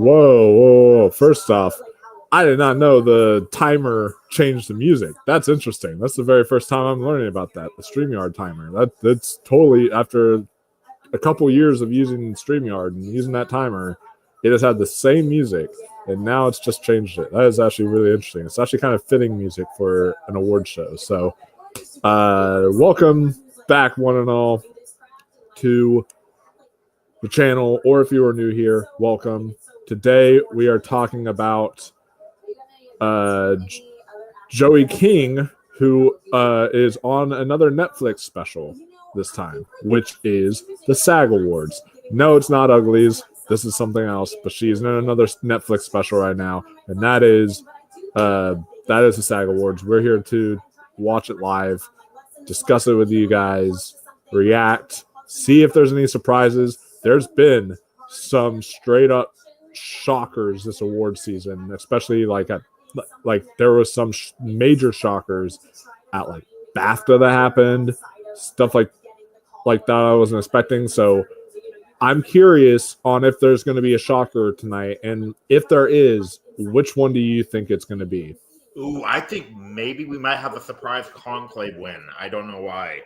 Whoa. First off, I did not know the timer changed the music. That's interesting. That's the very first time I'm learning about that. The StreamYard timer. That's totally after a couple years of using StreamYard and using that timer, it has had the same music, and now it's just changed it. That is actually really interesting. It's actually kind of fitting music for an award show. So, welcome back, one and all, to the channel, or if you are new here, welcome. Today we are talking about Joey King, who is on another Netflix special this time, which is the SAG Awards. No, it's not Uglies. This is something else, but she's in another Netflix special right now, and that is the SAG Awards. We're here to watch it live, discuss it with you guys, react, see if there's any surprises. There's been some straight up shockers this award season, especially like there was some major shockers at like BAFTA that happened, stuff like that I wasn't expecting. So I'm curious on if there's going to be a shocker tonight, and if there is, which one do you think it's going to be? Ooh, I think maybe we might have a surprise Conclave win. I don't know why.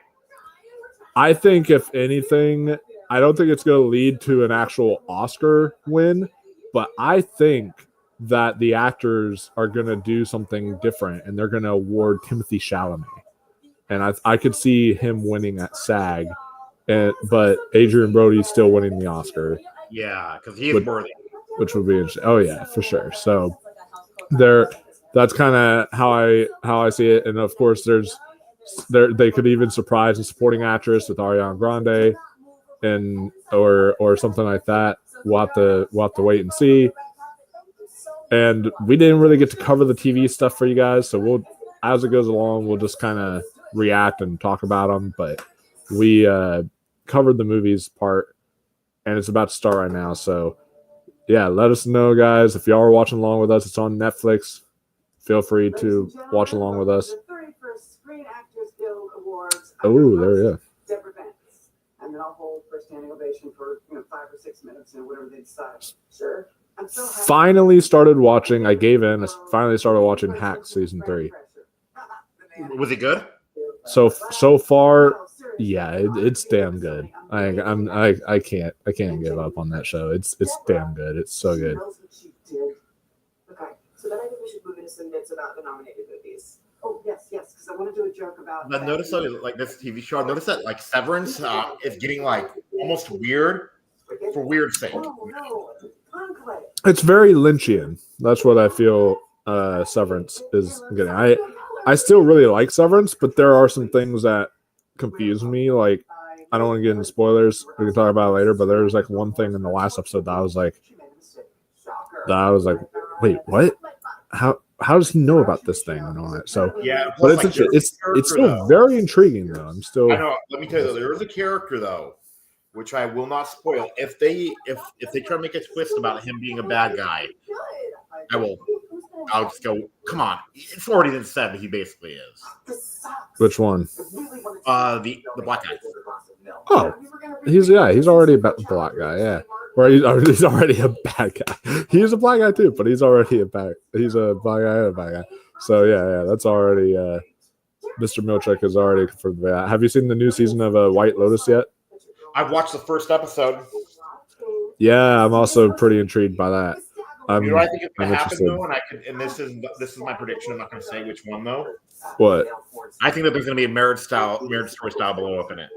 I think if anything, I don't think it's going to lead to an actual Oscar win, but I think that the actors are going to do something different, and they're going to award Timothy Chalamet. And I could see him winning at SAG, but Adrian Brody's still winning the Oscar. Yeah, because he is worthy. Which would be interesting. Oh, yeah, for sure. So that's kind of how I see it. And, of course, they could even surprise a supporting actress with Ariana Grande or something like that. We'll have to wait and see. And we didn't really get to cover the TV stuff for you guys, so as it goes along, we'll just kind of react and talk about them. But we covered the movies part, and it's about to start right now. So, yeah, let us know, guys. If y'all are watching along with us, it's on Netflix. Feel free to watch along with us. Oh, there we go. And then I'll hold for a standing ovation for 5 or 6 minutes and whatever they decide. Sure. Finally started watching. I gave in. I finally started watching Hacks season 3. Was it good? So far, yeah, it's damn good. I can't give up on that show. It's damn good. It's so good. Okay, so then I think we should move into some bits about the nominated movies. Oh yes, because I want to do a joke about. I noticed like this TV show. I noticed that like Severance is getting like almost weird for weird's sake. It's very Lynchian. That's what I feel. Severance is getting. I still really like Severance, but there are some things that confuse me. Like, I don't want to get into spoilers. We can talk about it later. But there was like one thing in the last episode that I was like, wait, what? How does he know about this thing and all that? So yeah, but it's still very intriguing though. I know. Let me tell you, there is a character though, which I will not spoil. If they try to make a twist about him being a bad guy, I'll just go, come on. It's already been said that he basically is. Which one? The black guy. Oh, he's already a black guy, yeah. Or he's already a bad guy. He's a black guy too, but he's already he's a black guy and a bad guy. So yeah, that's already Mr. Milchek is already confirmed that. Have you seen the new season of White Lotus yet? I've watched the first episode. Yeah, I'm also pretty intrigued by that. You know what I think is going to happen though, and this is my prediction. I'm not going to say which one though. What? I think that there's going to be a marriage story style blow up in it.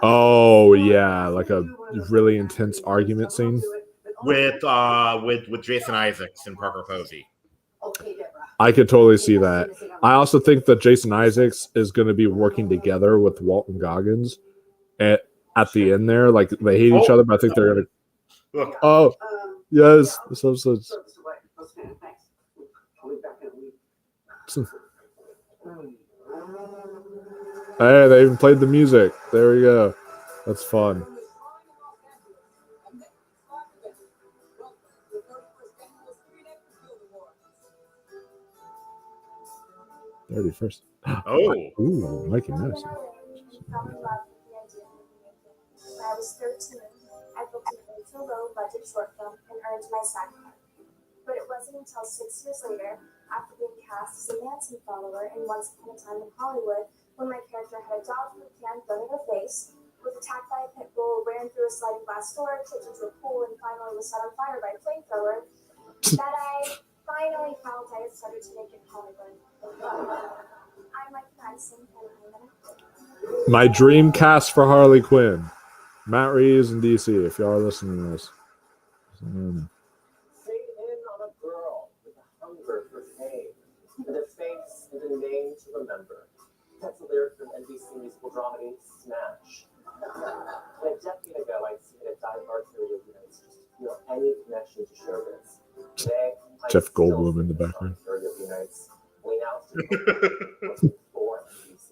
Oh yeah, like a really intense argument scene with Jason Isaacs and Parker Posey. I could totally see that. I also think that Jason Isaacs is going to be working together with Walton Goggins at the end there. Like they hate each other, but I think they're going to. Look. Oh yes, this episode's. Hey, they even played the music. There we go. That's fun. First. Oh. Ooh, Mikey Madison. I was 13. I booked an low-budget short film and earned my SAG card. But it wasn't until 6 years later, after being cast as a Manson follower in Once Upon a Time in Hollywood, when my character had a dog food can thrown in her face, was attacked by a pit bull, ran through a sliding glass door, kicked into a pool, and finally was set on fire by a flamethrower, that I finally felt I had started to make it in Hollywood. I'm like Madison, and I'm an actor. My dream cast for Harley Quinn. Matt Reeves in DC, if y'all are listening to this. Stay in on a girl with a hunger for fame, and a face and a name to remember. That's a lyric from NBC musical dramedy Smash. And a decade ago, I'd seen a die-hard theory of Unites just to feel any connection to showbiz. Today, Jeff Goldblum in the background. Theory of Unites. We now see for NBC.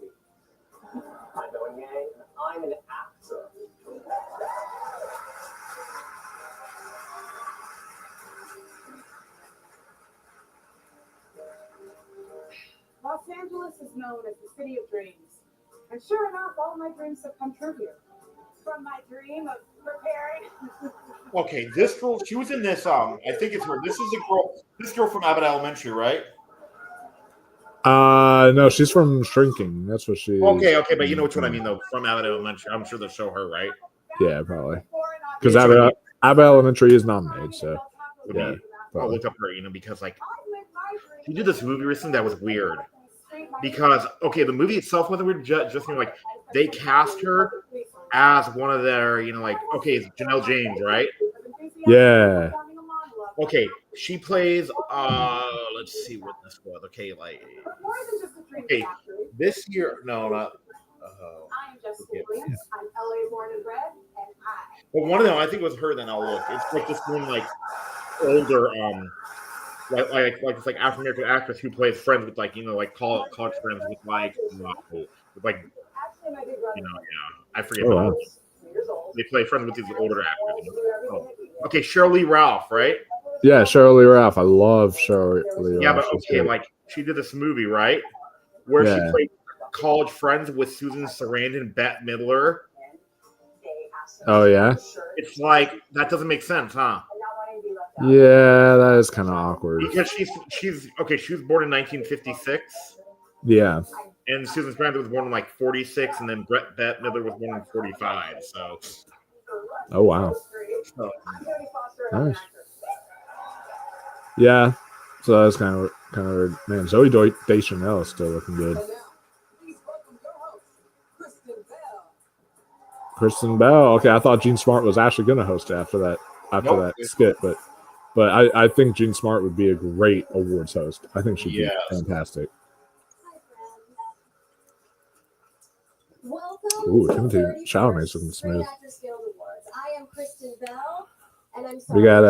I'm Owen Yang, and I'm an actor. Los Angeles is known as the city of dreams. And sure enough, all my dreams have come true here. From my dream of preparing. Okay, this girl, she was in this. I think it's her. This is a girl. This girl from Abbott Elementary, right? No, she's from Shrinking. That's what she. Okay, but you know which one I mean, though. From Abbott Elementary, I'm sure they'll show her, right? Yeah, probably. Because Abbott Elementary is nominated, so yeah. I'll look up her, because like she did this movie recently that was weird. Because the movie itself wasn't weird. Just like they cast her as one of their, it's Janelle James, right? Yeah. Okay, she plays. Let's see what this was. Okay, this year. No, not. I am Jessica Williams. I'm LA born and bred, and But one of them, I think it was her. Then I'll look. It's like this one, older, it's like African American actress who plays friends with college friends with I forget. Oh, wow. They play friends with these older actors. Oh. Okay, Shirley Ralph, right? Yeah, Shirley Ralph. I love Shirley Ralph. Yeah, but she did this movie, right? Where she played college friends with Susan Sarandon and Bette Midler. Oh, yeah? It's like, that doesn't make sense, huh? Yeah, that is kind of awkward. Because she was born in 1956. Yeah. And Susan Sarandon was born in 46, and then Bette Midler was born in 45. So. Oh, wow. So. Nice. Yeah. So that's kind of weird. Man, Zoe Deschanel is still looking good. Kristen Bell. Okay, I thought Jean Smart was actually going to host it after that skit, but I think Jean Smart would be a great awards host. I think she'd be fantastic. Ooh, Timothy Chalamet's looking smooth. I am Kristen Bell, and I'm We got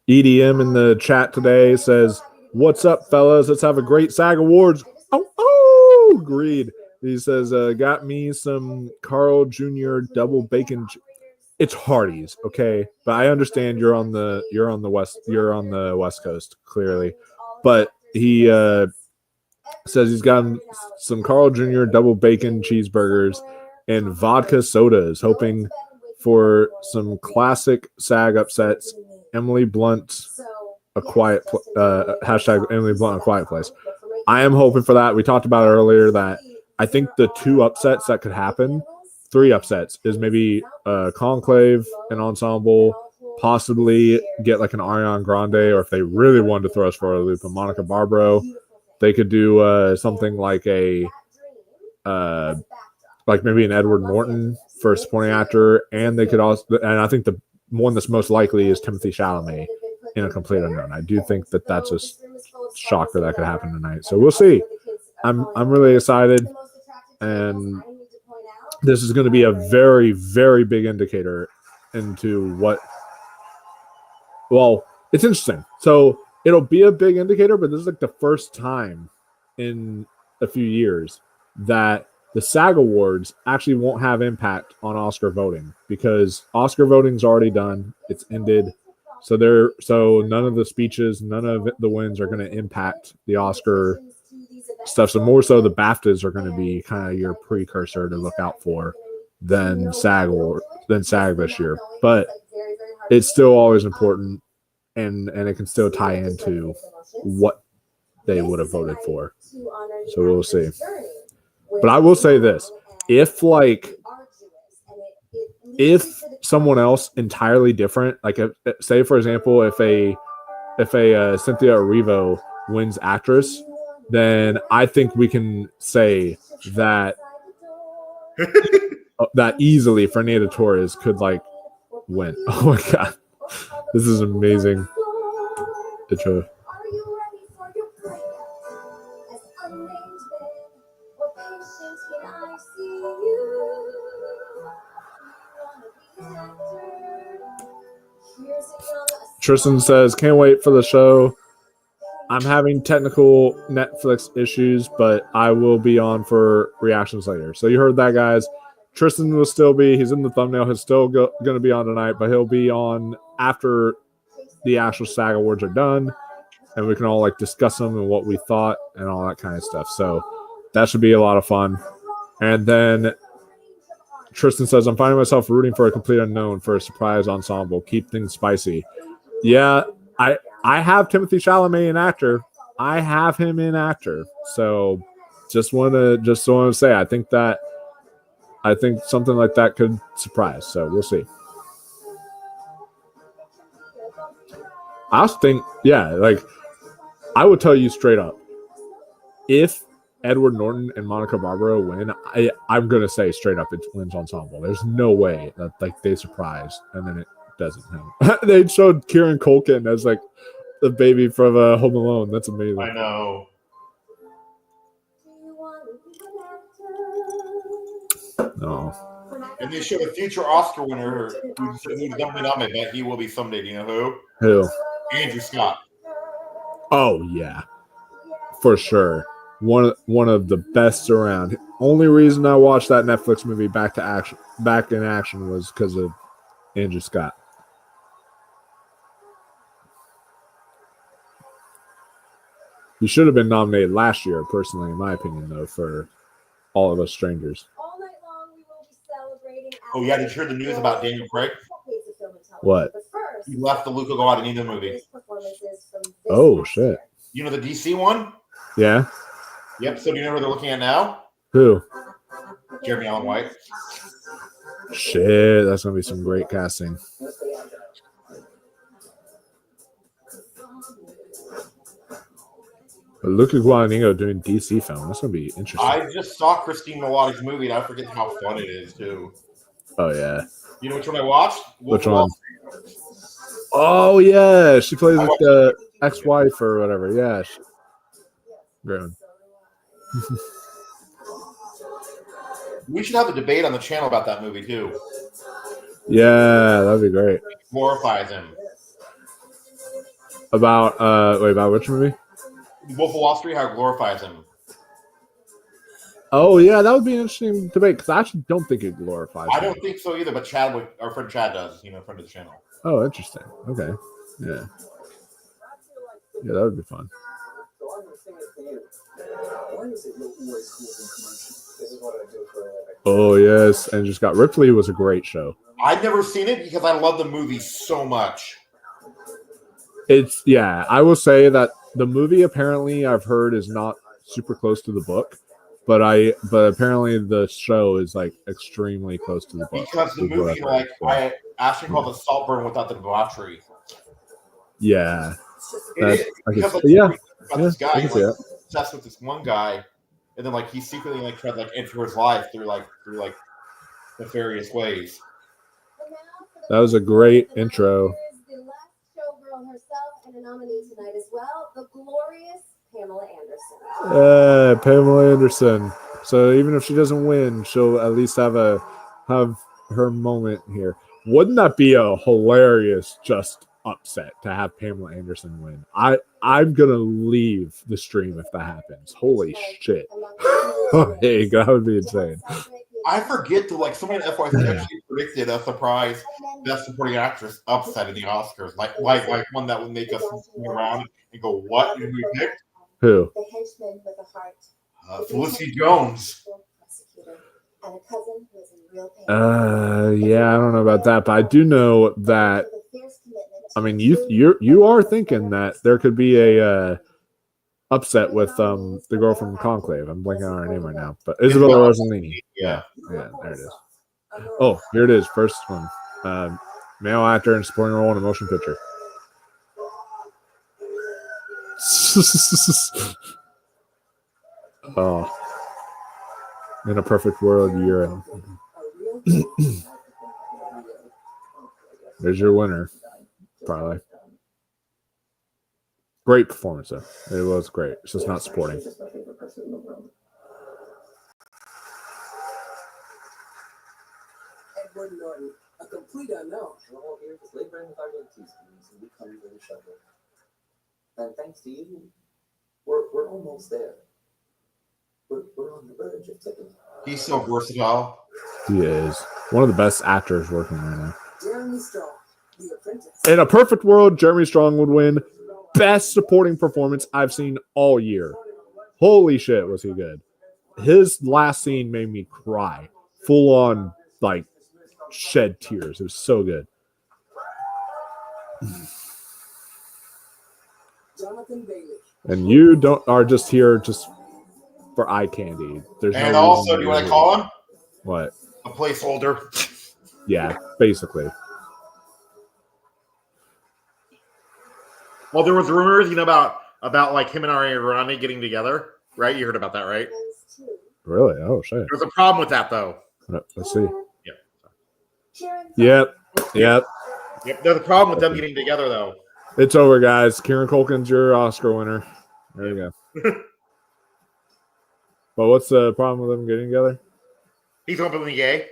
EDM in the chat today. Says, "What's up, fellas? Let's have a great SAG Awards." Oh, agreed. He says, "Got me some Carl Jr. double bacon." It's Hardee's, okay, but I understand you're on the West Coast clearly, but he says he's got some Carl Jr. double bacon cheeseburgers and vodka sodas, hoping for some classic SAG upsets. Emily Blunt, hashtag Emily Blunt, a quiet place. I am hoping for that. We talked about it earlier that I think the two upsets that could happen, three upsets, is maybe Conclave, an ensemble, possibly get like an Ariana Grande, or if they really wanted to throw us for a loop, a Monica Barbaro, they could do something like a maybe an Edward Norton for supporting actor, and they could also, and I think the one that's most likely is Timothy Chalamet in A Complete Unknown. I do think that that's a shocker that could happen tonight. So we'll see. I'm really excited, and this is going to be a very, very big indicator into what. Well, it's interesting. So it'll be a big indicator, but this is like the first time in a few years that the SAG Awards actually won't have impact on Oscar voting, because Oscar voting's already done. It's ended. So none of the speeches, none of the wins are going to impact the Oscar stuff. So more so the BAFTAs are going to be kind of your precursor to look out for than SAG this year. But it's still always important, and it can still tie into what they would have voted for. So we'll see. But I will say this: if someone else entirely different, like say for example, if a Cynthia Erivo wins actress, then I think we can say that that easily Fernanda Torres could like win. Oh my god, this is amazing. Intro. Tristan says, can't wait for the show. I'm having technical Netflix issues, but I will be on for reactions later. So you heard that, guys. Tristan will still be, he's in the thumbnail, he's still going to be on tonight, but he'll be on after the actual SAG Awards are done, and we can all like discuss them and what we thought and all that kind of stuff. So that should be a lot of fun. And then Tristan says, I'm finding myself rooting for a complete unknown for a surprise ensemble. Keep things spicy. Yeah, I have Timothée Chalamet in actor. I have him in actor. So just want to say I think something like that could surprise. So we'll see. I also think, yeah, like I would tell you straight up, if Edward Norton and Monica Barbaro win, I'm gonna say straight up it wins ensemble. There's no way that like they surprise and then it doesn't happen. They showed Kieran Culkin as like the baby from Home Alone. That's amazing. I know. No. And they showed a future Oscar winner who's don't be nominated, but he will be someday. Do you know who? Who? Andrew Scott. Oh yeah, for sure. One of the best around. Only reason I watched that Netflix movie Back in Action was because of Andrew Scott. He should have been nominated last year, personally, in my opinion, though, for All of Us Strangers. All night long, we will be celebrating. Oh yeah, did you hear the news about Daniel Craig? What? He left the Luca Guadagnino movie. Oh shit! You know the DC one? Yeah. Yep. So do you know who they're looking at now? Who? Jeremy Allen White. Shit, that's gonna be some great casting. But Luca Guadagnino doing DC film. That's gonna be interesting. I just saw Christine Miliotti's movie, and I forget how fun it is too. Oh yeah. You know which one I watched? Which one? Oh yeah, she plays like the ex-wife or whatever. Yeah. Great one. We should have a debate on the channel about that movie too. Yeah, that'd be great. It glorifies him. About about which movie? Wolf of Wall Street, how it glorifies him. Oh yeah, that would be an interesting debate because I actually don't think it glorifies. I don't think so either, but our friend Chad does. You know, friend of the channel. Oh, interesting. Okay. Yeah. Yeah, that would be fun. Oh yes, and just got Ripley was a great show. I've never seen it because I love the movie so much. It's I will say that the movie apparently I've heard is not super close to the book, but apparently the show is like extremely close to the book. Because the movie, like I actually call it Saltburn without the debauchery. Yeah. This guy, he's like obsessed with this one guy, and then like he secretly like tried to like enter his life through nefarious ways. That was a great intro. The last showgirl herself and a nominee tonight as well, the glorious Pamela Anderson. Pamela Anderson. So even if she doesn't win, she'll at least have her moment here. Wouldn't that be a hilarious just upset to have Pamela Anderson win? I'm gonna leave the stream if that happens. Holy shit. Hey, that would be insane. I forget to like someone at FYC actually predicted a surprise Best Supporting Actress upset in the Oscars. Like one that would make us turn around and go, what did we pick? Who? The henchman with a heart. Felicity Jones. And a cousin who is in real pain. Yeah, I don't know about that, but I do know that I mean, you are thinking that there could be a upset with the girl from Conclave. I'm blanking on her name right now, but Isabella Rossellini. Yeah. Yeah, there it is. Oh, here it is. First one. Male actor in supporting role in a motion picture. Oh, in a perfect world, you're in. There's your winner, probably. Great performance, though. It was great. It's just not supporting. Edward Norton, a complete unknown. We're all here just laboring with our little teaspoons and we come in and shovel. And thanks to you, we're almost there. We're on the verge of tipping. He's so versatile. He is one of the best actors working right now. Jeremy Strong, the apprentice. In a perfect world, Jeremy Strong would win best supporting performance I've seen all year. Holy shit, was he good. His last scene made me cry. Full on, like, shed tears. It was so good. Jonathan Bailey. And you are just here just for eye candy. There's And no also, reason do you want to call him what? a placeholder? Yeah, basically. Well, there was rumors, about like him and Ariana Grande getting together, right? You heard about that, right? Really? Oh shit. There's a problem with that, though. Let's see. Yeah. Yep. There's a problem with them getting together, though. It's over, guys. Kieran Culkin's your Oscar winner. There you go. But what's the problem with them getting together? He's openly gay.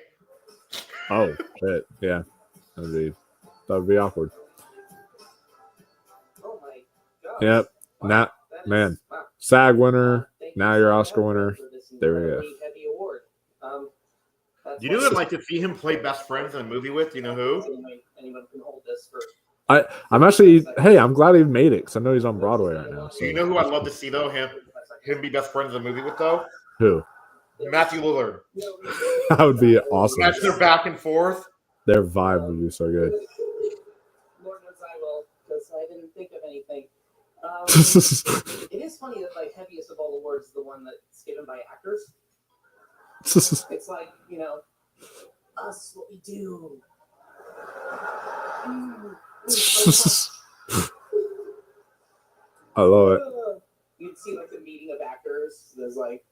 Oh shit. Yeah. That would be awkward. Oh my God. Yep. Now, man. SAG winner. Now you're Oscar winner. There we go. Heavy award. You know, I'd like to see him play best friends in a movie with. You know who? Anyone can hold this for. I'm actually. Hey, I'm glad he made it because I know he's on Broadway right now. So. Do you know who I'd love to see though? Him be best friends in a movie with though. Who? Matthew Lillard. That would be awesome. Imagine they're back and forth. Their vibe would be so good. Lord knows I will, because I didn't think of anything. It is funny that like heaviest of all awards is the one that's given by actors. It's like, us, what we do. I love it. You'd see like the meeting of actors. There's like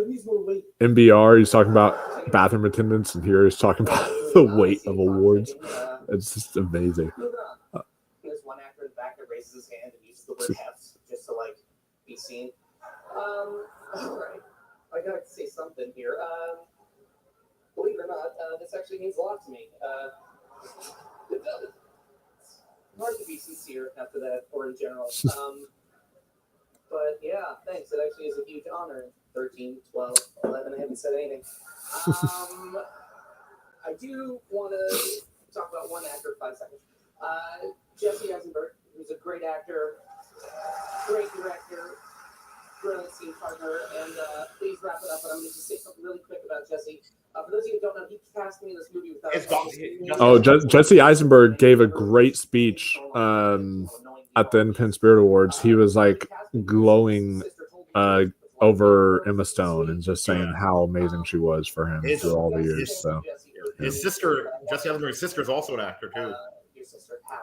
he's more weight. MBR, he's talking about bathroom attendants, and here he's talking about the weight of awards. It's just amazing. There's one actor in the back that raises his hand and uses the word heft just to like be seen. All right, I gotta say something here. Believe it or not, this actually means a lot to me. It does. It's hard to be sincere after that, or in general. But yeah, thanks. It actually is a huge honor. 13, 12, 11, I haven't said anything. I do want to talk about one actor for 5 seconds. Jesse Eisenberg, who's a great actor, great director, brilliant scene partner, and please wrap it up. But I'm going to just say something really quick about Jesse. For those of you who don't know, he cast me in this movie without. Jesse Eisenberg gave a great speech at the Independent Spirit Awards. He was like glowing over Emma Stone and just saying how amazing she was for him through all the years. So his sister, Jesse Eisenberg's sister, is also an actor too.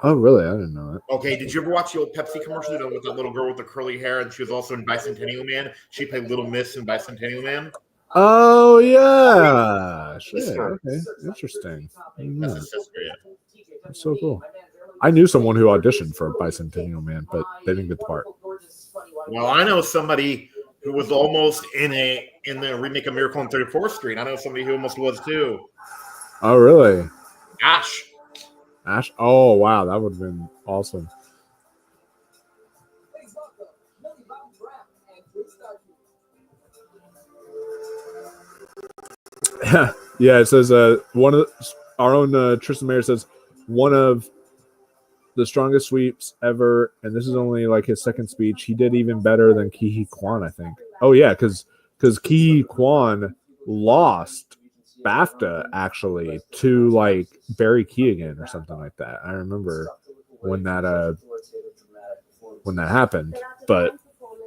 Oh, really? I didn't know that. Okay, did you ever watch the old Pepsi commercial with that little girl with the curly hair, and she was also in Bicentennial Man? She played Little Miss in Bicentennial Man. Oh yeah, shit. Okay, interesting. That's his sister, yeah. That's so cool. I knew someone who auditioned for Bicentennial Man, but they didn't get the part. Well, I know somebody who was almost in the remake of Miracle on 34th Street. I know somebody who almost was too. Oh, really? Ash. Oh, wow, that would have been awesome. Yeah, it says one of our own Tristan Mayer says one of the strongest sweeps ever, and this is only like his second speech. He did even better than Ke Kwan, I think. Oh yeah, because Ke Kwan lost BAFTA actually to like Barry Keoghan or something like that. I remember when that happened. But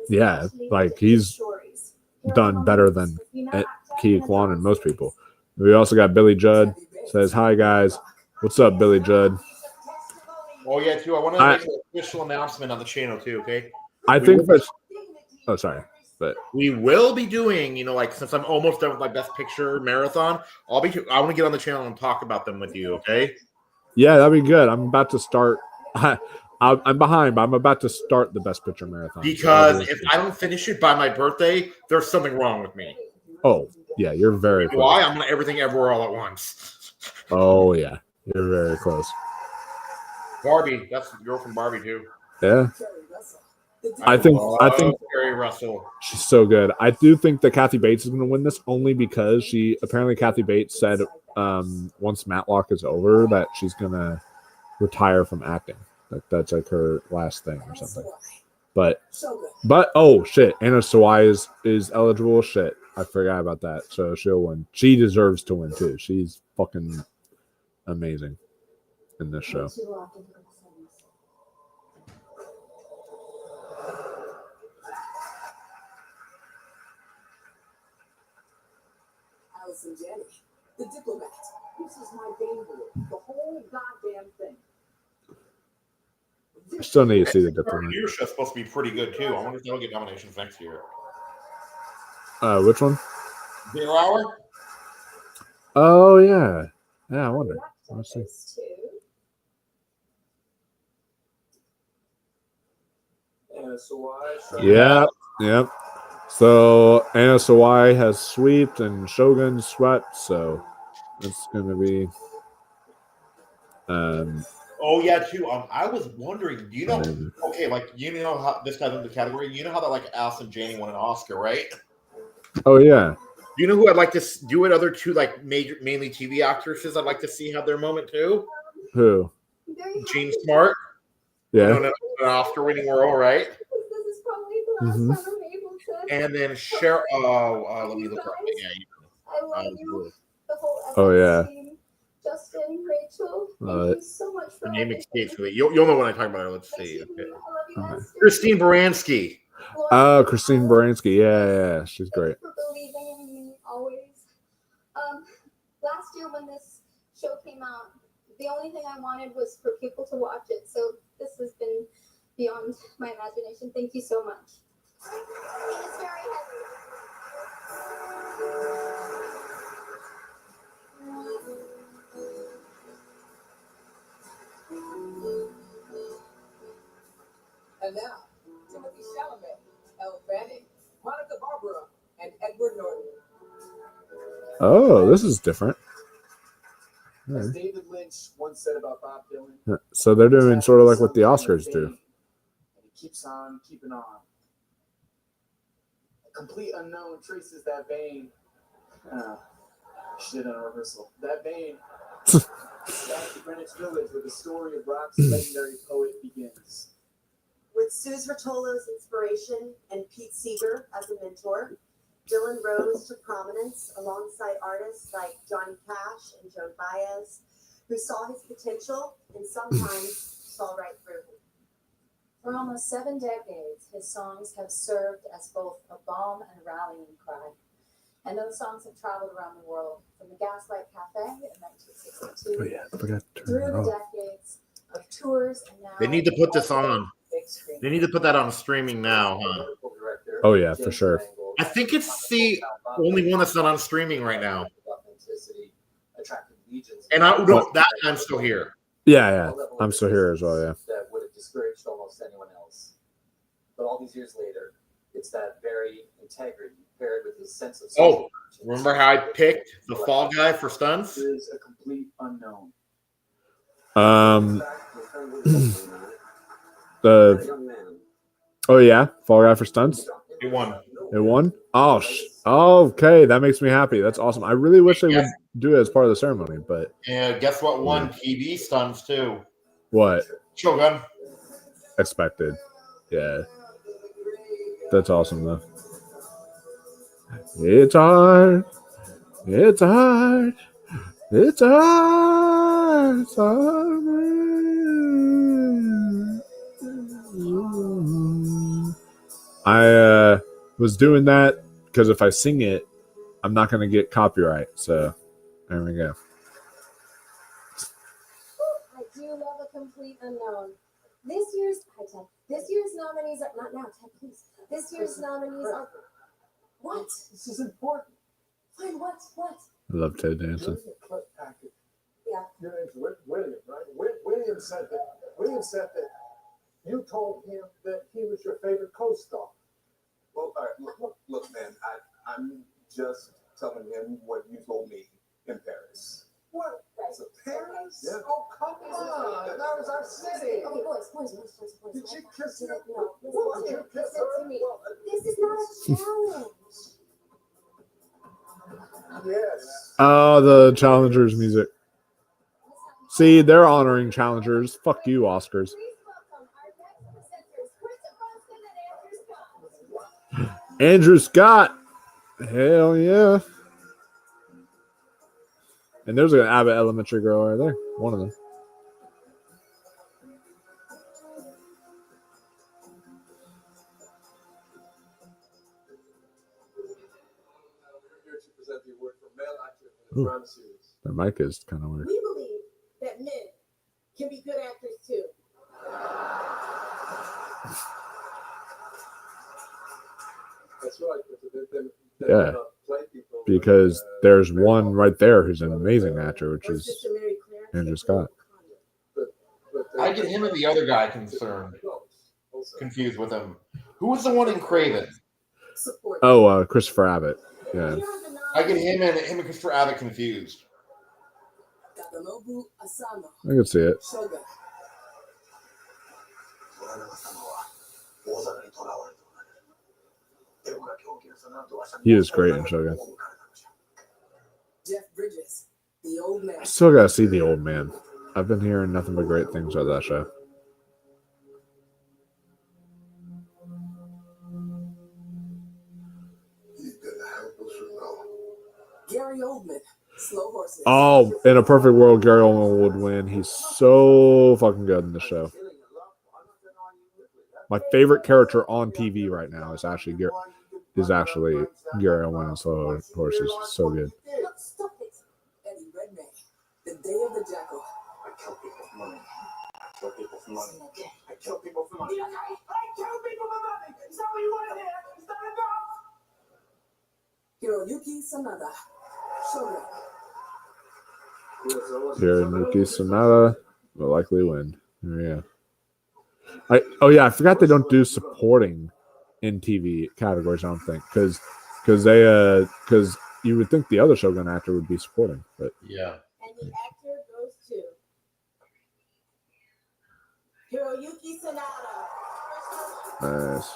yeah, like he's done better than Ki Kwan and most people. We also got Billy Judd says, "Hi guys, what's up, Billy Judd?" Oh yeah, too. I want to make an official announcement on the channel too. Okay. I think that. Oh, sorry, but we will be doing, like since I'm almost done with my Best Picture marathon, I want to get on the channel and talk about them with you. Okay. Yeah, that'd be good. I'm about to start. I'm behind, but I'm about to start the Best Picture marathon. Because if I don't finish it by my birthday, there's something wrong with me. Oh, yeah, you're very close. Why? I'm on Everything Everywhere All at Once. Oh, yeah. You're very close. Barbie. That's the girl from Barbie, too. Yeah. I think Carrie Russell. She's so good. I do think that Kathy Bates is going to win this only because Kathy Bates said once Matlock is over that she's going to retire from acting. That's like her last thing or something. But oh shit, Anna Sawai is eligible. Shit, I forgot about that. So she'll win. She deserves to win too. She's fucking amazing in this show. Allison Janney, the diplomat. This is my baby. The whole goddamn thing. I still need to see the diplomat. Your show's supposed to be pretty good too. I wonder if they'll get nominations next year. Which one? 0 Hour. Oh yeah, I wonder. Let's see. Yeah. So Anna Sawai has Sweet and Shogun Sweat, so it's gonna be. Oh yeah, too. I was wondering. Do you know? Okay, like how this guy's in the category. You know how that like Allison Janney won an Oscar, right? Oh yeah. Do you know who I'd like to do it? Other two like mainly TV actresses. I'd like to see have their moment too. Who? Jean Smart. Yeah. An Oscar-winning role, right? This is probably the last time I'm able to. And then Cheryl. Let me look up. I love you. The whole Oh yeah. team. Justin, Rachel, thank you so much for the name escapes me. You'll know what I'm talking about. Let's see. Okay. Christine Baranski. Oh, Christine Baranski. Yeah, she's great. For believing in me always. Last year when this show came out, the only thing I wanted was for people to watch it. So this has been beyond my imagination. Thank you so much. It is very heavy. And now, Timothy Chalamet, Elle Fanning, Monica Barbara, and Edward Norton. Oh, this is different. As David Lynch once said about Bob Dylan. So they're doing sort of like what the Oscars do. And he keeps on keeping on. A complete unknown traces that vein. She did on rehearsal. That vein. Back to Greenwich Village, where the story of rock's legendary poet begins. With Suze Rotolo's inspiration and Pete Seeger as a mentor, Dylan rose to prominence alongside artists like Johnny Cash and Joan Baez, who saw his potential and sometimes saw right through him. For almost 7 decades, his songs have served as both a balm and a rallying cry. And those songs have traveled around the world, from the Gaslight Cafe in 1962 through the decades of tours and now. They need to put this on. They need to put that on streaming now, huh? Oh yeah, for sure. I think it's the only one that's not on streaming right now. And I'm still here. Yeah, I'm still here as well. Yeah. That would have discouraged almost anyone else. But all these years later, it's that very integrity paired with his sense of. Oh, remember how I picked the Fall Guy for stunts? Is a complete unknown. Oh yeah, Fall Guy for stunts. It won. It won. Oh, okay. That makes me happy. That's awesome. I really wish they would do it as part of the ceremony, but. And guess what won TV stunts too? What? Shogun. Expected. Yeah. That's awesome though. It's hard. It's hard. It's hard. It's hard. Man. I was doing that because if I sing it, I'm not going to get copyright. So there we go. I do love a complete unknown. This year's nominees are not now, Ted, please. This year's nominees are what? This is important. Fine, what? I love Ted Danson. Yeah. Your name's William, right? William said that you told him that he was your favorite co-star. Well, all right, look, man. I'm just telling him what you told me in Paris. What? Right. So Paris? Yeah. Oh, come on. That was our city. Okay, boys. Did she kiss you? No, What, did you kiss listen her? to me. Well, This is not a challenge. yes. Oh, the Challengers music. See, they're honoring Challengers. Fuck you, Oscars. Please welcome our next presenters, Chris Bronson and Andrew Scott. Andrew Scott. Hell yeah. And there's an Abbott Elementary girl right there. One of them. We're here to present the award for male actor in the Ooh. drama series. Their mic is kind of weird. We believe that men can be good actors too. That's right. They Yeah. play people Because there's one right there who's an amazing actor, which Or is Sister Mary Claire. Andrew Scott. I get him and the other guy confused with him. Who was the one in Craven? Support. Oh, Christopher Abbott. Yeah. I get him and Christopher Abbott confused. Takanobu Asano. I can see it. Shogun. He is great in Shogun. Jeff Bridges. The old man. I still gotta see The Old Man. I've been hearing nothing but great things about that show. Gary Oldman. Slow horses. Oh, in a perfect world, Gary Oldman would win. He's so fucking good in the show. My favorite character on TV right now is actually Gary Oldman in Slow Horses. So good. Look, stop it. Eddie Redmayne. The Day of the Jackal. I kill people for money. I kill people for money. I kill people for money. I kill people for money. Is that what you want to hear? Is that enough? Hiroyuki Sanada. Shogun. Hiroyuki Sanada will likely win. Yeah. I forgot they don't do supporting in TV categories. I don't think because you would think the other Shogun actor would be supporting, but Yeah. And the actor goes to Hiroyuki Sanada. nice.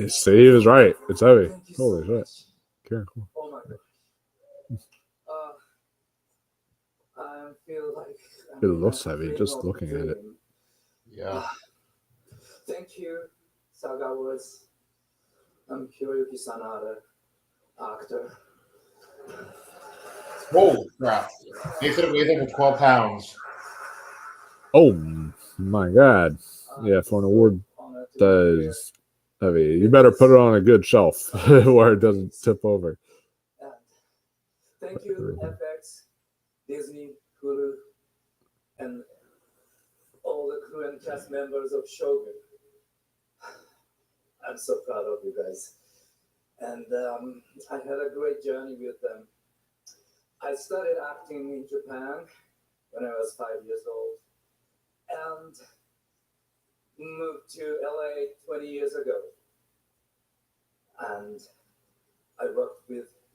See, he was right. It's heavy. Holy shit. Okay, cool. Oh my God. I feel like It looks heavy just looking at it. Yeah. Thank you, Saga Woods. I'm Hiroyuki Sanada, actor. Whoa, crap. They said it weighs over 12 pounds. Oh my god. Yeah, for an award that is heavy. You better put it on a good shelf where it doesn't tip over. And thank you, FX, Disney, Hulu, and all the crew and cast members of Shogun. I'm so proud of you guys. And I had a great journey with them. I started acting in Japan when I was 5 years old and moved to LA 20 years ago. And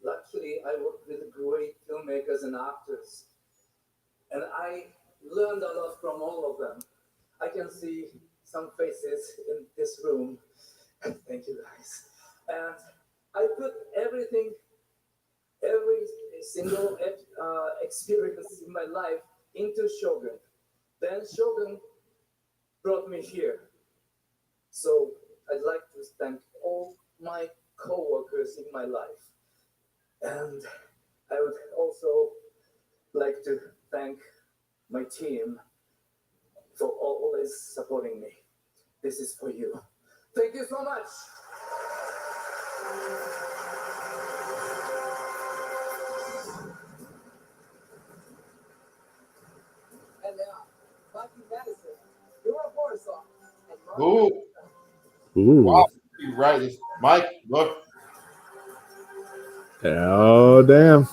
luckily I worked with great filmmakers and actors. And I learned a lot from all of them. I can see some faces in this room. Thank you guys. And I put every single experience in my life into Shogun. Then Shogun brought me here. So I'd like to thank all my co-workers in my life. And I would also like to thank my team for always supporting me. This is for you. Thank you so much. And now, Bucky Madison, you're a Warsaw. Ooh, Ooh. wow, you're right. Mike, look. Oh, damn.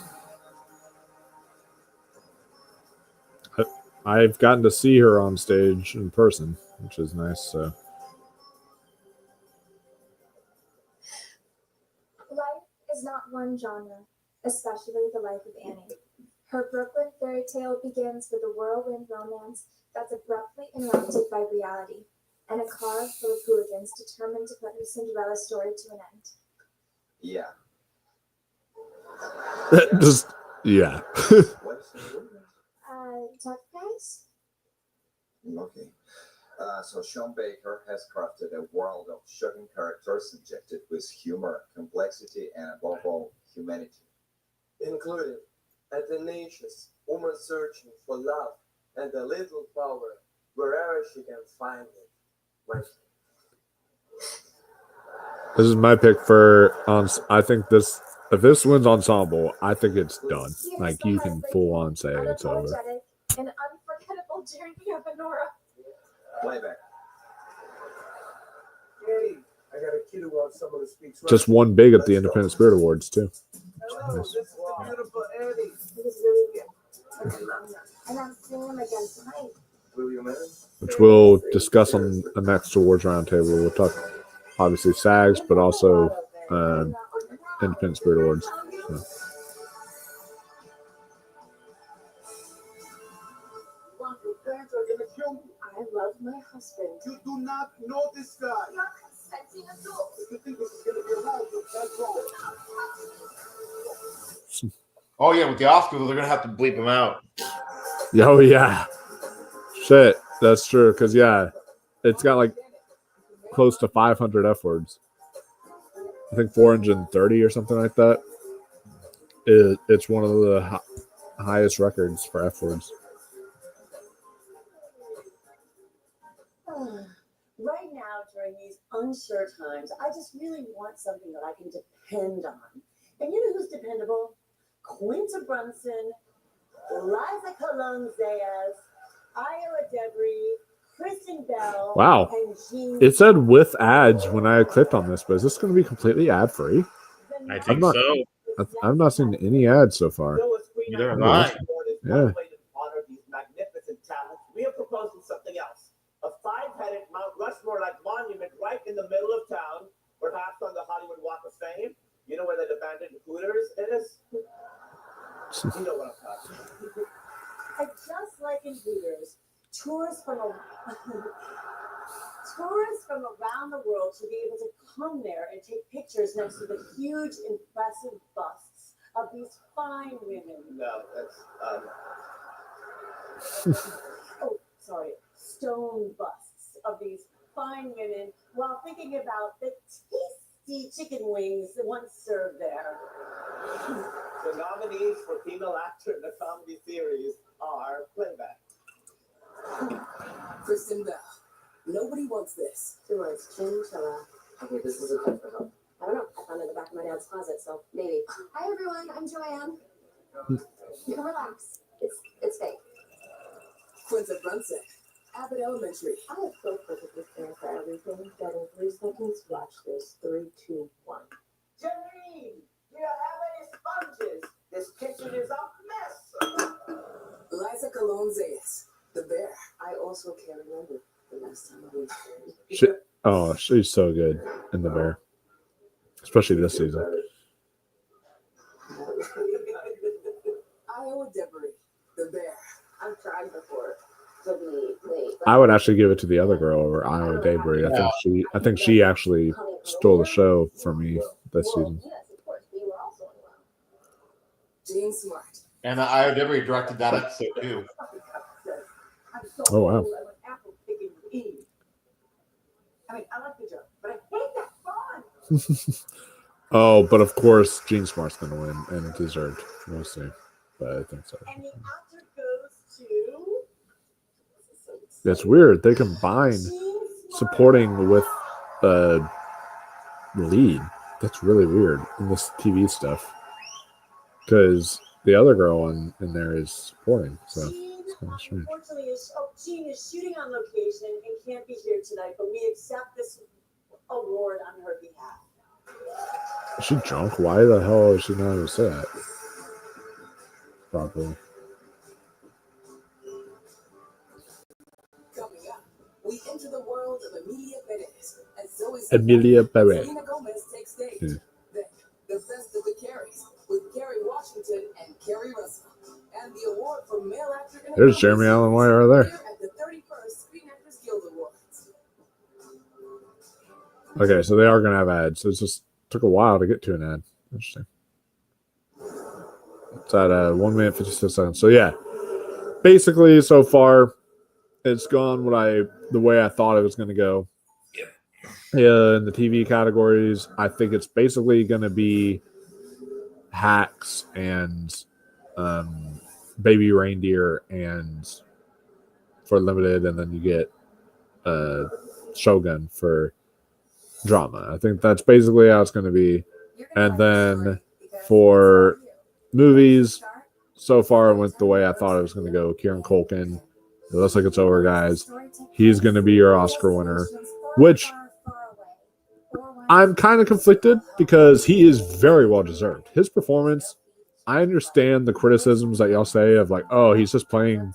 I've gotten to see her on stage in person, which is nice. So Life is not one genre, especially the life of Annie. Her Brooklyn fairy tale begins with a whirlwind romance that's abruptly interrupted by reality, and a car full of hooligans determined to put her Cinderella story to an end. Yeah. just yeah. What's the Tough guys? Okay. So Sean Baker has crafted a world of shocking characters injected with humor, complexity, and above all, humanity. Including a tenacious woman searching for love and a little power wherever she can find it. When This is my pick for I think this. If this wins ensemble, I think it's done. Like you can full on say it's over. Unapologetic, an unforgettable journey of Honora. Playback. hey, I got a kid who wants someone to speak. Just won big at the Independent Spirit Awards too. Hello, this is the beautiful Eddie. It was really good. And I'm seeing him again tonight. William Evan. Which we'll discuss on the next awards roundtable. We'll talk obviously SAGs, but also Independent Spirit Awards. So. Your parents are gonna kill me. I love my husband. You do not know this guy. Not consenting adults. If you think this is gonna be a role, that's wrong. Oh yeah, with the Oscars, they're gonna have to bleep him out. Oh yeah, shit, that's true. Cause yeah, it's got like close to 500 F words. I think 430 or something like that. It's one of the highest records for F words. Right now, during these unsure times, I just really want something that I can depend on. And you know who's dependable? Quinta Brunson, Liza Colon-Zayas, Iowa Debris, Kristen Bell, Wow. and Jean. It said with ads when I clicked on this, but is this going to be completely ad free? I think not- so. I've not seen any ads so far. Neither have I. Yeah. Honor these magnificent talents. We are proposing something else. A five-headed Mount Rushmore-like monument right in the middle of town, perhaps on the Hollywood Walk of Fame. You know where that abandoned Hooters is? You know what I'm talking about. And just like in Hooters, tourists from around the world should be able to come there and take pictures next to the huge, impressive busts of these fine women. No, that's Oh, sorry, stone busts of these fine women while thinking about the tasty chicken wings once served there. the nominees for female actor in the comedy series are Playback. Kristen Bell. Nobody wants this. She wants chinchilla. Okay, this is a tip for help. I don't know. I found it in the back of my dad's closet, so maybe. Hi everyone, I'm Joanne. You can relax. It's fake. Quinta Brunson. Abbott Elementary. I have so perfectly planned for everything that in 3 seconds, watch this. 3, 2, 1. Janine, do you have any sponges? This kitchen is a mess. Liza Colon-Zayas. The bear. I also can't remember the last time we. She's so good in The Bear, especially this season. Iowa Debris. The bear. I've tried before. I would actually give it to the other girl over Iowa Debris. I think she actually stole the show for me this season. Yes, of course. We were also on Jean Smart. And I Debris directed that episode too. I'm so Oh, wow. Like apple picking with Eve. I mean, I like the joke, but I hate that font. Oh, but of course, Gene Smart's going to win, and deserved. We'll see. But I think so. And the actor goes to. That's weird. They combine supporting with lead. That's really weird in this TV stuff. Because the other girl in there is supporting. So it's kind of strange. Unfortunately, Jean is shooting on location and can't be here tonight, but we accept this award on her behalf. Is she drunk? Why the hell is she not able to say that properly? Coming up, we enter the world of Emilia Perez. And Zoe Emilia Perez. Selena Gomez takes stage. Yeah. Then, the best of the Carries with Kerry Washington and Kerry Russell. And the award for male actor in a There's comedy Jeremy Allen White right there. at the 31st Screen Actors Guild Awards. Okay, so they are going to have ads. It just took a while to get to an ad. Interesting. It's at 1 minute 56 seconds. So yeah, basically so far it's gone the way I thought it was going to go. Yeah, in the TV categories, I think it's basically going to be Hacks and Baby Reindeer and for limited, and then you get Shogun for drama. I think that's basically how it's going to be. And then for movies, so far it went the way I thought it was going to go. Kieran Culkin, it looks like it's over, guys. He's going to be your Oscar winner, which I'm kind of conflicted because he is very well deserved. His performance, I understand the criticisms that y'all say of like, oh, he's just playing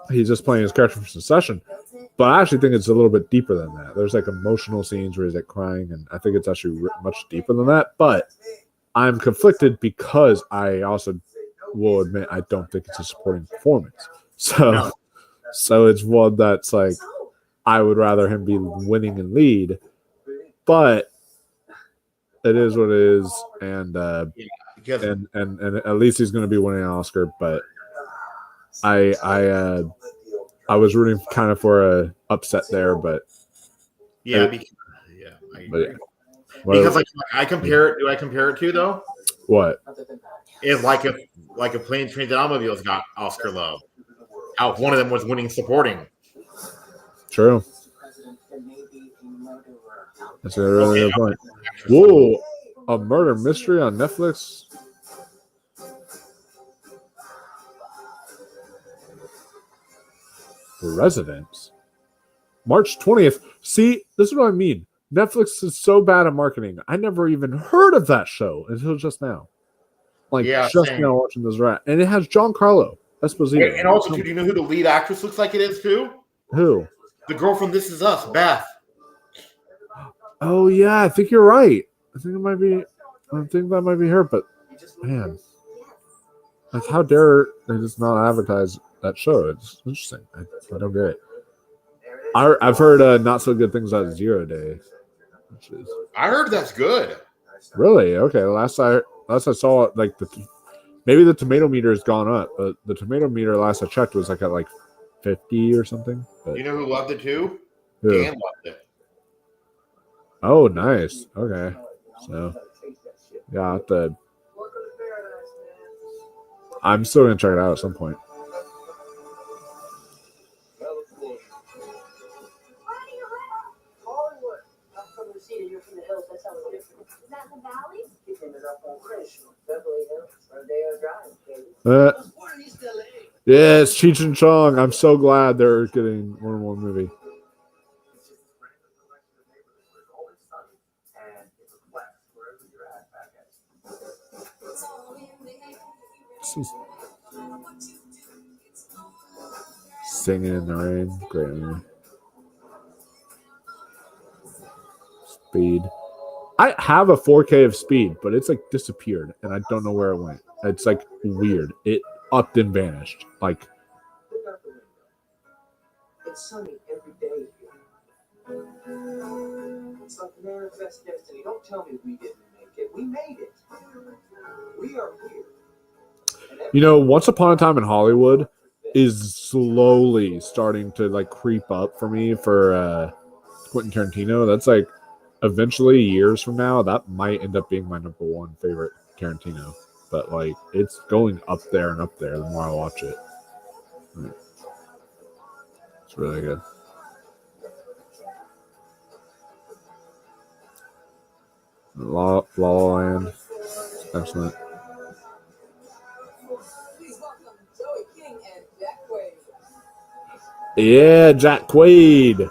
his character for Succession. But I actually think it's a little bit deeper than that. There's like emotional scenes where he's like crying, and I think it's actually much deeper than that. But I'm conflicted because I also will admit I don't think it's a supporting performance. So it's one that's like I would rather him be winning and lead, but it is what it is, and at least he's going to be winning an Oscar. But I was rooting kind of for a upset there, but because like I compare it. Do I compare it to though? What? If like a Planes, Trains, and Automobiles got Oscar love, out one of them was winning supporting. True. That's a really good point. Whoa, a murder mystery on Netflix. The Residence. March 20th. See, this is what I mean. Netflix is so bad at marketing. I never even heard of that show until just now. Same. Now watching this rat. And it has Giancarlo Esposito. And also, do you know who the lead actress looks like it is too? Who? The girl from This Is Us, Beth. Oh yeah, I think you're right. I think that might be her, but man. Like, how dare they just not advertise that show? It's interesting. I don't get it. I've heard not so good things about 0 Day. I heard that's good. Really? Okay. Last I saw, like maybe the tomato meter has gone up, but the tomato meter last I checked was like at like 50 or something. But, You know who loved it too? who? Dan loved it. Oh, nice. Okay. So yeah, I'm still gonna check it out at some point. Yes, Cheech and Chong. I'm so glad they're getting one more movie. Singing in the Rain. Great movie. Speed. I have a 4K of Speed, but it's like disappeared, and I don't know where it went. It's like weird. It upped and vanished. Like, it's sunny every day here. It's like manifest destiny. Don't tell me we didn't make it. We made it. We are here. you know, Once Upon a Time in Hollywood is slowly starting to like creep up for me for Quentin Tarantino. That's like eventually years from now, that might end up being my number one favorite Tarantino. But like it's going up there and up there the more I watch it. It's really good. La La Land. Excellent. Please welcome Joey King and Jack Quaid. Yeah, Jack Quaid.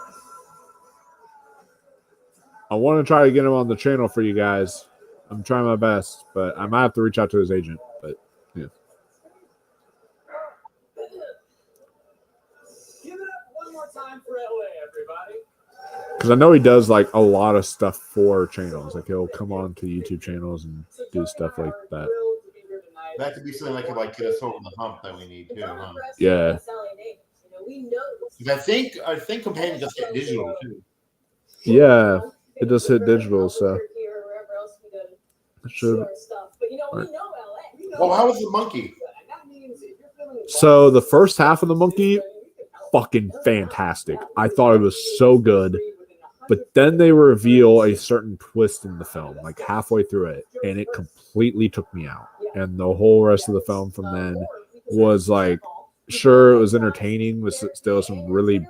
I want to try to get him on the channel for you guys. I'm trying my best, but I might have to reach out to his agent. But yeah. Give it up one more time for LA, everybody. Because I know he does like a lot of stuff for channels. Like he'll come on to YouTube channels and do stuff like that. That could be something that could like get us over the hump that we need too. Huh? Yeah. I think Companion just get digital too. Yeah, it does hit digital, so it should. Right. Well, how was the monkey? So the first half of the monkey, fucking fantastic. I thought it was so good. But then they reveal a certain twist in the film, like halfway through it, and it completely took me out. And the whole rest of the film from then was like, sure, it was entertaining, with still some really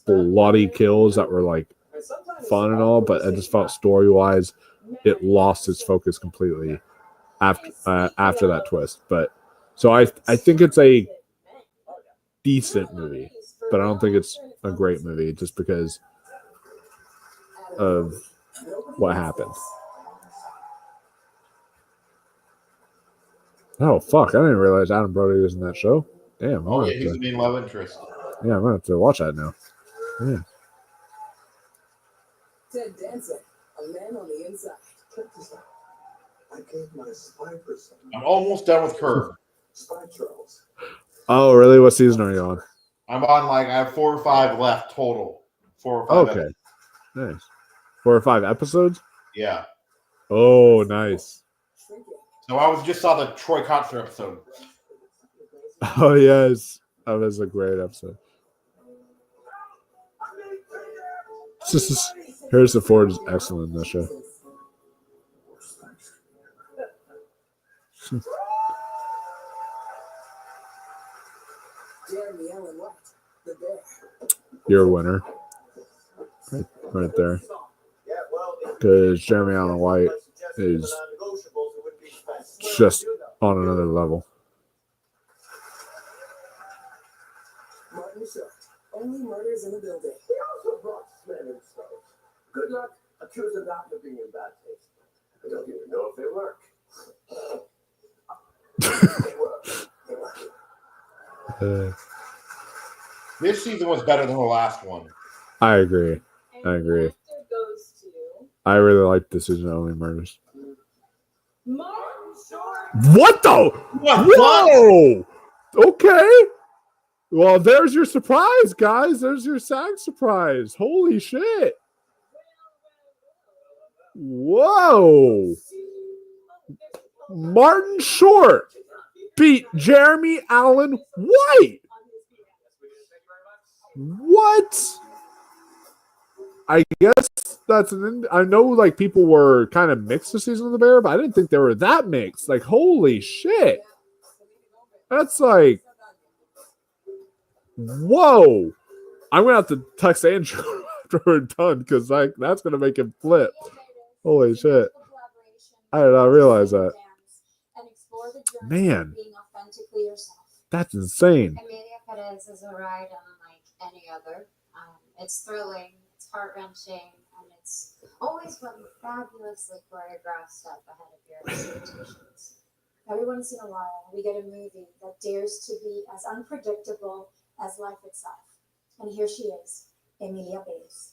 bloody kills that were like fun and all, but I just felt story-wise, it lost its focus completely after that twist. But so I think it's a decent movie, but I don't think it's a great movie just because of what happened. Oh fuck! I didn't realize Adam Brody was in that show. Damn. Oh yeah, he's the main love interest. Yeah, I'm gonna have to watch that now. Yeah. Ted Danson, a man on the inside. I gave my spy person I'm almost done with Curb. spy trails. Oh really? What season are you on? I'm on like I have 4 or 5 left total. 4 or 5. Okay. Nice. 4 or 5 episodes? Yeah. Oh, nice. So I just saw the Troy Kotsur episode. Oh, yes. That was a great episode. Harrison Ford is excellent in this show. Jeremy Allen White, the bear. You're a winner. Right there. Because Jeremy Allen White is just on another level. Martin Short, only murders in the building. He also brought smelling stones. Good luck accusing that of being in bad taste. I don't even know if they work. This season was better than the last one. I agree. I agree. I really like Decision Only Murders. What the? Whoa! Okay. Well, there's your surprise, guys. There's your SAG surprise. Holy shit. Whoa. Martin Short beat Jeremy Allen White. What? I guess that's I know like people were kind of mixed this season of the Bear, but I didn't think they were that mixed. Like, holy shit. That's like, whoa. I'm gonna have to text Andrew after we're done because like that's gonna make him flip. Holy shit. I did not realize that. Man. That's insane. Emilia Perez is a ride unlike any other. It's thrilling, it's heart-wrenching, and it's always one fabulously choreographed step ahead of your expectations. Every once in a while, we get a movie that dares to be as unpredictable as life itself. And here she is, Emilia Perez.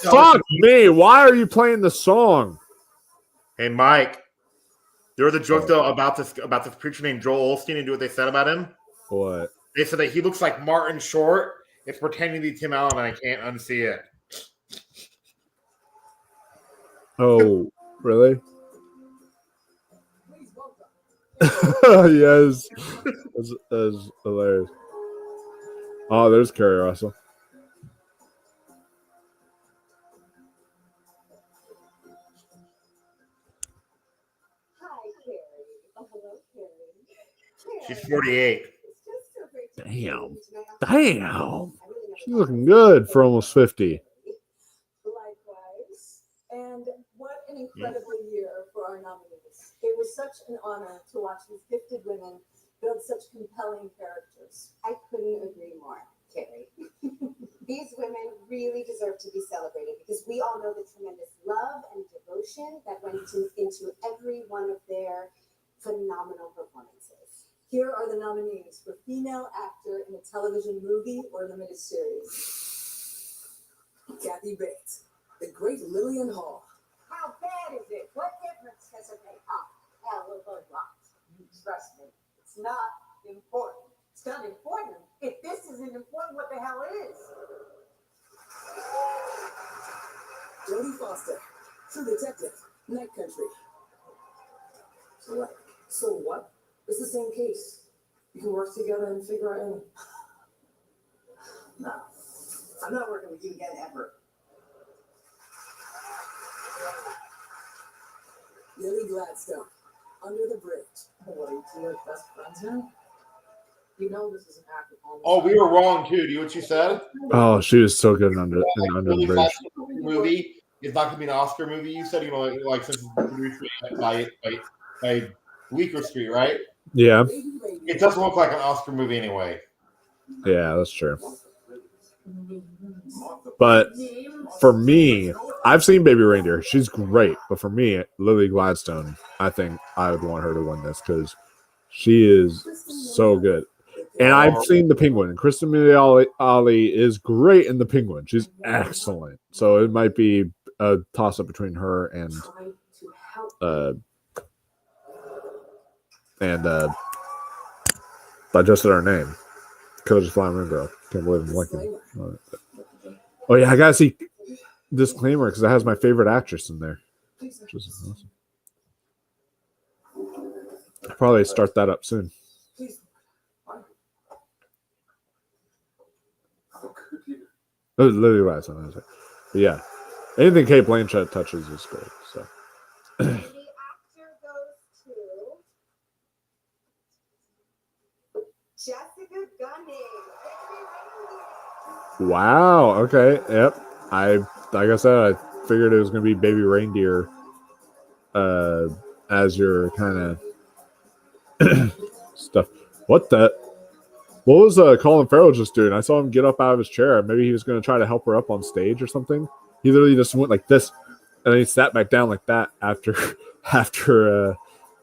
Fuck me. Why are you playing the song? Hey, Mike. There was a joke though about this preacher named Joel Osteen, and do what they said about him. What? They said that he looks like Martin Short. It's pretending to be Tim Allen, and I can't unsee it. Oh, really? Please welcome. Yes. That's hilarious. Oh, there's Kerry Russell. Hi, Carrie. Oh, hello, Carrie. She's 48. It's just so great to Damn. see you tonight. Damn. I really never She's thought looking I'd good see for you. almost 50. Likewise. And what an incredible year for our nominees. It was such an honor to watch these gifted women build such compelling characters. I couldn't agree more, Carrie. These women really deserve to be celebrated because we all know the tremendous love and devotion that went into every one of their phenomenal performances. Here are the nominees for Female Actor in a Television Movie or Limited Series. Kathy Bates, the great Lillian Hall. How bad is it? What difference does it make? Hell of a lot. Trust me, it's not important. It's not important. If this isn't important, what the hell is? Jodie Foster, True Detective, Night Country. So what? So what? It's the same case. You can work together and figure it out. No, I'm not working with you again ever. Lily Gladstone, Under the Bridge. What are you two like best friends now? You know this is an act of honesty. Oh, we were wrong too. Do you know what you said? Oh, she was so good in Under the Bridge. Movie is not going to be an Oscar movie. You said, like since it's produced by Bleecker Street, right? Yeah. It doesn't look like an Oscar movie anyway. Yeah, that's true. But for me, I've seen Baby Reindeer. She's great. But for me, Lily Gladstone, I think I would want her to win this because she is so good. And I've seen The Penguin. Kristen Ali is great in The Penguin. She's excellent. So it might be a toss-up between her and I just said her name. Coach Flying Ring Girl. Can't believe I'm blanking. Oh yeah, I gotta see Disclaimer because it has my favorite actress in there. Which is awesome. I'll probably start that up soon. It was literally what I said. But yeah, anything Kate Blanchett touches is great. So. The actor goes to Jessica Gunning. Wow. Okay. Yep. Like I said, I figured it was gonna be Baby Reindeer, as your kind of stuff. What was Colin Farrell just doing? I saw him get up out of his chair. Maybe he was gonna try to help her up on stage or something. He literally just went like this, and then he sat back down like that after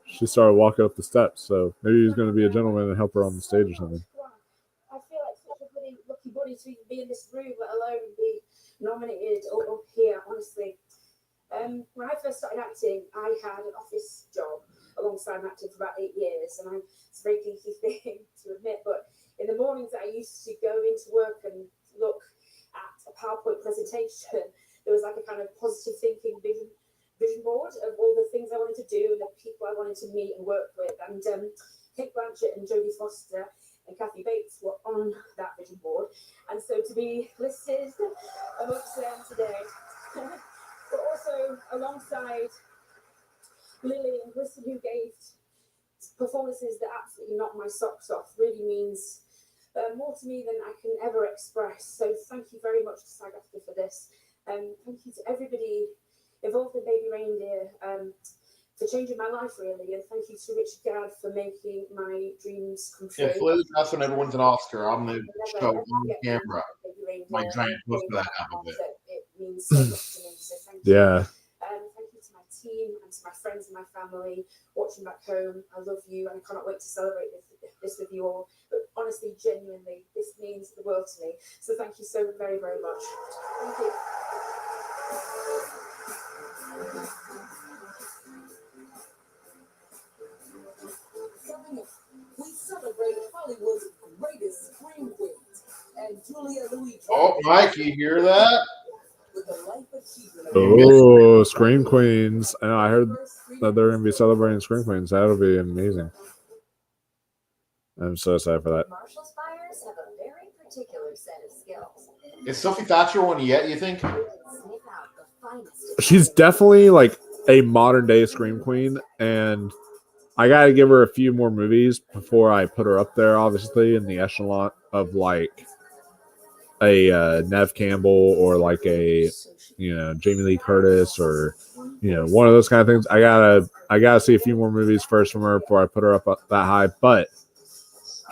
she started walking up the steps. So maybe he was gonna be a gentleman and help her on the stage or something. I feel like such a bloody lucky body to even be in this room, let alone be nominated up here, honestly. When I first started acting, I had an office job alongside acting for about 8 years, and it's a very geeky thing to admit, but in the mornings I used to go into work and look at a PowerPoint presentation. There was like a kind of positive thinking vision board of all the things I wanted to do and the people I wanted to meet and work with, and Kate Blanchett and Jodie Foster and Kathy Bates were on that vision board, and so to be listed amongst them today, but also alongside Lily and Kristen, who gave performances that absolutely knocked my socks off, really means more to me than I can ever express. So thank you very much to SAG-AFTRA for this. Thank you to everybody involved in Baby Reindeer for changing my life, really, and thank you to Richard Gadd for making my dreams come true. If Liz that's when everyone's an Oscar, I'm going to show on camera my giant poster that I have of it. It means so much to me, so thank you. Yeah. Thank you to my team and to my friends and my family watching back home. I love you, and I cannot wait to celebrate this with you all. But honestly, genuinely, this means the world to me. So thank you so very, very much. Thank you. Oh, Mike, you hear that? Oh, Scream Queens. I know, I heard that they're going to be celebrating Scream Queens. That'll be amazing. I'm so excited for that. Marshall's buyers have a very particular set of skills. Is Sophie Thatcher one yet, you think? Sniff out the finest. She's definitely like a modern day Scream Queen, and I got to give her a few more movies before I put her up there, obviously, in the echelon of like a Nev Campbell or like a, you know, Jamie Lee Curtis or, you know, one of those kind of things. I gotta see a few more movies first from her before I put her up that high, but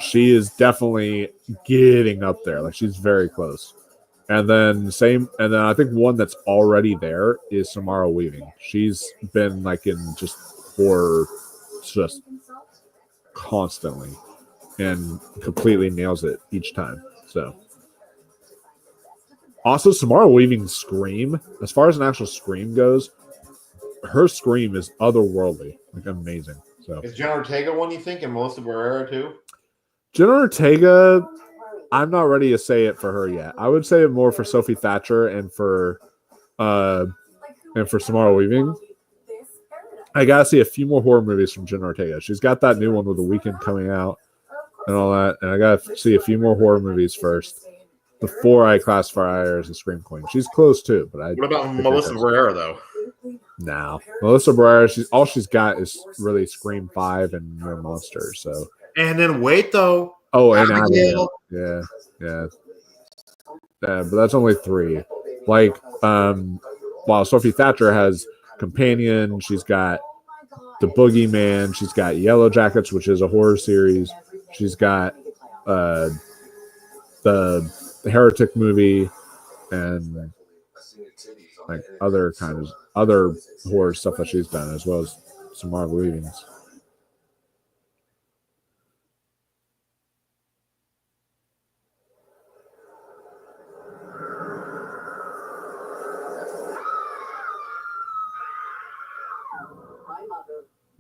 she is definitely getting up there. Like, she's very close. And then I think one that's already there is Samara Weaving. She's been like in just horror just constantly and completely nails it each time. So also Samara Weaving's scream, as far as an actual scream goes, her scream is otherworldly, like amazing. So Is Jenna Ortega one, you think, and Melissa Barrera too? Jenna Ortega, I'm not ready to say it for her yet. I would say it more for Sophie Thatcher and for Samara Weaving. I gotta see a few more horror movies from Jenna Ortega. She's got that new one with The Weeknd coming out and all that, and I gotta see a few more horror movies first before I classify her as a Scream Queen. She's close too, but What about Melissa Barrera though? No, Melissa Barrera. All she's got is really Scream 5 and Mere Monsters. So, and then wait though. Oh, and Abigail. Yeah. But that's only 3. Like, while Sophie Thatcher has Companion, she's got The Boogeyman, she's got Yellow Jackets, which is a horror series. She's got the Heretic movie and like other horror stuff that she's done, as well as some Marvel Weavings.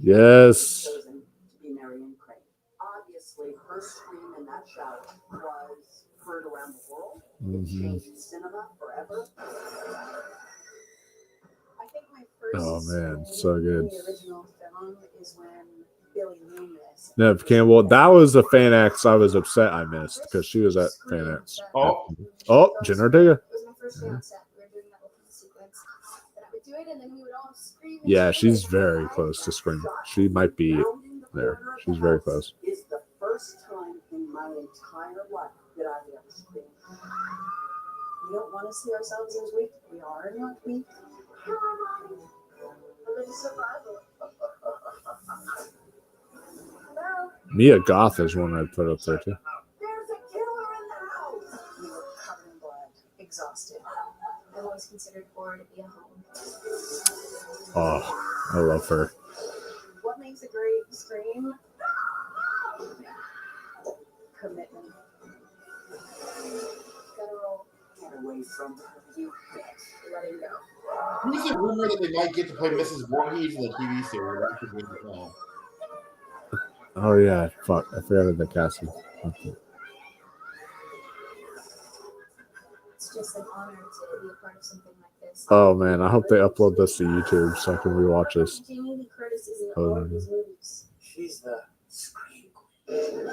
Yes. Obviously, her scream in that shout was heard around the world. Mm-hmm. It changed cinema forever. I think my first Oh man, so good. the original film is when Billy Loomis. Nev Campbell. That was a fan X I was upset I missed because she was at fan X. Oh, Jenna Ortega. It was my first day on set. We were doing that opening sequence. And I would do it, and then we would all scream. Yeah, she's very close to Scream. She might be there. She's very close. Is the first time in my entire life that I've ever screamed. We don't want to see ourselves as weak. We are not weak. Mia Goth is one I'd put up there too. There's a killer in the house. We were covered in blood, exhausted. I've always considered horror to be a home. Oh, I love her. What makes a great scream? Commitment. Federal. Get away from her, you bitch. Letting go. Who's the rumor that they might get to play Mrs. Voorhees in the TV series? That could be the film. Oh yeah, fuck! I forgot the casting. Okay. It's just an honor to be a part of something like this. Oh man, I hope they upload this to YouTube so I can rewatch this. Jamie Lee Curtis is in all of these movies. She's the scream queen.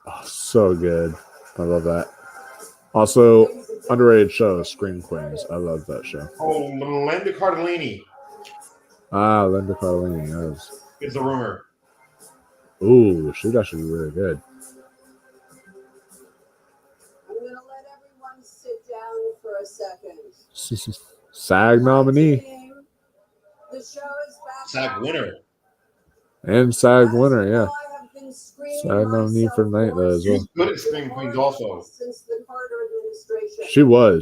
Oh, so good. I love that. Also, underrated show, Scream Queens. I love that show. Oh, Linda Cardellini Ah, Linda Cardellini. Yes. is the rumor. Ooh, she'd actually be really good. I'm going to let everyone sit down for a second. SAG nominee. The show is back. SAG winner. And SAG winner, yeah. I have been screaming SAG nominee for the night, though, as well. She's good at Scream Queens also. Since the Carter administration.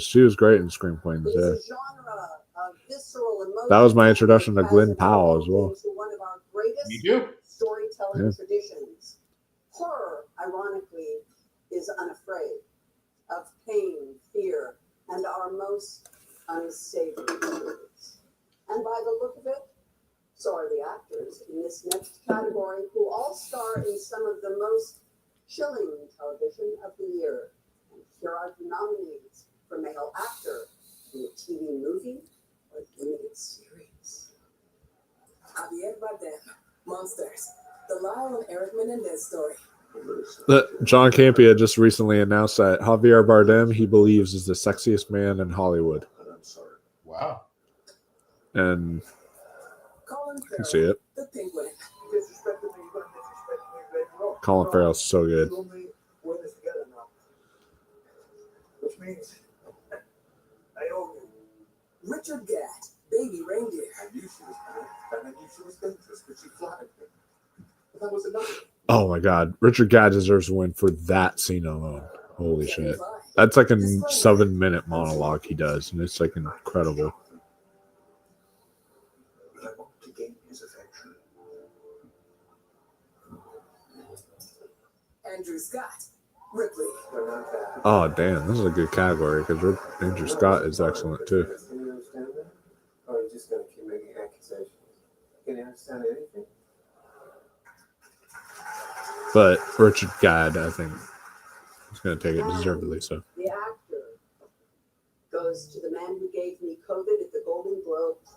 She was great in Scream Queens, yeah. It's a genre of visceral emotion. That was my introduction to Glenn Powell as well. Into one of our greatest Me too. storytelling traditions. Horror, ironically, is unafraid of pain, fear, and our most unsavory truths. And by the look of it, so are the actors in this next category, who all star in some of the most Chilling Television of the Year. And here are the nominees for Male Actor in a TV movie or limited series. Javier Bardem, Monsters, the Lyle and Eric Menendez story. John Campea just recently announced that Javier Bardem, he believes, is the sexiest man in Hollywood. Wow. And Colin I can see it. The Penguin. Colin Farrell's so good. Which means I owe you. Richard Gatt, Baby Reindeer. I knew she was good, and I knew she was dangerous, but she flattered me. But that was enough. Oh my God. Richard Gadd deserves a win for that scene alone. Holy shit. That's like a 7-minute monologue he does, and it's like incredible. But I want to gain his affection. Andrew Scott, Ripley. Oh, damn. This is a good category because Andrew Scott is excellent too. Can you understand that? Or are you just going to keep making accusations? Can you understand anything? But Richard Gadd, I think, is going to take it deservedly so. The actor goes to the man who gave me COVID at the Golden Globes,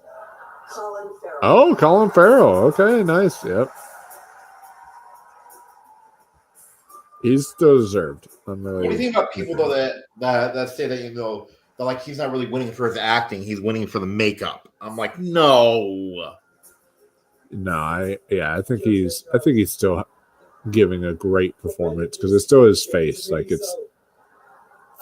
Colin Farrell. Oh, Colin Farrell. Okay, nice. Yep. He's still deserved. I'm really... What do you think about people though that say that that like he's not really winning for his acting, he's winning for the makeup? I'm like, no. No, I think he's still giving a great performance because it's still his face, like it's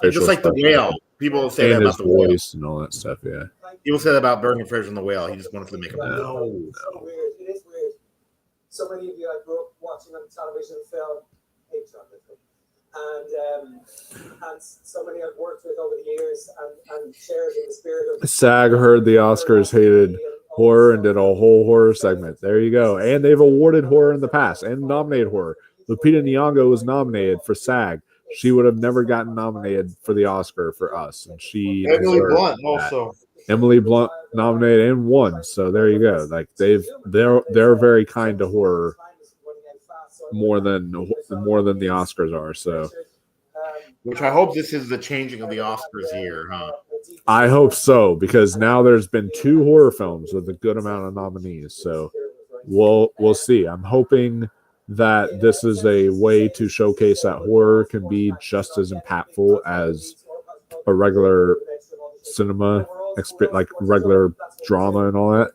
just like the whale. People say and that his about the whale. voice and all that stuff. Yeah, people say that about Brendan Fraser and the whale. He just wanted for the makeup. No. Weird. It is weird. So many of you I grew up watching on television film, and so many I've worked with over the years and shared in the spirit of SAG heard the Oscars hated horror and did a whole horror segment. There you go. And they've awarded horror in the past and nominated horror. Lupita Nyong'o was nominated for SAG. She would have never gotten nominated for the Oscar for us, and she Emily deserved Blunt that. also. Emily Blunt nominated and won. So there you go. Like they're very kind to horror more than the Oscars are. So Which I hope this is the changing of the Oscars year, huh? I hope so, because now there's been 2 horror films with a good amount of nominees. So we'll see. I'm hoping that this is a way to showcase that horror can be just as impactful as a regular cinema, like regular drama and all that.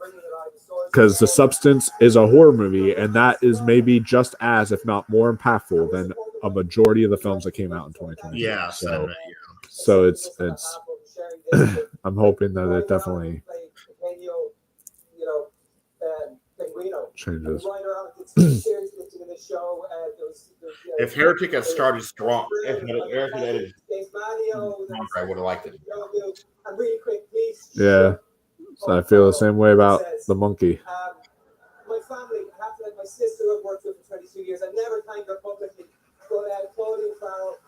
Because The Substance is a horror movie, and that is maybe just as, if not more impactful than a majority of the films that came out in 2020. Yeah. So it's I'm hoping that it definitely changes. If Heretic had started strong, if Heretic had stronger, I would have liked it. Yeah. So I feel the same way about The Monkey. My family, I have to thank my sister who I've worked with for 22 years. I never thank her publicly. But Claudia Farrell,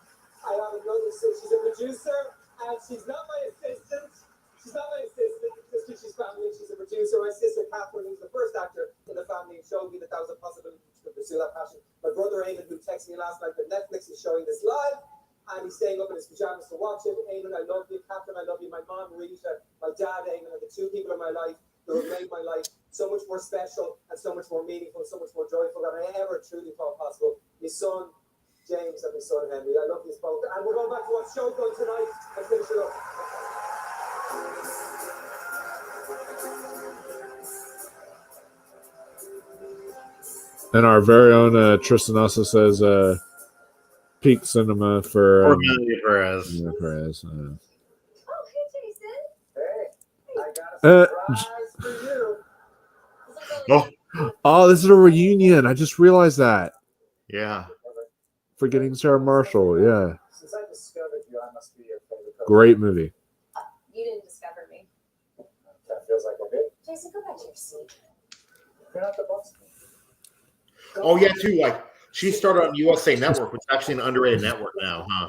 I have another sister. She's a producer, and she's not my assistant. She's not my assistant because she's family. She's a producer. My sister Catherine, who's the first actor in the family, showed me that was a possibility to pursue that passion. My brother Eamon, who texted me last night that Netflix is showing this live, and he's staying up in his pajamas to watch it. Eamon, I love you. Catherine, I love you. My mom, Rita, my dad, Eamon, are the 2 people in my life who have made my life so much more special and so much more meaningful, so much more joyful than I ever truly thought possible. My son, James, and my son, Henry. I love you both. And we're going back to watch Showgun tonight and finish it up. And our very own Tristan also says peak cinema for Amelia Perez. Perez. Oh, hey, Jason. Hey, I got a surprise for you. Oh, this is a reunion. I just realized that. Yeah. Forgetting Sarah Marshall. Yeah. Since I discovered you, I must be your favorite coach. Great movie. You didn't discover me. That feels like a bit. Jason, go back to your seat. You're not the boss. Oh yeah, too. Like she started on USA Network, which is actually an underrated network now, huh?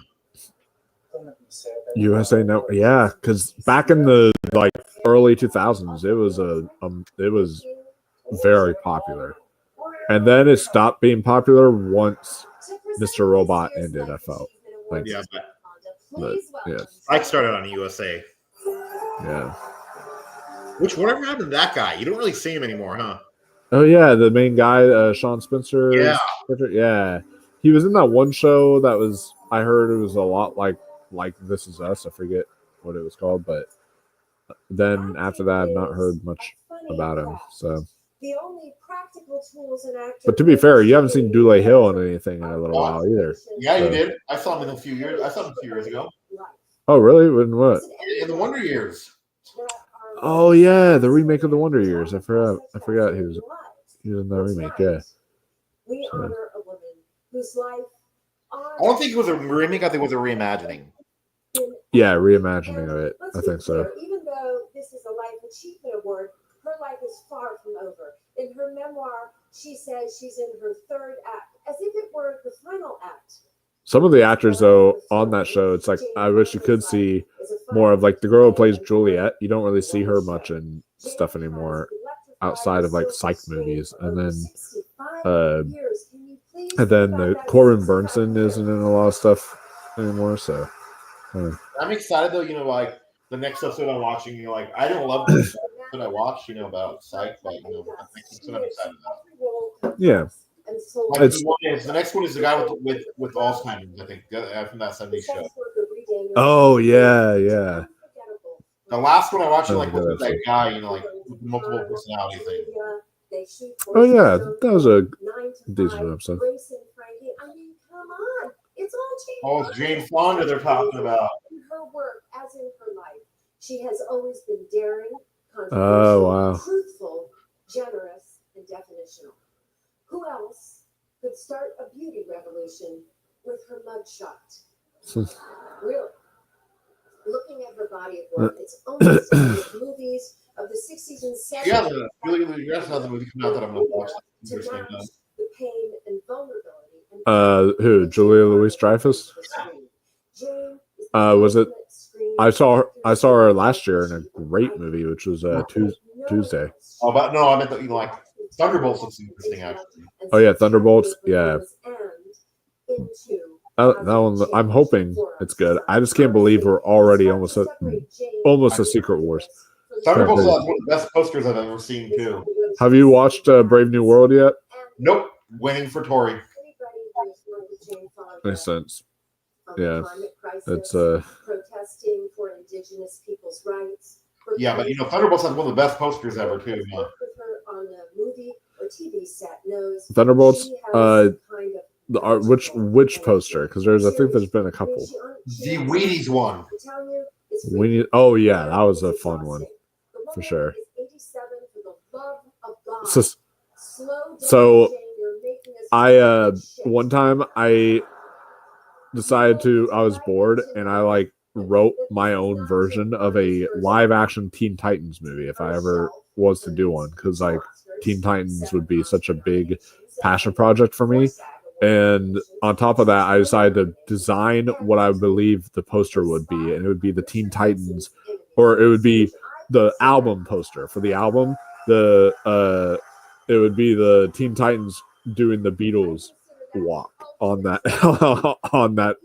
USA Network. Yeah, because back in the early 2000s, it was very popular, and then it stopped being popular once Mr. Robot ended. I felt like, Yeah, but yeah, I started on USA. yeah. Which whatever happened to that guy? You don't really see him anymore, huh? Oh yeah, the main guy, Sean Spencer. Yeah. Yeah. He was in that one show that was. I heard it was a lot like This Is Us. I forget what it was called, but then after that, I've not heard much about him. So, The only practical tools an actor but to be fair, you haven't seen Dule Hill in anything in a little while either. Yeah, you So- did. I saw him in a few years. I saw him a few years ago. Oh really? When what? In the Wonder Years. Oh yeah, the remake of the Wonder Years. I forgot he was in the remake. Yeah. We So- honor a woman whose life I don't think it was a remake. I think it was a reimagining. Yeah, reimagining of it. I think so. Even though this is a life achievement award, her life is far from over. In her memoir, she says she's in her third act, as if it were the final act. Some of the actors though on that show, it's like I wish you could see more of like the girl who plays Juliet. You don't really see her much in stuff anymore outside of like psych movies, and then the Corbin Burnson isn't in a lot of stuff anymore. So I'm excited though. You know, like the next episode I'm watching. You know, like I don't love this that I watched. You know about psych, but you know, I'm excited about. yeah, Like, It's- the next one is the guy with Alzheimer's. I think from that '70s show. oh yeah. The last one I watched, Oh, like good with that episode. guy, you know, like with the multiple personality thing. Oh yeah, that was a decent episode. I mean, come on. It's all Jane Oh, it's Jane Fonda they're talking about. In her work, as in her life, she has always been daring, Oh, wow. truthful, generous, and definitional. Who else could start a beauty revolution with her mugshot? Really? Looking at her body of work, it's almost like movies of the 60s and 70s. Yeah, you guys have the movie come out that I'm gonna watch. To Interesting. match the pain and vulnerability. Who? Julia Louis-Dreyfus? Was it? I saw her last year in a great movie, which was Tuesday. Oh, but no, I meant that, you know, like Thunderbolts looks interesting actually. Oh yeah, Thunderbolts. Yeah, that one. I'm hoping it's good. I just can't believe we're already almost a Secret Wars. Thunderbolts is one of the best posters I've ever seen too. Have you watched Brave New World yet? Nope, winning for Tory. Makes sense. Yeah, it's protesting for indigenous people's rights. Yeah, but you know, Thunderbolts has one of the best posters ever too. Yeah. With her on a movie or TV set knows Thunderbolts. she has kind of The art. Which poster? Because I think there's been a couple. The Wheaties one. I'm telling you, it's We need. Oh yeah, that was a fun one for sure. So I one time I decided I was bored and I like wrote my own version of a live action Teen Titans movie if I ever was to do one, because like Teen Titans would be such a big passion project for me. And on top of that, I decided to design what I believe the poster would be, and it would be the Teen Titans, or it would be the album poster for the album. It would be the Teen Titans doing the Beatles walk on that on that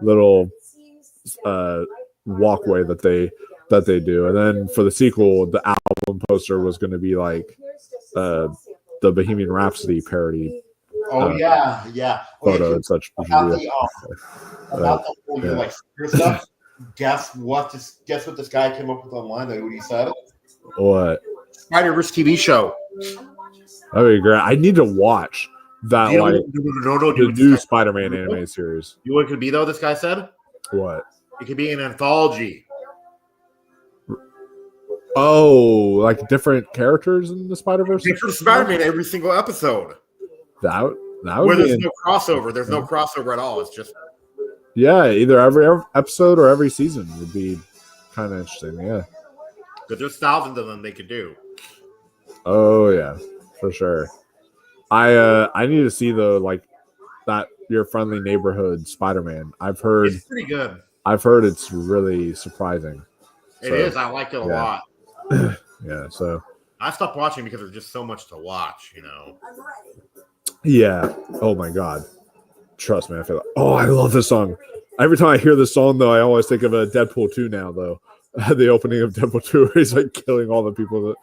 little walkway that they do. And then for the sequel, the album poster was going to be like the Bohemian Rhapsody parody. Oh yeah. Photo and such. About the whole like secret stuff. Guess what this guy came up with online? Like what he said. What? Spider-Verse TV show. That'd be great. I need to watch that, No, the new Spider-Man anime series. You know what it could be though? This guy said What? it could be an anthology. Oh, like different characters in the Spider-Verse? Different Spider-Man every single episode. That would Where be there's no crossover. There's no crossover at all. It's just either every episode or every season would be kind of interesting. Yeah. because there's thousands of them they could do. Oh yeah, for sure. I need to see that Your Friendly Neighborhood Spider-Man. I've heard It's pretty good. I've heard it's really surprising. It is. I liked it a lot. Yeah. So I stopped watching because there's just so much to watch. You know. yeah. Oh my God. trust me, I feel like, oh, I love this song. Every time I hear this song, though, I always think of a Deadpool 2 now, though. The opening of Deadpool 2, where he's like killing all the people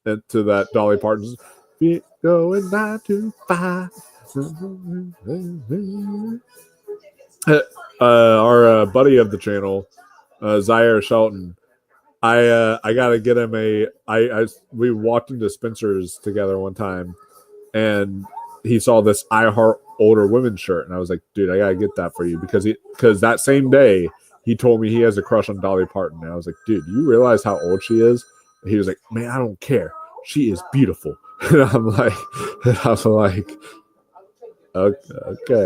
that to that Dolly Parton's feet going 9 to 5. Our buddy of the channel, Zaire Shelton, I gotta get him we walked into Spencer's together one time, and he saw this I Heart Older Women shirt, and I was like, dude, I gotta get that for you, because that same day he told me he has a crush on Dolly Parton, and I was like, dude, you realize how old she is? And he was like, man, I don't care, she is beautiful. And I'm like, okay,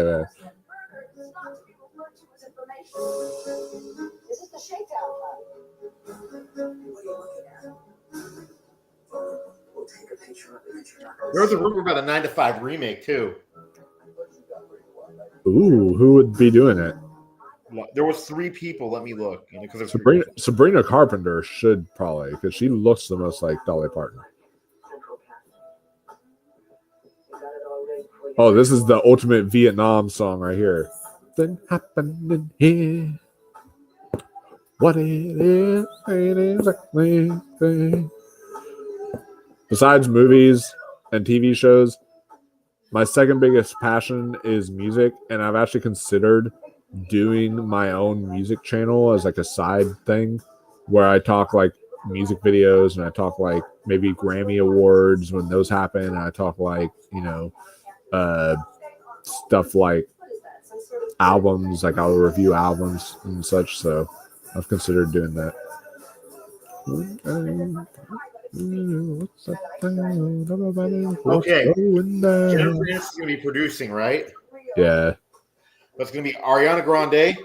man. Is it the shakedown There was a rumor about a 9 to 5 remake too. Ooh, who would be doing it? There was 3 people. Let me look. Because Sabrina Carpenter should probably, because she looks the most like Dolly Parton. Oh, this is the ultimate Vietnam song right here. Something happened in here. What it is, ain't exactly thing. Besides movies and TV shows, my second biggest passion is music, and I've actually considered doing my own music channel as like a side thing where I talk like music videos, and I talk like maybe Grammy Awards when those happen, and I talk like, stuff like albums, like I'll review albums and such. So I've considered doing that. Okay. Jennifer Aniston's going to be producing, right? Yeah. That's going to be Ariana Grande.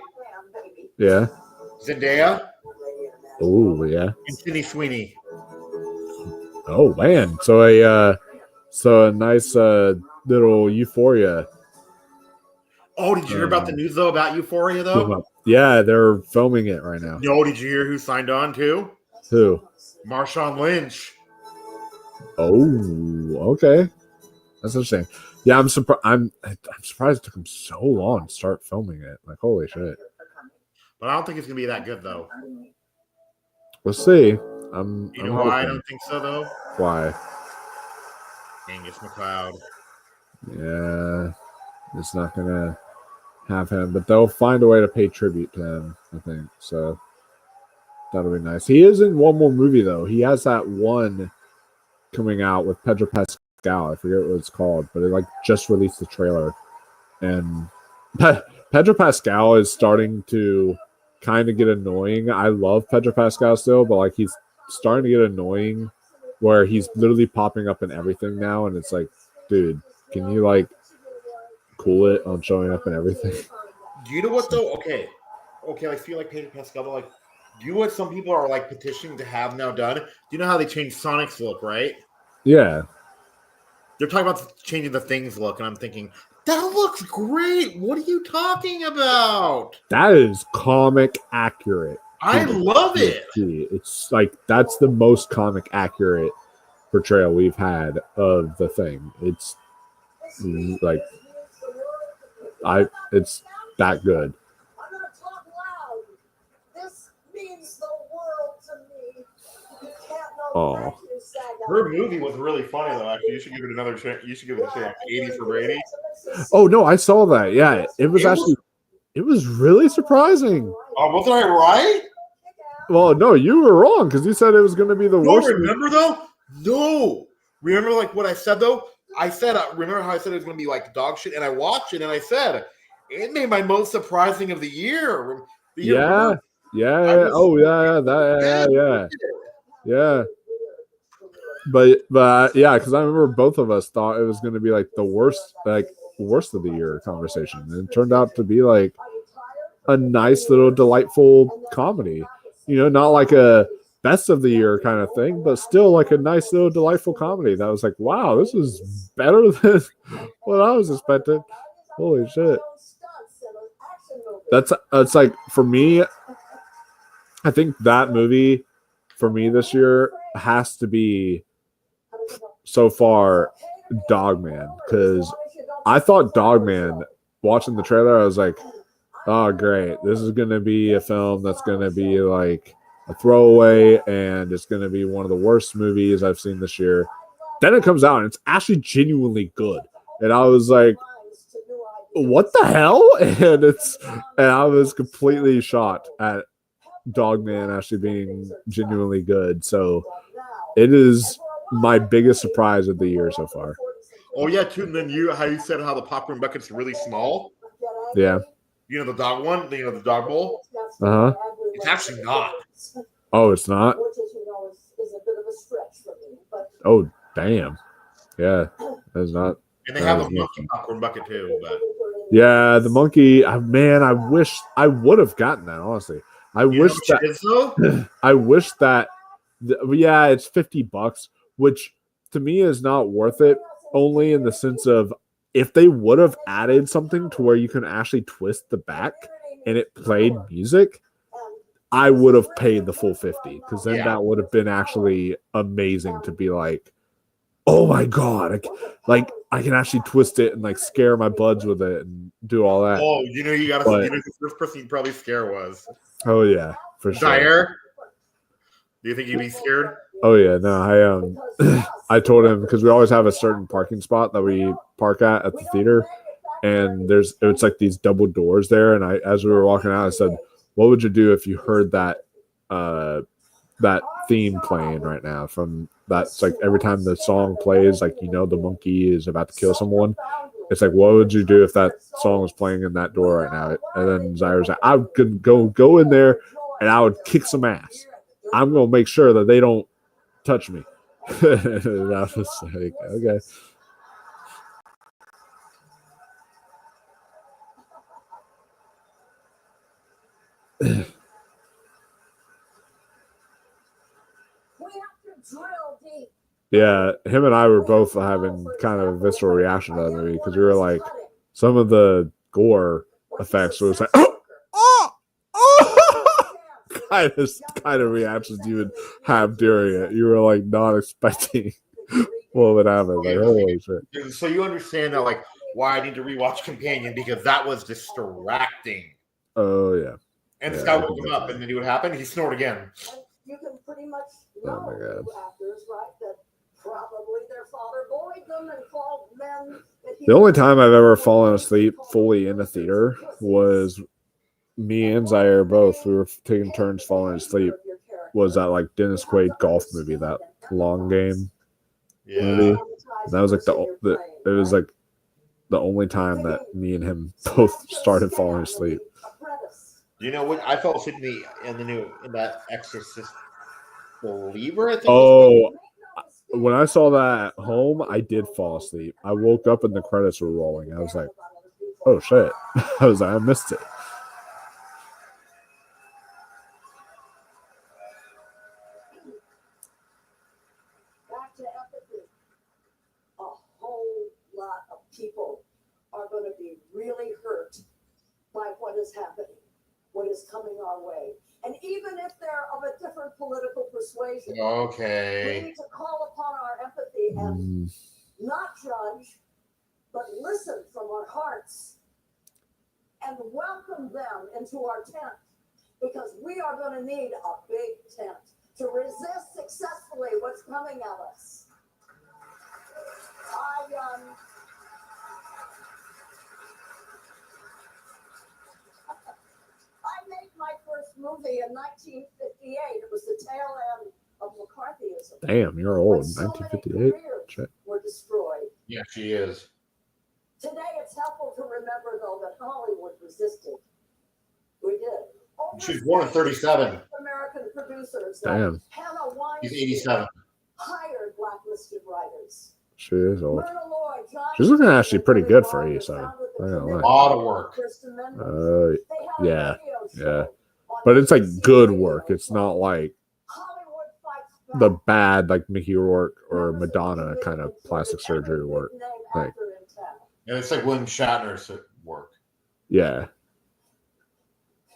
Yeah. Zendaya. Oh, yeah. And Sydney Sweeney. Oh, man. So a nice little Euphoria. Oh, did you hear about the news, though, about Euphoria, though? Yeah, they're filming it right now. No, did you hear who signed on, too? Who? Marshawn Lynch. Oh, okay. That's interesting. Yeah, I'm surprised. I'm surprised it took him so long to start filming it. Like, holy shit! But I don't think it's gonna be that good, though. We'll see. You know why I don't think so, though? Why? Angus McLeod. Yeah, it's not gonna have him, but they'll find a way to pay tribute to him, I think. So that'll be nice. He is in one more movie though. He has that one coming out with Pedro Pascal. I forget what it's called, but it like just released the trailer, and Pedro Pascal is starting to kind of get annoying. I love Pedro Pascal still, but like he's starting to get annoying where he's literally popping up in everything now, and it's like, dude, can you like cool it on showing up in everything? Do you know what though? Okay, I feel like Pedro Pascal, but like, do you know what some people are like petitioning to have now done? Do you know how they changed Sonic's look, right? Yeah. They're talking about changing the Things look, and I'm thinking, that looks great. What are you talking about? That is comic accurate. I love it. It's like that's the most comic accurate portrayal we've had of the Thing. It's like it's that good. I'm gonna talk loud. This means the world to me. You can't know. Her movie was really funny though. Actually, you should give it another chance. You should give it a chance. 80 for Brady. Oh no, I saw that. Yeah, it was really surprising. Oh, wasn't I right? Well, no, you were wrong because you said it was going to be the worst. Remember though? No. Remember like what I said though? I said, remember how I said it was going to be like dog shit, and I watched it, and I said it made my most surprising of the year. Yeah. Oh yeah. But yeah, because I remember both of us thought it was going to be like the worst of the year conversation, and it turned out to be like a nice little delightful comedy. You know, not like a best of the year kind of thing, but still like a nice little delightful comedy that was like, wow, this is better than what I was expecting. Holy shit. That's like, for me, I think that movie for me this year has to be so far Dogman, because I thought Dogman watching the trailer, I was like, oh, great. This is going to be a film that's going to be like a throwaway, and it's going to be one of the worst movies I've seen this year. Then it comes out, and it's actually genuinely good. And I was like, what the hell? And I was completely shocked at Dogman actually being genuinely good. So it is my biggest surprise of the year so far. Oh yeah, too. And then how you said how the popcorn bucket's really small. Yeah. You know the dog one, the dog bowl. Uh-huh. It's actually not. Oh, it's not? Oh, damn. Yeah, it's not. And they have a monkey popcorn bucket too. But yeah, the monkey. Man, I wish I would have gotten that. Honestly, I wish that. Yeah, it's $50, which to me is not worth it. Only in the sense of if they would have added something to where you can actually twist the back and it played music, I would have paid the full 50 because then that would have been actually amazing to be like, oh my god, I can actually twist it and like scare my buds with it and do all that. Oh, you gotta see the first person you'd probably scare was. Oh yeah, for sure. Zaire, do you think you'd be scared? Oh yeah, no, I told him because we always have a certain parking spot that we park at the theater, and it's like these double doors there, and as we were walking out, I said, what would you do if you heard that theme playing right now from that's like every time the song plays, like the monkey is about to kill someone. It's like, what would you do if that song was playing in that door right now? And then Zaire was like, I could go in there and I would kick some ass. I'm gonna make sure that they don't touch me. And I was like, okay. Yeah, him and I were both having kind of a visceral reaction to that movie because we were like, some of the gore effects was like, kind of reactions you would have during it. You were like not expecting what would happen. Like, holy shit. So you understand now, like, why I need to rewatch Companion because that was distracting. Oh yeah. And this guy woke him up, and then what happened? He snored again. You can pretty much know my God. actors, right? That probably their father bullied them and called men. The only time I've ever fallen asleep fully in a theater was me and Zaire both. We were taking turns falling asleep. Was that like Dennis Quaid golf movie, that long game movie? And that was like it was like the only time that me and him both started falling asleep. You know what? I fell asleep in that Exorcist Believer. I think. Oh, when I saw that at home, I did fall asleep. I woke up and the credits were rolling. I was like, "Oh shit!" I was like, "I missed it." Back to empathy. A whole lot of people are going to be really hurt by what is happening, what is coming our way. And even if they're of a different political persuasion, we need to call upon our empathy and not judge, but listen from our hearts and welcome them into our tent, because we are going to need a big tent to resist successfully what's coming at us. I made my first movie in 1958. It was the tail end of McCarthyism. Damn, you're old. 1958. Shit. Were destroyed. Yeah, she is. Today, it's helpful to remember, though, that Hollywood resisted. We did. She was born in 37. American producers. Damn. He's 87. Hired blacklisted writers. She is old. She's looking actually pretty good for 87. A lot of work. Yeah. But it's like good work. It's not like the bad like Mickey Rourke or Madonna kind of plastic surgery work. Like, and it's like William Shatner's work. Yeah.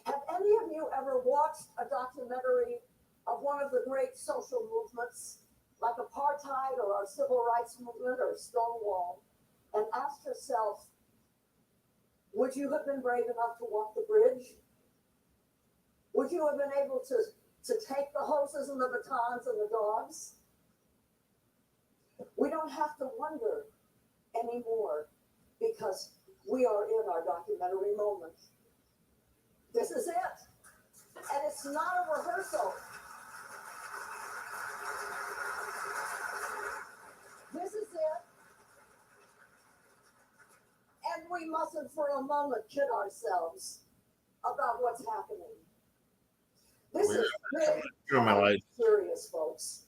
Have any of you ever watched a documentary of one of the great social movements, like apartheid or our civil rights movement or Stonewall, and asked yourself, Would you have been brave enough to walk the bridge? Would you have been able to take the hoses and the batons and the dogs? We don't have to wonder anymore because we are in our documentary moment. This is it. And it's not a rehearsal. This is it. And we mustn't for a moment kid ourselves about what's happening. This is big, serious, folks.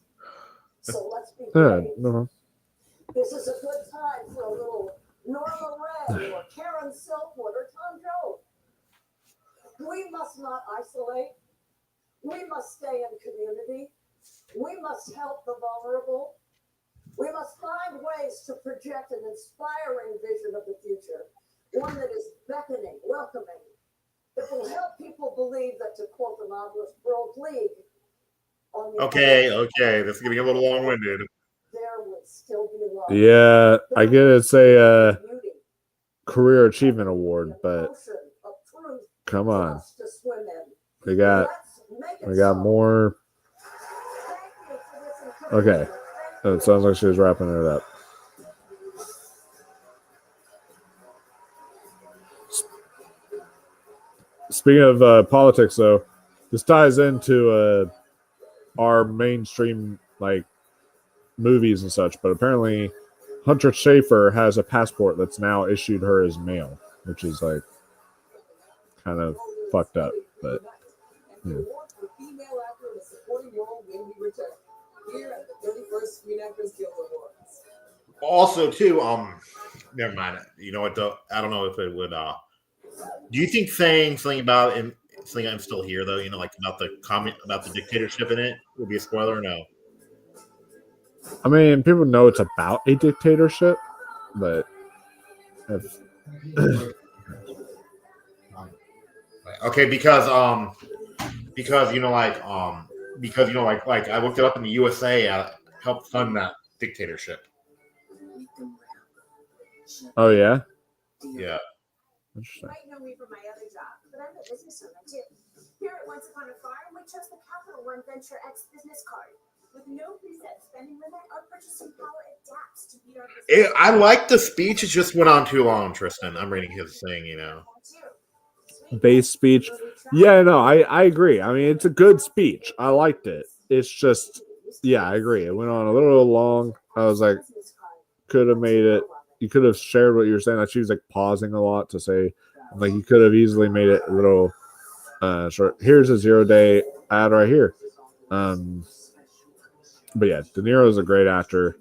So let's be brave. This is a good time for a little Norma Ray or Karen Silkwood or Tom Joad. We must not isolate. We must stay in community. We must help the vulnerable. We must find ways to project an inspiring vision of the future, one that is beckoning, welcoming, that will help people believe that, to quote the novelist World League, on the Okay, this is getting a little long-winded. there would still be love. Yeah, I get it's a career achievement award, but come on, we got more. Okay, it sounds like she was wrapping it up. Speaking of politics, though, this ties into our mainstream like movies and such. But apparently, Hunter Schafer has a passport that's now issued her as male, which is like kind of fucked up. But yeah. Also, too, never mind. You know what? Though I don't know if it would. Do you think saying something about something I'm still here, though? You know, like about the comment about the dictatorship in it would be a spoiler or no? I mean, people know it's about a dictatorship, but okay, because you know, like I looked it up in the USA, helped fund that dictatorship. Oh yeah. Yeah. Interesting. You might know me from my other job, but I'm a business owner too. Here at Once Upon a Farm, we chose the Capital One Venture X business card. With no preset spending limit, our purchasing power adapts to meet our business. I like the speech. It just went on too long, Tristan. I'm reading his thing, you know. Base speech. Yeah, no, I agree. I mean, it's a good speech. I liked it. It's just, yeah, I agree. It went on a little long. I was like, could have made it. You could have shared what you were saying. Like she was like pausing a lot to say, like you could have easily made it a little short. Here's a 0-day ad right here. But yeah, De Niro is a great actor.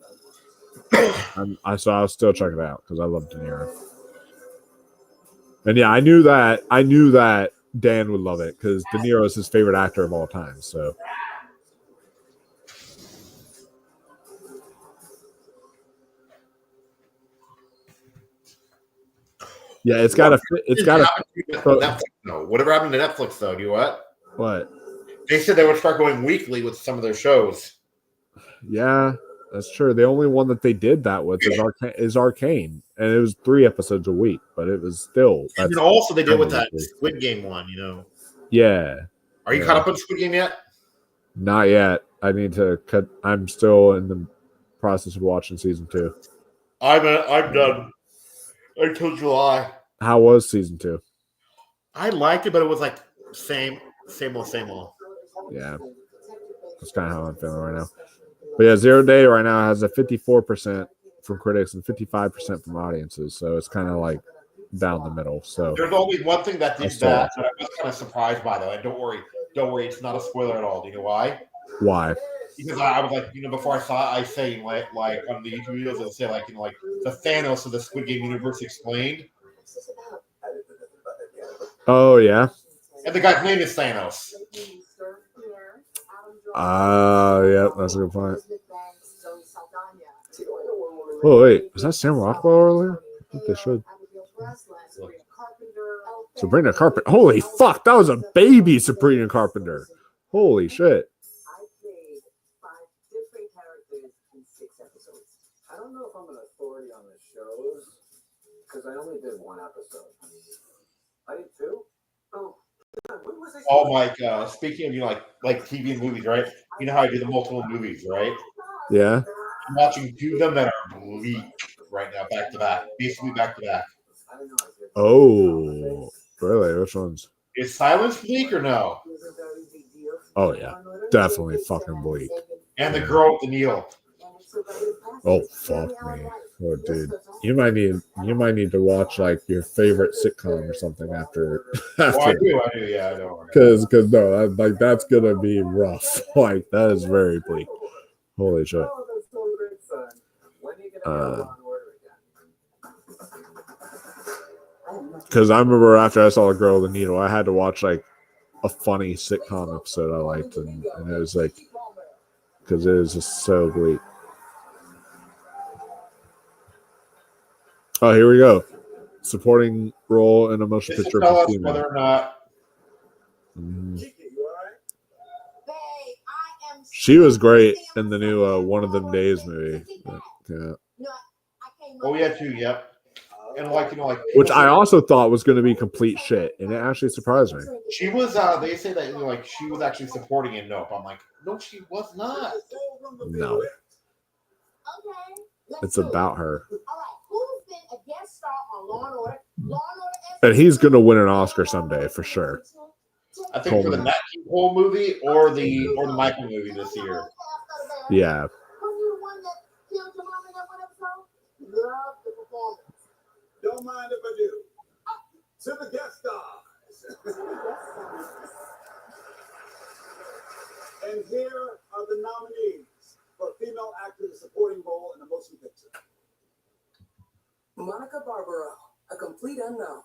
I'll still check it out because I love De Niro. And yeah, I knew that Dan would love it because De Niro is his favorite actor of all time. So yeah, it's got to. No, whatever happened to Netflix though? Do you what? What? They said they would start going weekly with some of their shows. Yeah, that's true. The only one that they did that with is Arcane, and it was 3 episodes a week, but it was still. And then also they did with that Squid Game one, you know. Yeah. Are you caught up on Squid Game yet? Not yet. I need to cut. I'm still in the process of watching season 2. I'm done until July. How was season 2? I liked it, but it was like same old. Yeah, that's kind of how I'm feeling right now. But yeah, 0 Day right now has a 54% from critics and 55% from audiences, so it's kind of like down the middle. So there's only one thing that did that I was kind of surprised by, though. And don't worry, it's not a spoiler at all. Do you know why? Why? Because I was like, before I saw it, I say like on the YouTube videos, it'll say like the Thanos of the Squid Game universe explained. Oh yeah. And the guy's name is Thanos. Yeah, that's a good point. Oh wait, was that Sam Rockwell earlier? I think they should. Sabrina Carpenter. Holy fuck, that was a baby Sabrina Carpenter. Holy shit. I played 5 different characters in 6 episodes. I don't know if I'm an authority on the shows, Because I only did one episode. I did two? Oh. When was this? Oh my god! Speaking of like TV and movies, right? You know how I do the multiple movies, right? Yeah. I'm watching two of them that are bleak right now, back to back, basically back to back. Oh, really? Which ones? Is Silence bleak or no? Oh yeah, definitely fucking bleak. And the girl with the needle. Oh fuck me. Oh dude, you might need to watch like your favorite sitcom or something after. Oh, I do, yeah, I know. Because no, that's gonna be rough. Like that is very bleak. Holy shit. Because I remember after I saw The Girl with the Needle, I had to watch like a funny sitcom episode I liked, and it was like, because it was just so bleak. Oh, here we go. Supporting role in a motion This picture will tell for us female. whether or not. She was great in the new One of Them Days movie. Yeah. Oh yeah, too. Yep. And like Which I also thought was going to be complete shit, and it actually surprised me. she was. They say that like she was actually supporting it. Nope. I'm like, no, she was not. No. It's about her. And he's going to win an Oscar someday for sure. I think for the Nat King Cole movie or the Michael movie this year. Yeah. Don't mind if I do. To the guest stars. And here are the nominees for female actor in a supporting role in a motion picture. Monica Barbaro, a complete unknown.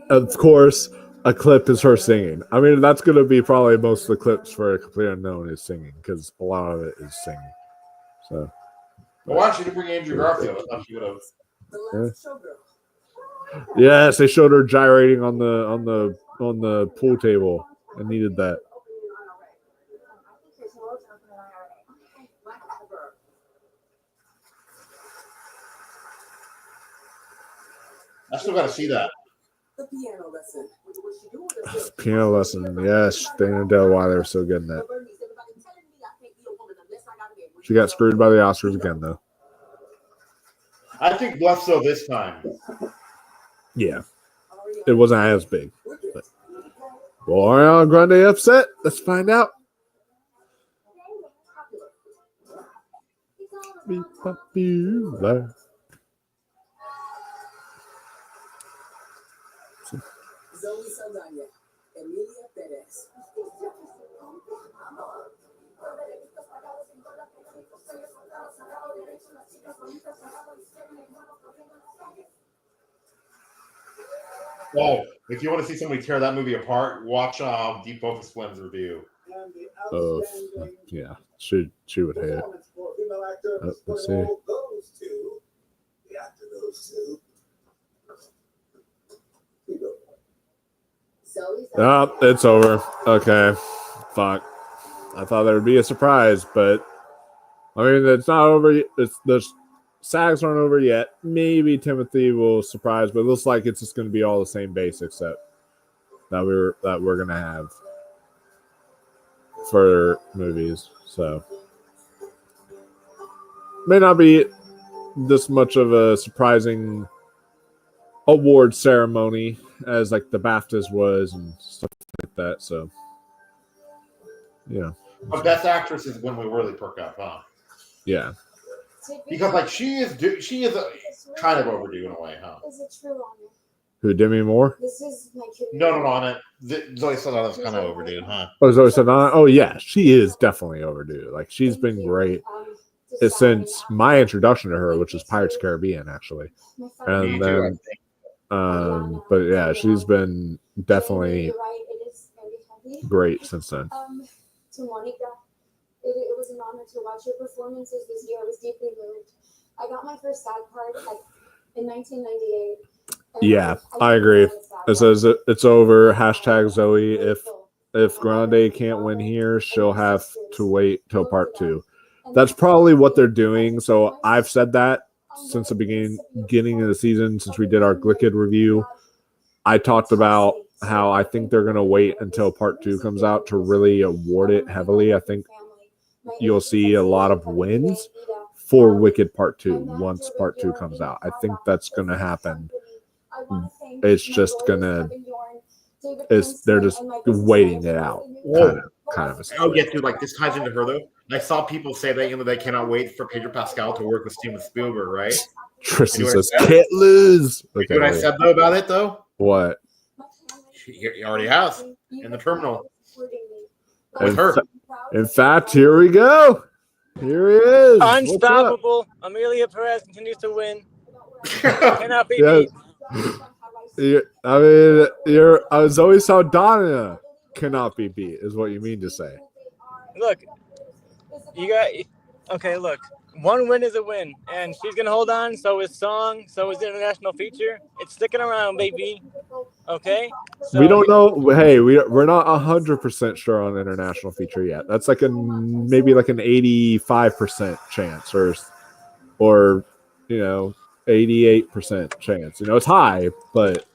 Of course, a clip is her singing. I mean, that's going to be probably most of the clips for A Complete Unknown is singing, because a lot of it is singing. So. Well, why should you bring Andrew Garfield? I thought you would have. Yeah. Yes, they showed her gyrating on the pool table. I needed that. I still got to see that. The piano lesson. Piano lesson. Yes, Dana Delweiler was so good in that. She got screwed by the Oscars again, though. I think less so this time. Yeah. It wasn't as big. But. Well, Ariana Grande upset? Let's find out. Be popular. Zoe Saldana, Emilia Perez. Oh, if you want to see somebody tear that movie apart, watch Deep Focus Lens review. Oh, yeah. She would hate it. Let's see. Oh, it's over. Okay. Fuck. I thought there would be a surprise, but I mean, it's not over. It's the SAGs aren't over yet. Maybe Timothy will surprise, but it looks like it's just going to be all the same basics that we're going to have for movies. So may not be this much of a surprising award ceremony as like the BAFTAs was and stuff like that. So yeah. But Best Actress is when we really perk up, huh? Yeah. Because like she is kind of overdue in a way, huh? Is it true on it? Who, Demi Moore? This is my kid. No, I meant Zoe Saldana's kind of overdue, huh? Oh, Zoe Saldana? Oh yeah, she is definitely overdue. Like she's been great since my introduction to her, which is Pirates of the Caribbean, actually. And then, but yeah, she's been definitely great since then. To Monica, it was an honor to watch your performances this year. I was deeply moved. I got my first SAG card in 1998. Yeah, I agree. It says it's over. Hashtag Zoe. If Grande can't win here, she'll have to wait till part 2. That's probably what they're doing. So I've said that since the beginning of the season, since we did our Glickid review, I talked about how I think they're going to wait until part 2 comes out to really award it heavily. I think you'll see a lot of wins for Wicked Part 2 once Part 2 comes out. I think that's going to happen. It's just going to... they're just waiting it out. Kind of a I'll get to like this ties into her though. I saw people say that they cannot wait for Pedro Pascal to work with Steven Spielberg, right? Tristan says, "Can't lose." Okay, you know what I said though about it though? What? He already has in the terminal with her. In fact, here we go. Here he is. Unstoppable. Amelia Perez continues to win. Cannot be beat. I mean, Zoe Saldana cannot be beat, is what you mean to say. Look, look. One win is a win, and she's gonna hold on. So is Song. So is International Feature. It's sticking around, baby. Okay. So, we don't know. Hey, we're not 100% sure on International Feature yet. That's like maybe like an 85% chance, or 88% chance. It's high, but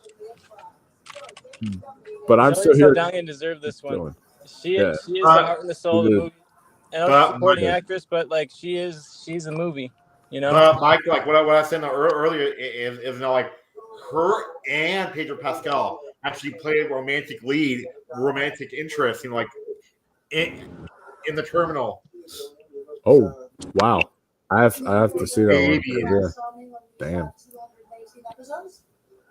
I'm still here. Saldana deserved this one. She is the heart and the soul of the movie. And also supporting actress, but like she's a movie, Mike, like what I said earlier is like her and Pedro Pascal actually played romantic interest, in the terminal. Oh wow, I have to see that one. Yeah. Damn.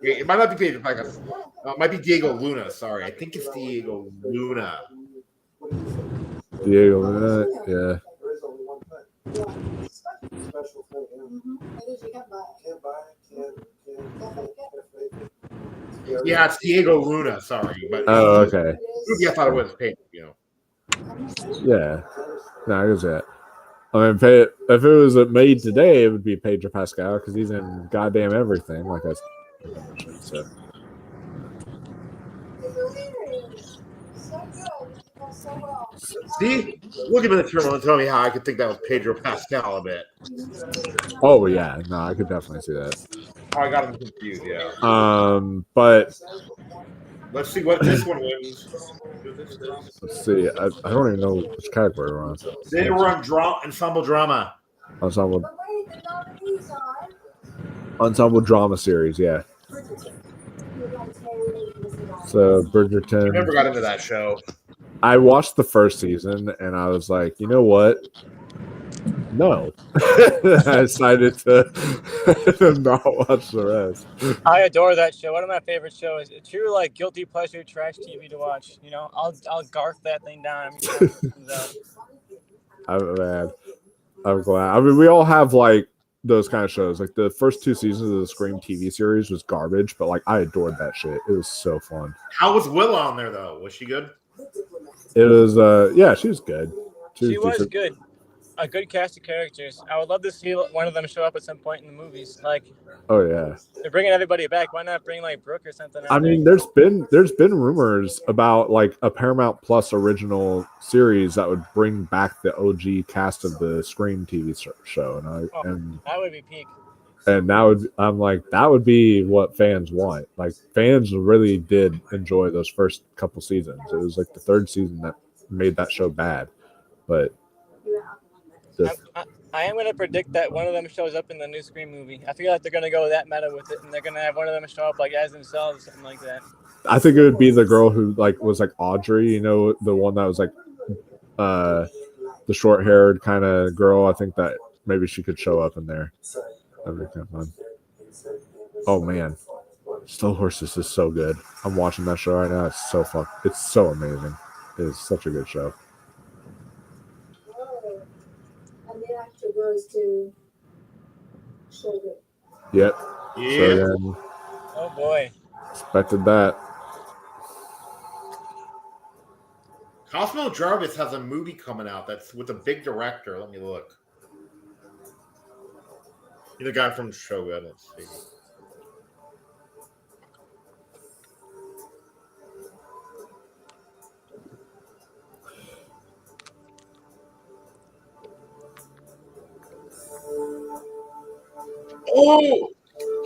It might not be Pedro Pascal. It might be Diego Luna. Sorry, I think it's Diego Luna. Diego Luna, yeah. Yeah, it's Diego Luna. Sorry, but okay. I thought it was Pedro. Yeah, no, I guess that. I mean, if it was made today, it would be Pedro Pascal because he's in goddamn everything. Like I mentioned, so. See, look at me in the terminal and tell me how I could think that was Pedro Pascal a bit. Oh yeah, no, I could definitely see that. Oh, I got him confused. Yeah. But let's see what this one wins. Let's see. I don't even know which category we're on. They were on ensemble drama. Ensemble drama series, yeah. So Bridgerton. I never got into that show. I watched the first season and I was like, you know what? No. I decided to not watch the rest. I adore that show. One of my favorite shows. It's true, like guilty pleasure trash TV to watch. I'll garf that thing down every time it comes out. I'm glad. I mean, we all have like those kind of shows. Like the first 2 seasons of the Scream TV series was garbage, but like I adored that shit. It was so fun. How was Willa on there though? Was she good? It was yeah, she was good. She was good. A good cast of characters. I would love to see one of them show up at some point in the movies. Like, oh yeah, they're bringing everybody back. Why not bring like Brooke or something? I mean, there's been rumors about like a Paramount Plus original series that would bring back the OG cast of the Scream TV show, and that would be peak. And that would be what fans want. Like fans really did enjoy those first couple seasons. It was like the 3rd season that made that show bad, but. I am going to predict that one of them shows up in the new Scream movie. I feel like they're going to go that meta with it, and they're going to have one of them show up like as themselves, something like that. I think it would be the girl who like was like Audrey, the one that was like the short-haired kind of girl. I think that maybe she could show up in there. That'd be kind of fun. Oh man, Slow Horses is so good. I'm watching that show right now. It's so amazing. It is such a good show. Goes to Shogun. Yep. Yeah. So oh boy. Expected that. Cosmo Jarvis has a movie coming out that's with a big director. Let me look. He's the guy from Shogun. Let's see. Oh,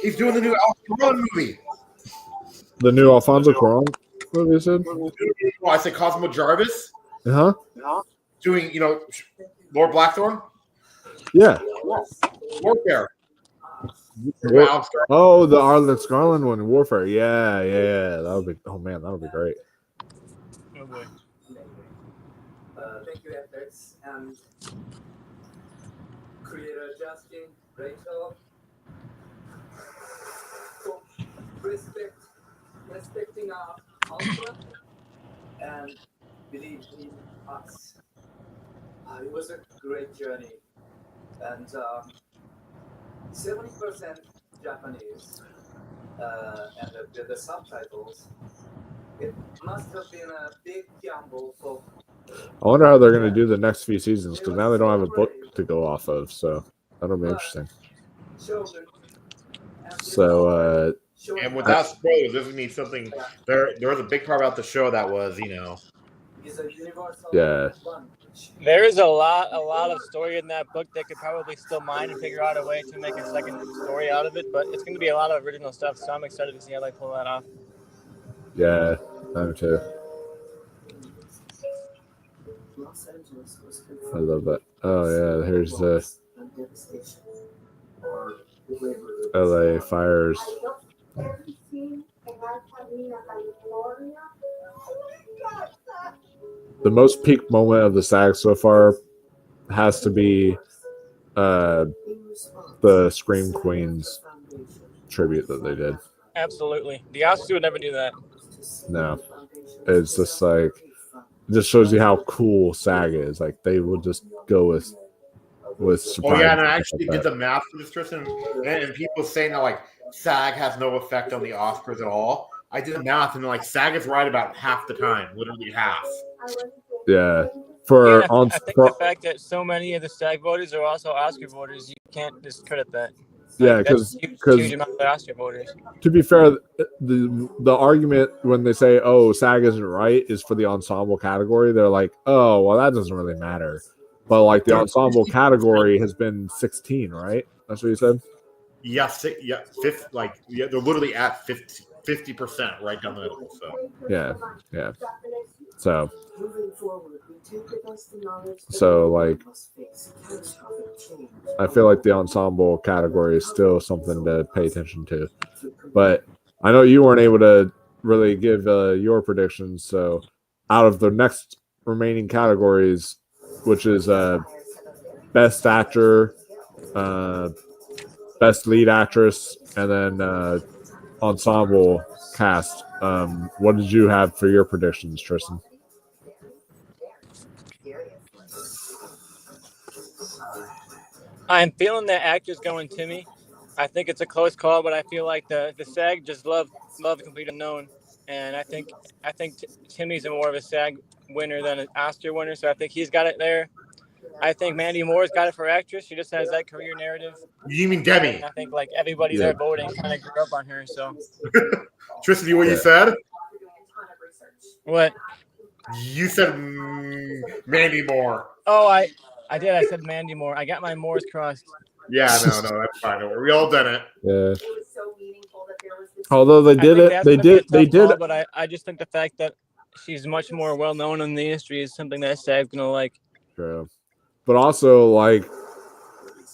he's doing the new Alfonso movie. The new Alfonso Cuarón movie, you said? Oh, I said Cosmo Jarvis Uh-huh. doing, Lord Blackthorn. Yeah. Warfare. Oh, the Alex Garland one, Warfare. Yeah. That would be. Oh man, that would be great. Oh boy. Thank you, FX, and creator Justin, Rachel. So, respecting our culture and believe in us. It was a great journey, and 70% Japanese, and the subtitles. It must have been a big gamble for. I wonder how they're going to do the next few seasons because now they don't have a book to go off of, so that'll be interesting. So, and without spoilers, this means something. There was a big part about the show that was, yeah. There is a lot of story in that book that could probably still mine and figure out a way to make a second story out of it, but it's going to be a lot of original stuff, so I'm excited to see how they pull that off. Yeah, I'm too. I love that. Oh yeah, here's the LA fires. The most peak moment of the SAG so far has to be the Scream Queens tribute that they did. Absolutely. The Oscars would never do that. No. It's just like, it just shows you how cool SAG is. Like, they will just go with surprise. Oh yeah, and I actually did the math for this, Tristan, and people saying that like SAG has no effect on the Oscars at all. I did the math, and like SAG is right about half the time, literally half. Yeah. I think the fact that so many of the SAG voters are also Oscar voters, you can't discredit that. Yeah, because huge amount of Oscar voters. To be fair, the argument when they say, "Oh, SAG isn't right," is for the ensemble category. They're like, "Oh, well, that doesn't really matter." But like the ensemble category has been 16, right? That's what you said. Yes, yeah, they're literally at 50% right down the middle. So yeah. So like, I feel like the ensemble category is still something to pay attention to. But I know you weren't able to really give your predictions. So out of the next remaining categories, which is best actor, best lead actress, and then ensemble cast, what did you have for your predictions, Tristan? I'm feeling that actor's going Timmy. I think it's a close call, but I feel like the SAG just love Complete Unknown, and I think Timmy's more of a SAG winner than an Oscar winner, so I think he's got it there. I think Mandy Moore's got it for actress. She just has that career narrative. You mean Demi? And I think like everybody there voting kind of grew up on her. So, Tristan, what you said? What? You said Mandy Moore. Oh, I did. I said Mandy Moore. I got my Moores crossed. Yeah, no, that's fine. We all done it. Yeah. Although they did. But I just think the fact that she's much more well known in the industry is something that SAG's gonna like. True. But also, like,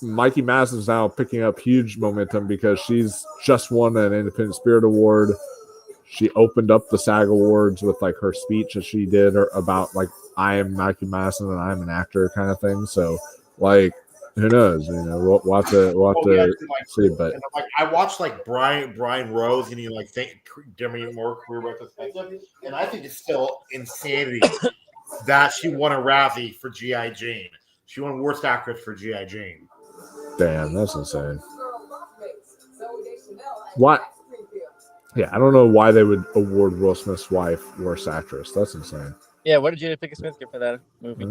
Mikey Madsen's now picking up huge momentum because she's just won an Independent Spirit Award. She opened up the SAG Awards with like her speech that she did about like, I am Mikey Madsen and I'm an actor kind of thing. So like, who knows? We'll have to see. But I watched like Brian Rose and he like think Demi Moore career retrospective, and I think it's still insanity that she won a Razzie for G.I. Jane. She won Worst Actress for G.I. Jane. Damn, that's insane. What? Yeah, I don't know why they would award Will Smith's wife Worst Actress. That's insane. Yeah, what did Jada Pinkett Smith get for that movie?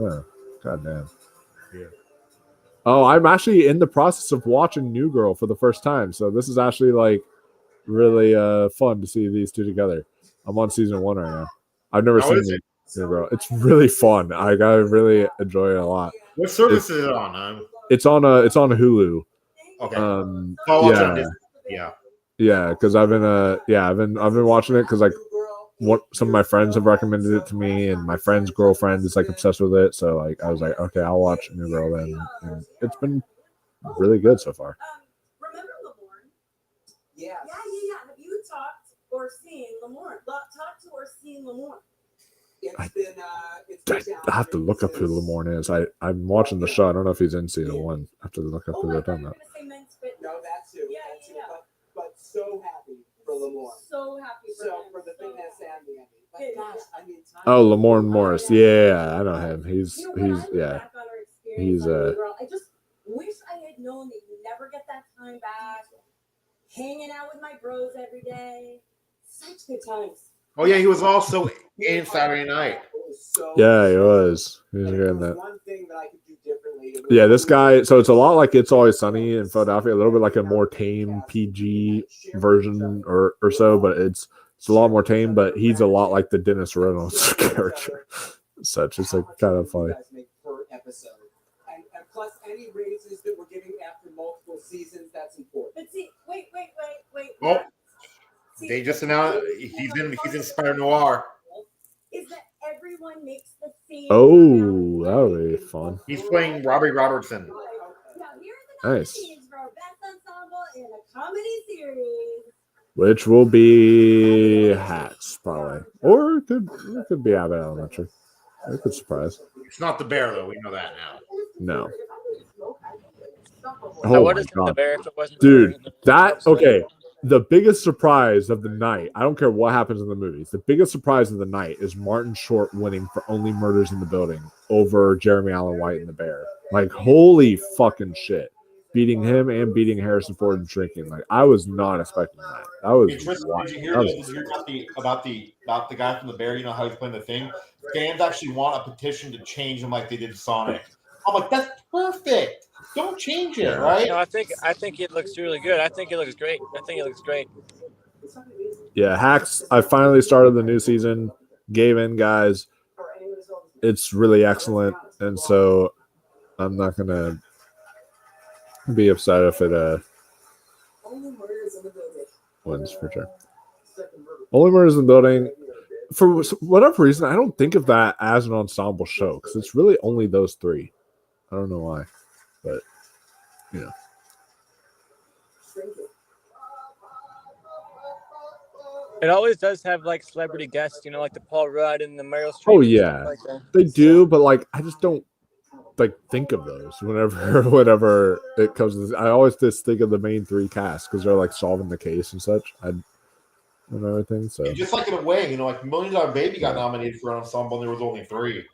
God damn. Yeah. Oh, I'm actually in the process of watching New Girl for the first time. So this is actually like really fun to see these two together. I'm on season 1 right now. I've never seen New Girl. It's really fun. I really enjoy it a lot. What service is it on? It's on Hulu. Okay. Oh, I'll watch it on yeah, Disney. Yeah. yeah, because I've been watching it because like some of my friends have recommended it to me, and my friend's girlfriend is like obsessed with it. So like I was like, okay, I'll watch New Girl then, and it's been really good so far. Remember Lamorne? Yes. Yeah. Have you talked or seen Lamorne? Talked to or seen Lamorne? It's been I have to look up who Lamorne is. I'm watching the show. I don't know if he's in season 1. I have to look up who they're talking about. No, that too. Yeah, that too. yeah. But so happy for Lamorne. So happy for him. For the thing that's and the ending. But gosh, I mean, Oh, Lamorne Morris. Yeah, I know him. He's You know, when I look yeah. back on our experience He's on New Girl, I just wish I had known that you never get that time back. Hanging out with my bros every day. Such good times. Oh yeah, he was also in Saturday Night. Yeah, he was. He was good in that. One thing that I could do differently. Yeah, this guy. So it's a lot like It's Always Sunny in Philadelphia. A little bit like a more tame PG version or so, but it's a lot more tame. But he's a lot like the Dennis Reynolds character. Such it's like kind of funny. Per episode. And plus any raises that we're giving after multiple seasons, that's important. But see, wait. Oh, See, they just announced he's in Spider Noir. is that everyone makes the same. Oh, that would be fun. He's playing Robbie Robertson. Now here are the Nice. nominees for Best Ensemble in a Comedy Series. Which will be Hats, probably. Or it could be Abbott Elementary. It could surprise. It's not The Bear though. We know that now. No. I Oh would my have said the god. bear if it wasn't. Dude, for- that okay. The biggest surprise of the night, I don't care what happens in the movies, the biggest surprise of the night is Martin Short winning for Only Murders in the Building over Jeremy Allen White in The Bear. Like, holy fucking shit. Beating him and beating Harrison Ford and drinking. Like, I was not expecting that. That was Hey, Tristan, wild. did you hear That was did you hear about the guy from The Bear? You know how he's playing the thing? Fans actually want a petition to change him like they did Sonic. I'm like, that's perfect. Don't change it, Yeah. right? No, I think it looks really good. I think it looks great. Yeah, Hacks. I finally started the new season. Gave in, guys. It's really excellent, and so I'm not gonna be upset if it wins for sure. Only Murders in the Building. For whatever reason, I don't think of that as an ensemble show because it's really only those three. I don't know why, but you know. It always does have like celebrity guests, you know, like the Paul Rudd and the Meryl Streep. Oh and yeah, stuff like that. they do, but like I just don't like think of those whenever it comes to this. I always just think of the main three casts because they're like solving the case and such. And everything. So Just like in a way, you know, like $1 Million Baby got nominated for an ensemble, and there was only 3.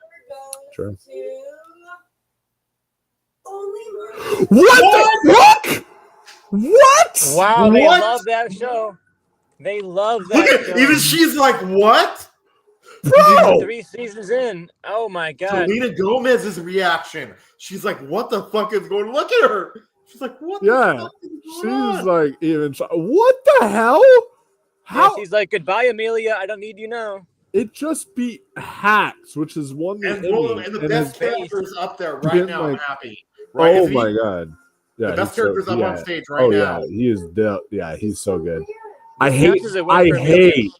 True. What the fuck? What? Wow, they What? love that show. They love that Look at show. even she's like, what? Bro! 3 seasons in. Oh my god. Selena Gomez's reaction. She's like, what the fuck is going on? Look at her. She's like, what the Yeah, fuck is going she's on? like even. What the hell? Yeah, How? she's like, goodbye, Amelia. I don't need you now. It just beat Hacks, which is one the And, Emmy, and the and best has character is up there right been, now. I'm like- happy. Right? Oh Is he- my god! Yeah, The best he's so- character's up on yeah. stage right Oh now. yeah, he is. Yeah, he's so good. I This hate. counts as a win I for Amelia. hate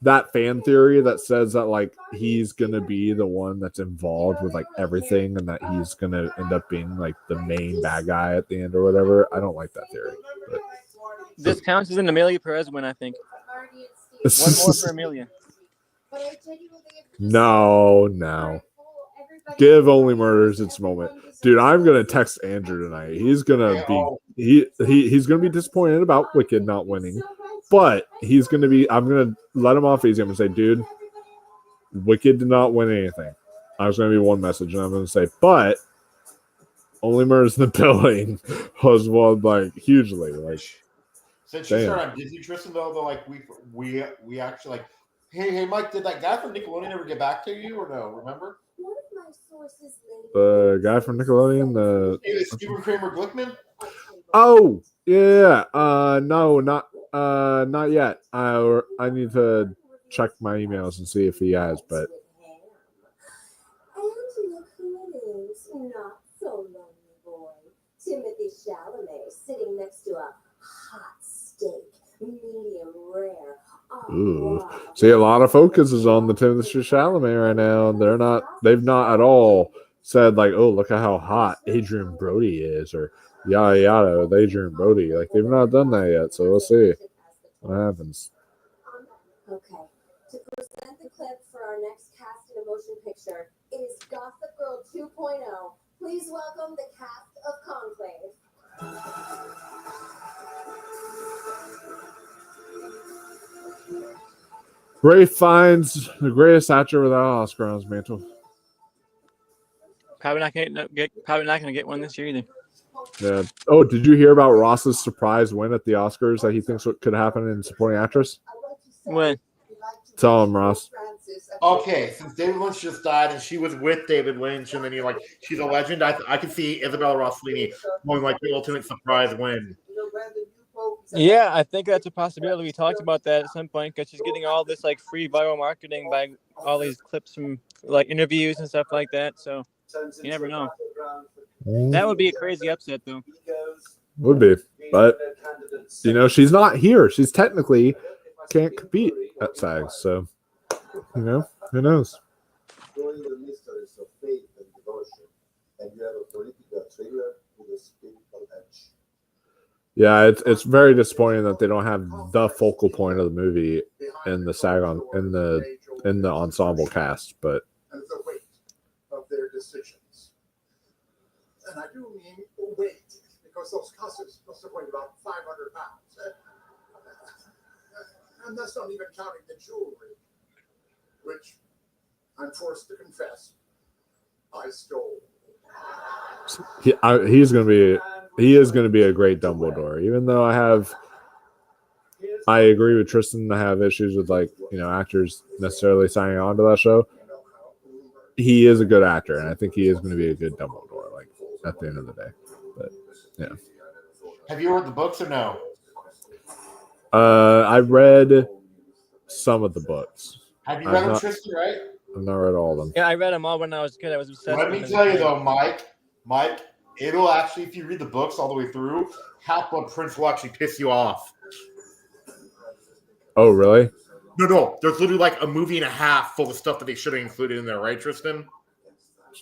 that fan theory that says that like he's gonna be the one that's involved with like everything, and that he's gonna end up being like the main bad guy at the end or whatever. I don't like that theory. But This counts as an Amelia Perez win, I think. One more for Amelia. no. Give Only Murders its moment, dude. I'm gonna text Andrew tonight. He's gonna be he's gonna be disappointed about Wicked not winning, but he's gonna be. I'm gonna let him off easy. I'm gonna say, dude, Wicked did not win anything. I was gonna be one message, and I'm gonna say, but Only Murders in the Building was won like hugely. Like, Since you damn. started on Disney, Tristan, though, like we actually like, hey, Mike, did that guy from Nickelodeon ever get back to you or no? Remember? the guy from Nickelodeon, the Hey, Stephen Kramer Glickman. oh yeah, no, not yet. I need to check my emails and see if he has, but And look who it is, not so lonely boy. Timothy Timothy Chalamet sitting next to a hot steak, medium rare. Ooh. See, a lot of focus is on the Timothy Chalamet right now. They've not at all said like, oh, look at how hot Adrian Brody is, or yada yada with Adrian Brody. Like, they've not done that yet, so we'll see what happens. Okay. To present the clip for our next cast in a motion picture, it is Gossip Girl 2.0. Please welcome the cast of Conclave. Ray finds the greatest actor without Oscar on his mantle. Probably not gonna get one this year either. Yeah. Oh, did you hear about Ross's surprise win at the Oscars that he thinks could happen in supporting actress? When? Tell him, Ross. Okay, since David Lynch just died and she was with David Lynch, and then you're like, she's a legend. I can see Isabella Rossellini going like the ultimate surprise win. Yeah, I think that's a possibility. We talked about that at some point because she's getting all this like free viral marketing by all these clips from like interviews and stuff like that. So you never know. That would be a crazy upset, though. Would be, but she's not here. She's technically can't compete at SAG, so who knows? Join the mysteries of faith and devotion, and you have a political thriller with a spiritual edge. Yeah, it's very disappointing that they don't have the focal point of the movie in the SAG in the ensemble cast, but and the weight of their decisions. And I do mean weight, because those costumes must have weighed about 500 pounds. And that's not even counting the jewelry, which I'm forced to confess I stole. he is going to be a great Dumbledore, even though I agree with Tristan to have issues with actors necessarily signing on to that show. He is a good actor, and I think he is going to be a good Dumbledore, like at the end of the day. But yeah. Have you read the books or no? I read some of the books. Have you read them, Tristan, right? I've not read all of them. Yeah, I read them all when I was a kid. I was obsessed Let with me them. tell you though, Mike, it'll actually, if you read the books all the way through, Half-Blood Prince will actually piss you off. Oh, really? No. There's literally like a movie and a half full of stuff that they should have included in there, right, Tristan?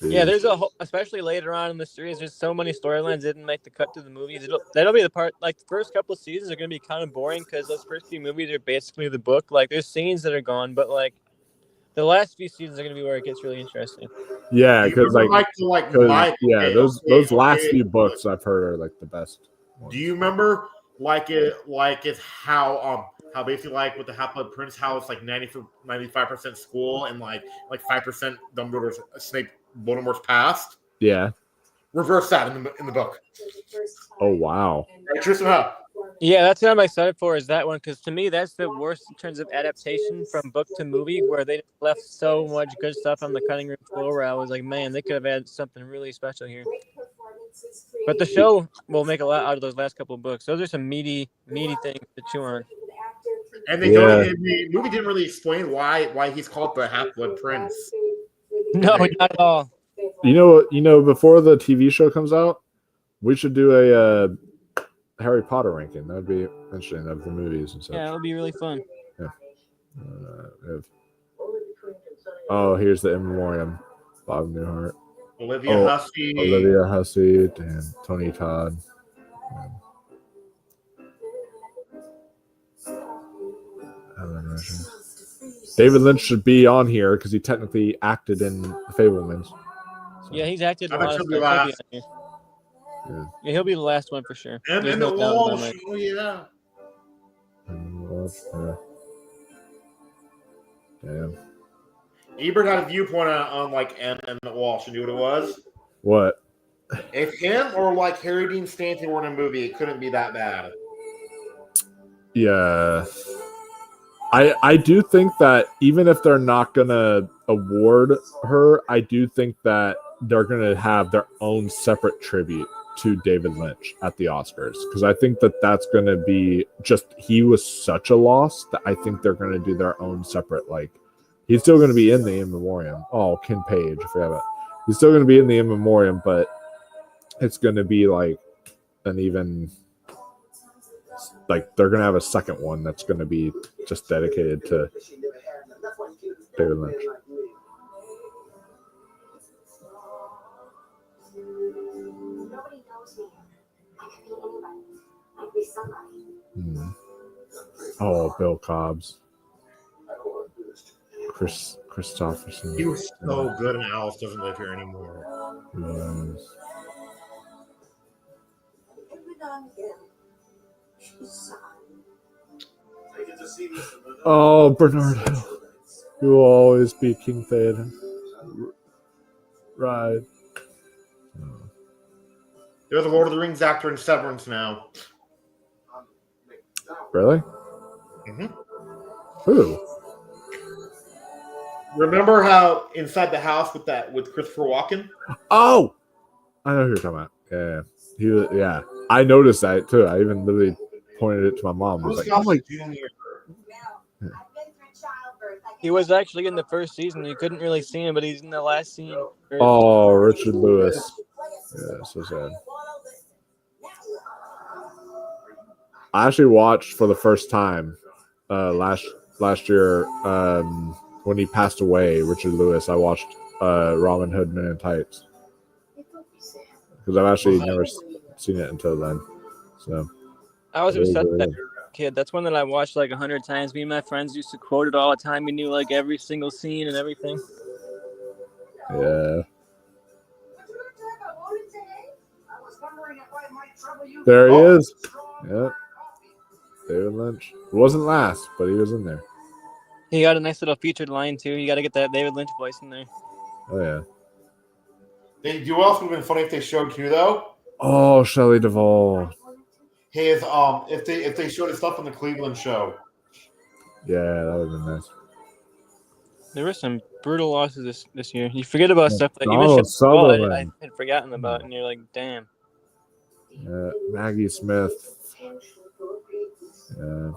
Jeez. Yeah, there's especially later on in the series, there's so many storylines that didn't make the cut to the movies. That'll be the part, like the first couple of seasons are going to be kind of boring because those first few movies are basically the book. Like there's scenes that are gone, but like the last few seasons are going to be where it gets really interesting. Yeah, because those last okay. few books I've heard are like the best ones. Do you remember it's how basically like with the Half-Blood Prince, how it's like 95% school and like 5% Dumbledore's Snape Voldemort's past? Yeah. Reverse that in the book. Oh wow. Right, Tristan? Yeah, that's what I'm excited for is that one because to me that's the worst in terms of adaptation from book to movie where they left so much good stuff on the cutting room floor where I was like, man, they could have had something really special here. But the show will make a lot out of those last couple of books. Those are some meaty things to chew on. And the movie didn't really explain why he's called the Half-Blood Prince. No, not at all. You know, before the TV show comes out, we should do a Harry Potter ranking. That'd be interesting of the movies and stuff. Yeah, it would be really fun. Yeah. Here's the In Memoriam. Bob Newhart. Olivia Hussey. Damn. Tony Todd. David Lynch should be on here because he technically acted in The Fabelmans. So. Yeah, he's acted in a lot of stuff. Yeah, he'll be the last one for sure. And There's the no doubt Walsh. about it. Oh, yeah. Damn. Ebert had a viewpoint on like M and the Walsh. You knew what it was? What? If him or like Harry Dean Stanton were in a movie, it couldn't be that bad. Yeah. I do think that even if they're not gonna award her, I do think that they're gonna have their own separate tribute to David Lynch at the Oscars because I think that that's gonna be he was such a loss that I think they're gonna do their own separate he's still gonna be in the In Memoriam. Oh, Ken Page, I forgot about. He's still gonna be in the In Memoriam, but it's gonna be and even like they're gonna have a second one that's gonna be just dedicated to David Lynch. Nobody knows me. I could be anybody. I could be somebody. Oh, Bill Cobbs, Chris Christopherson. He was so good, and Alice doesn't live here anymore. Oh, Bernard Hill. You will always be King Theoden. Right. There's a Lord of the Rings actor in Severance now. Really? Mm-hmm. Who? Remember how Inside the House with Christopher Walken? Oh, I know who you're talking about. Yeah, yeah. I noticed that too. I even literally pointed it to my mom. I was like, "Oh my!" He was actually in the first season. You couldn't really see him, but he's in the last scene. Oh, Richard Lewis. Yeah, so sad. I actually watched for the first time last year when he passed away, Richard Lewis. I watched Robin Hood Men in Tights because I've actually never seen it until then. So I was obsessed with that kid. That's one that I watched like 100 times. Me and my friends used to quote it all the time. We knew like every single scene and everything. Yeah. There he is. Yeah. David Lynch. It wasn't last, but he was in there. He got a nice little featured line too. You got to get that David Lynch voice in there. Oh yeah. You know what else would have been funny if they showed too though? Oh, Shelley Duvall. His if they showed his stuff on the Cleveland show. Yeah, that would have been nice. There were some brutal losses this year. You forget about stuff that Donald Sutherland. I had forgotten about, and you're like, damn. Yeah, Maggie Smith. Yeah.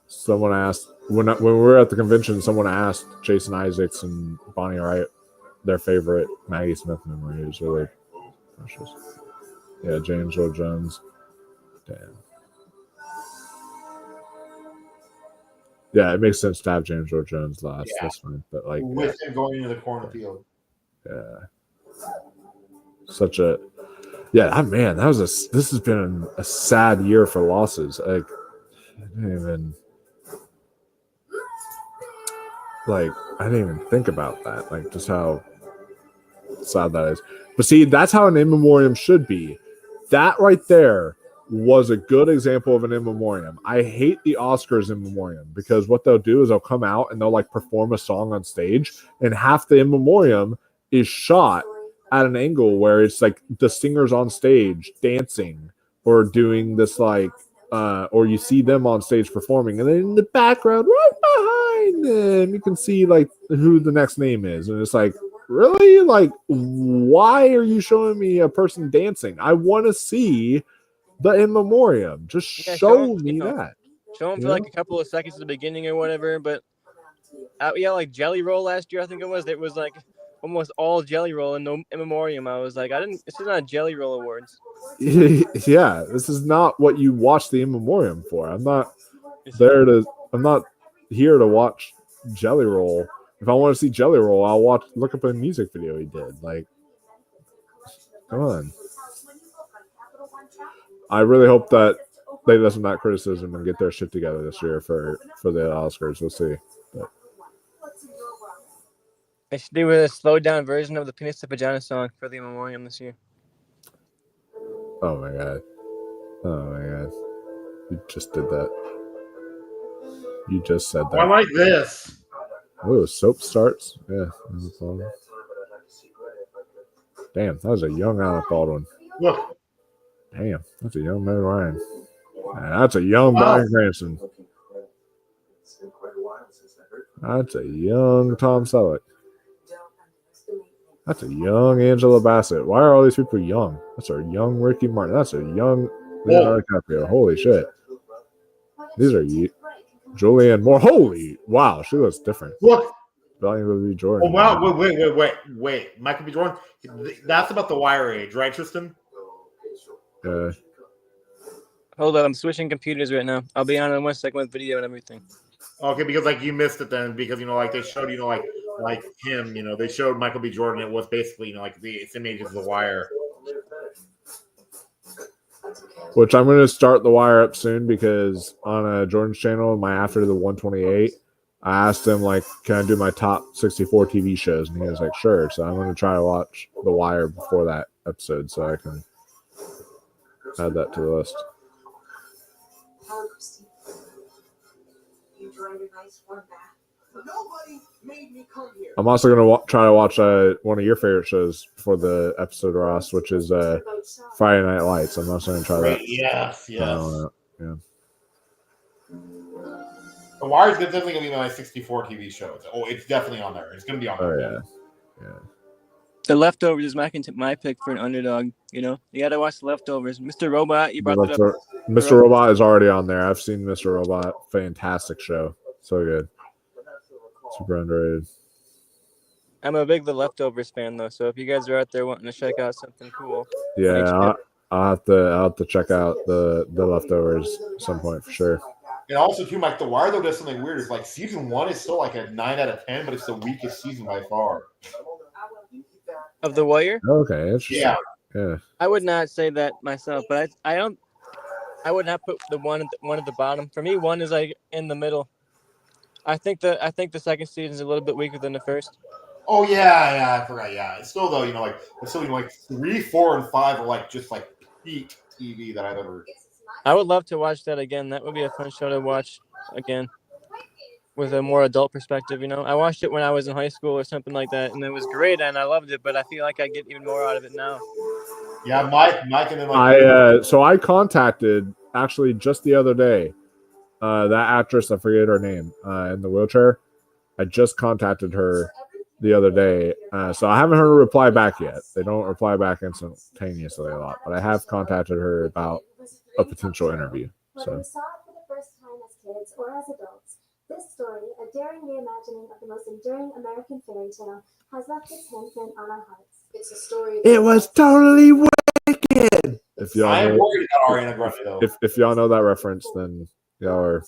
Someone asked when we were at the convention. Someone asked Jason Isaacs and Bonnie Wright their favorite Maggie Smith memory. It was really precious. Yeah, James Earl Jones. Damn. Yeah, it makes sense to have James Earl Jones last this one, but like with him going into the cornfield. Yeah. Such a man. This has been a sad year for losses. Like I didn't even think about that. Like just how sad that is. But see, that's how an in memoriam should be. That right there was a good example of an in memoriam. I hate the Oscars in memoriam because what they'll do is they'll come out and they'll like perform a song on stage, and half the in memoriam is shot at an angle where it's like the singer's on stage dancing or doing this like or you see them on stage performing, and then in the background right behind them you can see like who the next name is, and it's like, really? Like, why are you showing me a person dancing? I want to see the in memoriam. Just show me that. Show them for like a couple of seconds at the beginning or whatever. But like Jelly Roll last year, I think it was like almost all Jelly Roll and no in memoriam. I was like, this is not Jelly Roll Awards. Yeah, this is not what you watch the in memoriam for. I'm not here to watch Jelly Roll. If I want to see Jelly Roll, I'll look up a music video he did. Like, come on. I really hope that they listen to that criticism and get their shit together this year for the Oscars. We'll see. But They should do a slowed down version of the Penis to Vagina song for the in memoriam this year. Oh my god. You just did that. You just said that. I like this. Oh, soap starts. Yeah. Damn, that was a young Alec Baldwin. Look. Damn, that's a young Meg Ryan. Man, that's a young Bryan Cranston. That's a young Tom Selleck. That's a young Angela Bassett. Why are all these people young? That's a young Ricky Martin. That's a young Leonardo DiCaprio. Holy shit. These are Julianne Moore. Holy wow, she looks different. Look. Michael B. Jordan. Oh wow, wait. Michael B. Jordan. That's about the Wire age, right, Tristan? Hold up, I'm switching computers right now. I'll be on in 1 second with video and everything. Okay, because like you missed it then because like they showed like him, they showed Michael B. Jordan. It was basically like it's images of The Wire. Which I'm going to start The Wire up soon because on Jordan's channel, my After the 128, I asked him like, can I do my top 64 TV shows? And he was like, sure. So I'm going to try to watch The Wire before that episode so I can add that to the list. Nobody made me come here. I'm also going to try to watch one of your favorite shows for the episode, Ross, which is Friday Night Lights. I'm also going to try that. Yes. Yeah. The Wire is definitely going to be my 64 TV shows. Oh, it's definitely on there. It's going to be on there. Oh, yeah. The Leftovers is my pick for an underdog. You got to watch The Leftovers. Mr. Robot, you brought that up. Mr. Robot is already on there. I've seen Mr. Robot. Fantastic show. So good. Super underrated. I'm a big The Leftovers fan though, so if you guys are out there wanting to check out something cool, Yeah, I'll have to check out the Leftovers at some point for sure. And also too, Mike, The Wire though does something weird. It's like season 1 is still like a 9 out of 10, but it's the weakest season by far. Of The Wire? Okay, interesting. Yeah. I would not say that myself, but I would not put the one at the bottom. For me, one is like in the middle. I think the second season is a little bit weaker than the first. Oh yeah, I forgot. Yeah, it's still though, like 3, 4, and 5 are like just like peak TV that I've ever. I would love to watch that again. That would be a fun show to watch again, with a more adult perspective. I watched it when I was in high school or something like that, and it was great, and I loved it. But I feel like I get even more out of it now. Yeah, Mike, and then like so I contacted actually just the other day. That actress, I forget her name, in the wheelchair. I just contacted her the other day. So I haven't heard a reply back yet. They don't reply back instantaneously a lot, but I have contacted her about a potential interview. Whether So we saw it for the first time as kids or as adults, this story, a daring reimagining of the most enduring American fairy tale, has left its handprint on our hearts. It's a story. it was totally wicked. If y'all I am know, worried about Ariana Grande though. if y'all know that reference, then y'all are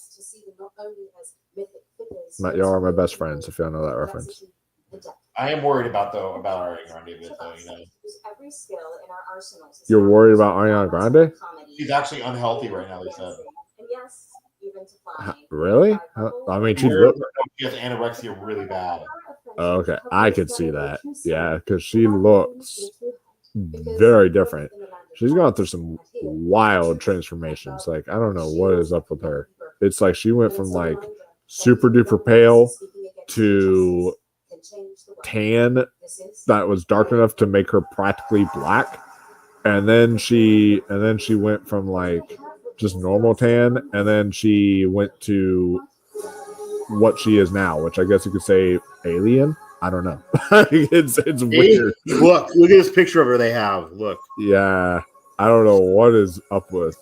y'all are my best friends. If y'all know that reference. I am worried about Ariana Grande a bit though. Every skill in our arsenals. You're worried about Ariana Grande? She's actually unhealthy right now. They said. And yes, even to flying. Really? I mean, She has anorexia really bad. Oh, okay, I could see that. Yeah, because she looks very different. She's gone through some wild transformations. Like, I don't know what is up with her. It's like she went from like super duper pale to tan that was dark enough to make her practically black. And then she went from like just normal tan, and then she went to what she is now, which I guess you could say alien. I don't know. it's weird. Look at this picture of her they have. Look. Yeah, I don't know what is up with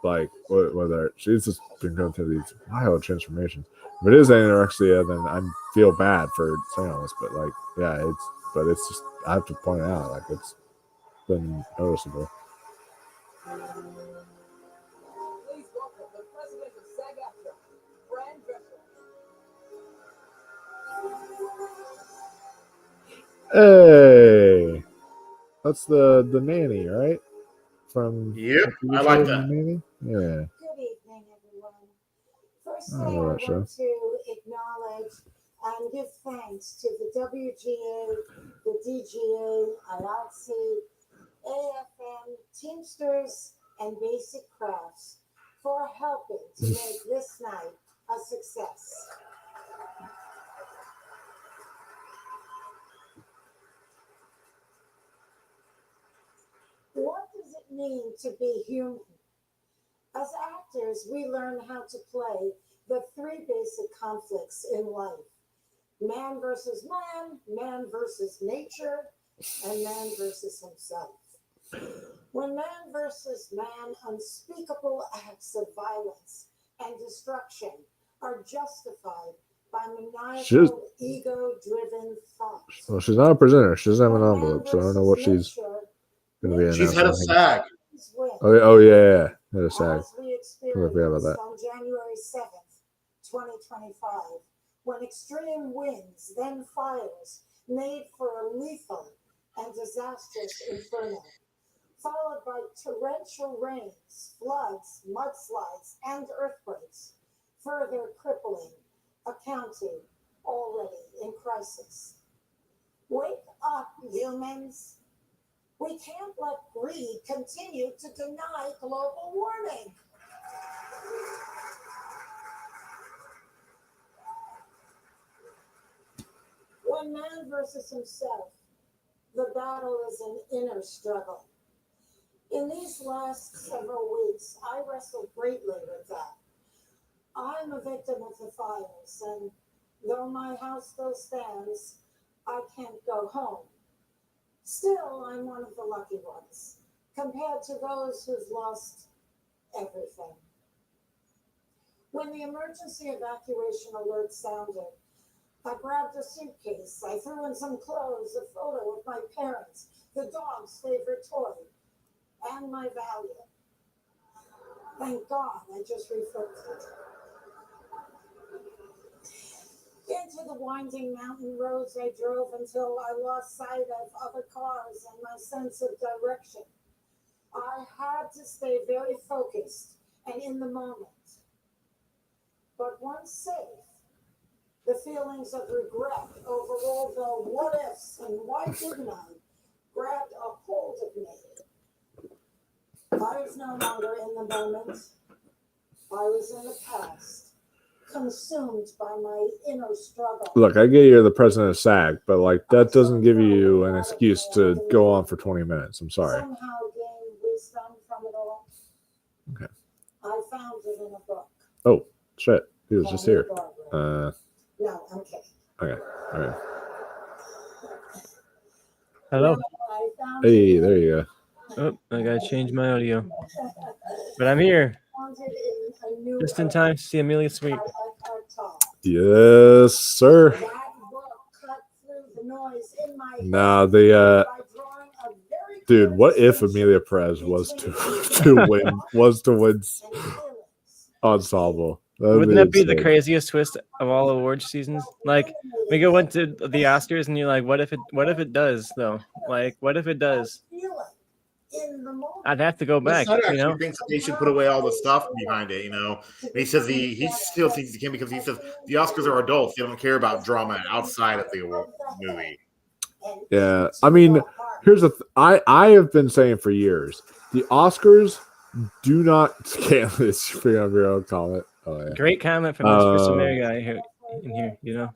like with her. She's just been going through these wild transformations. If it is anorexia, then I feel bad for saying all this. But like, yeah, it's just I have to point it out. Like, it's been noticeable. Please welcome the president of SAG-AFTRA, Fran Drescher. Hey, that's the nanny, right? From Yep, I like that. Nanny? Yeah. Good evening, everyone. Firstly, I I know that show. want to acknowledge and give thanks to the WGA, the DGA, IATSE, AFM, Teamsters, and Basic Crafts for helping to make this night a success. What does it mean to be human? As actors, we learn how to play the three basic conflicts in life: man versus man, man versus nature, and man versus himself. When man versus man, unspeakable acts of violence and destruction are justified by maniacal, ego-driven thoughts. Well, she's not a presenter. She doesn't have an envelope, so I don't know what she's going to be in. She's head of SAG. Oh yeah. They're SAG. As we Totally forgot about experienced that. on January 7th, 2025, when extreme winds, then fires, made for a lethal and disastrous inferno, followed by torrential rains, floods, mudslides, and earthquakes, further crippling a county already in crisis. Wake up, humans. We can't let greed continue to deny global warming. When man versus himself, the battle is an inner struggle. In these last several weeks, I wrestled greatly with that. I'm a victim of the fires, and though my house still stands, I can't go home. Still, I'm one of the lucky ones, compared to those who've lost everything. When the emergency evacuation alert sounded, I grabbed a suitcase, I threw in some clothes, a photo of my parents, the dog's favorite toy, and my Valium. Thank God I just refilled it. Into the winding mountain roads I drove until I lost sight of other cars and my sense of direction. I had to stay very focused and in the moment. But once safe, the feelings of regret over all the what ifs and why didn't I grabbed a hold of me. I was no longer in the moment. I was in the past, consumed by my inner struggle. Look, I get you're the president of SAG, but like that doesn't give you an excuse to go on for 20 minutes. I'm sorry. Somehow gained wisdom from it all. Okay. I found it in a book. Oh, shit. He was just here. No, I'm kidding. Okay. All right. Hello. Hey, there you Oh, I gotta change my audio. But I'm here. Just in time to see Amelia Sweet. go. Yes, sir. Nah, dude, what if Amelia Perez was to win ensemble? Wouldn't that be the craziest twist of all award seasons? Like we go into the Oscars and you're like, what if it does though? Like, what if it does? I'd have to go back. He thinks they should put away all the stuff behind it. And he says he still thinks he can because he says the Oscars are adults. They don't care about drama outside of the award movie. Yeah, I mean, here's I have been saying for years, the Oscars do not can't figure out your own comment. Oh, yeah. Great comment from this Mary guy here in here.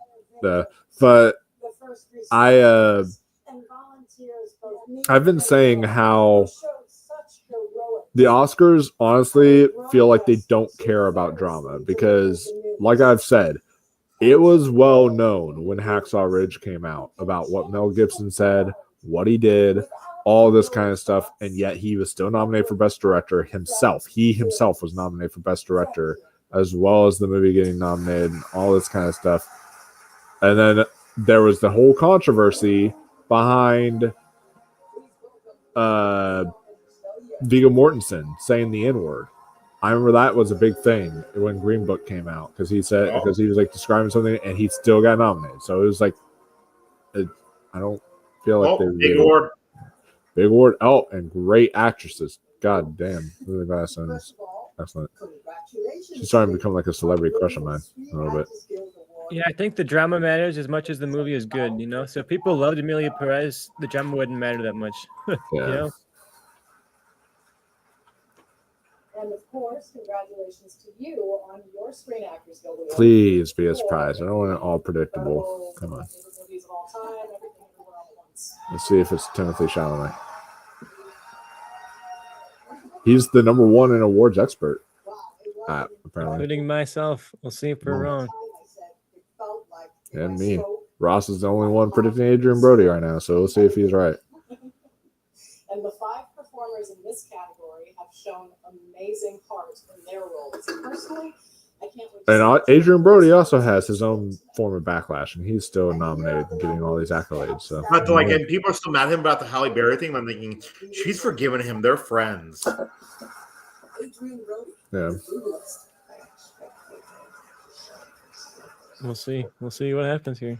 But I've been saying how the Oscars honestly feel like they don't care about drama because, like I've said, it was well known when Hacksaw Ridge came out about what Mel Gibson said, what he did, all this kind of stuff, and yet he was still nominated for Best Director himself. He himself was nominated for Best Director, as well as the movie getting nominated and all this kind of stuff. And then there was the whole controversy behind Viggo Mortensen saying the N-word. I remember that was a big thing when Green Book came out because he was like describing something and he still got nominated. So it was like, I don't feel like Big award. Big award. Oh, and great actresses. God damn. Really bad sentence. Excellent. She's starting to become like a celebrity crush of mine a little bit. Yeah, I think the drama matters as much as the movie is good, So if people loved Amelia Perez, the drama wouldn't matter that much. Yeah. And of course, congratulations to you on your Screen Actors Guild Award. Please be a surprise. I don't want it all predictable. Come on. Let's see if it's Timothy Chalamet. He's the number one in awards expert. Apparently. Including myself. We'll see if we're wrong. And me. Ross is the only one predicting Adrian Brody right now, so we'll see if he's right. And the 5 performers in this category have shown amazing heart in their roles. And personally, I can't wait. And Adrian Brody also has his own form of backlash, and he's still nominated and getting all these accolades. So, But like, and people are still mad at him about the Halle Berry thing. I'm thinking she's forgiven him. They're friends. yeah. We'll see. We'll see what happens here.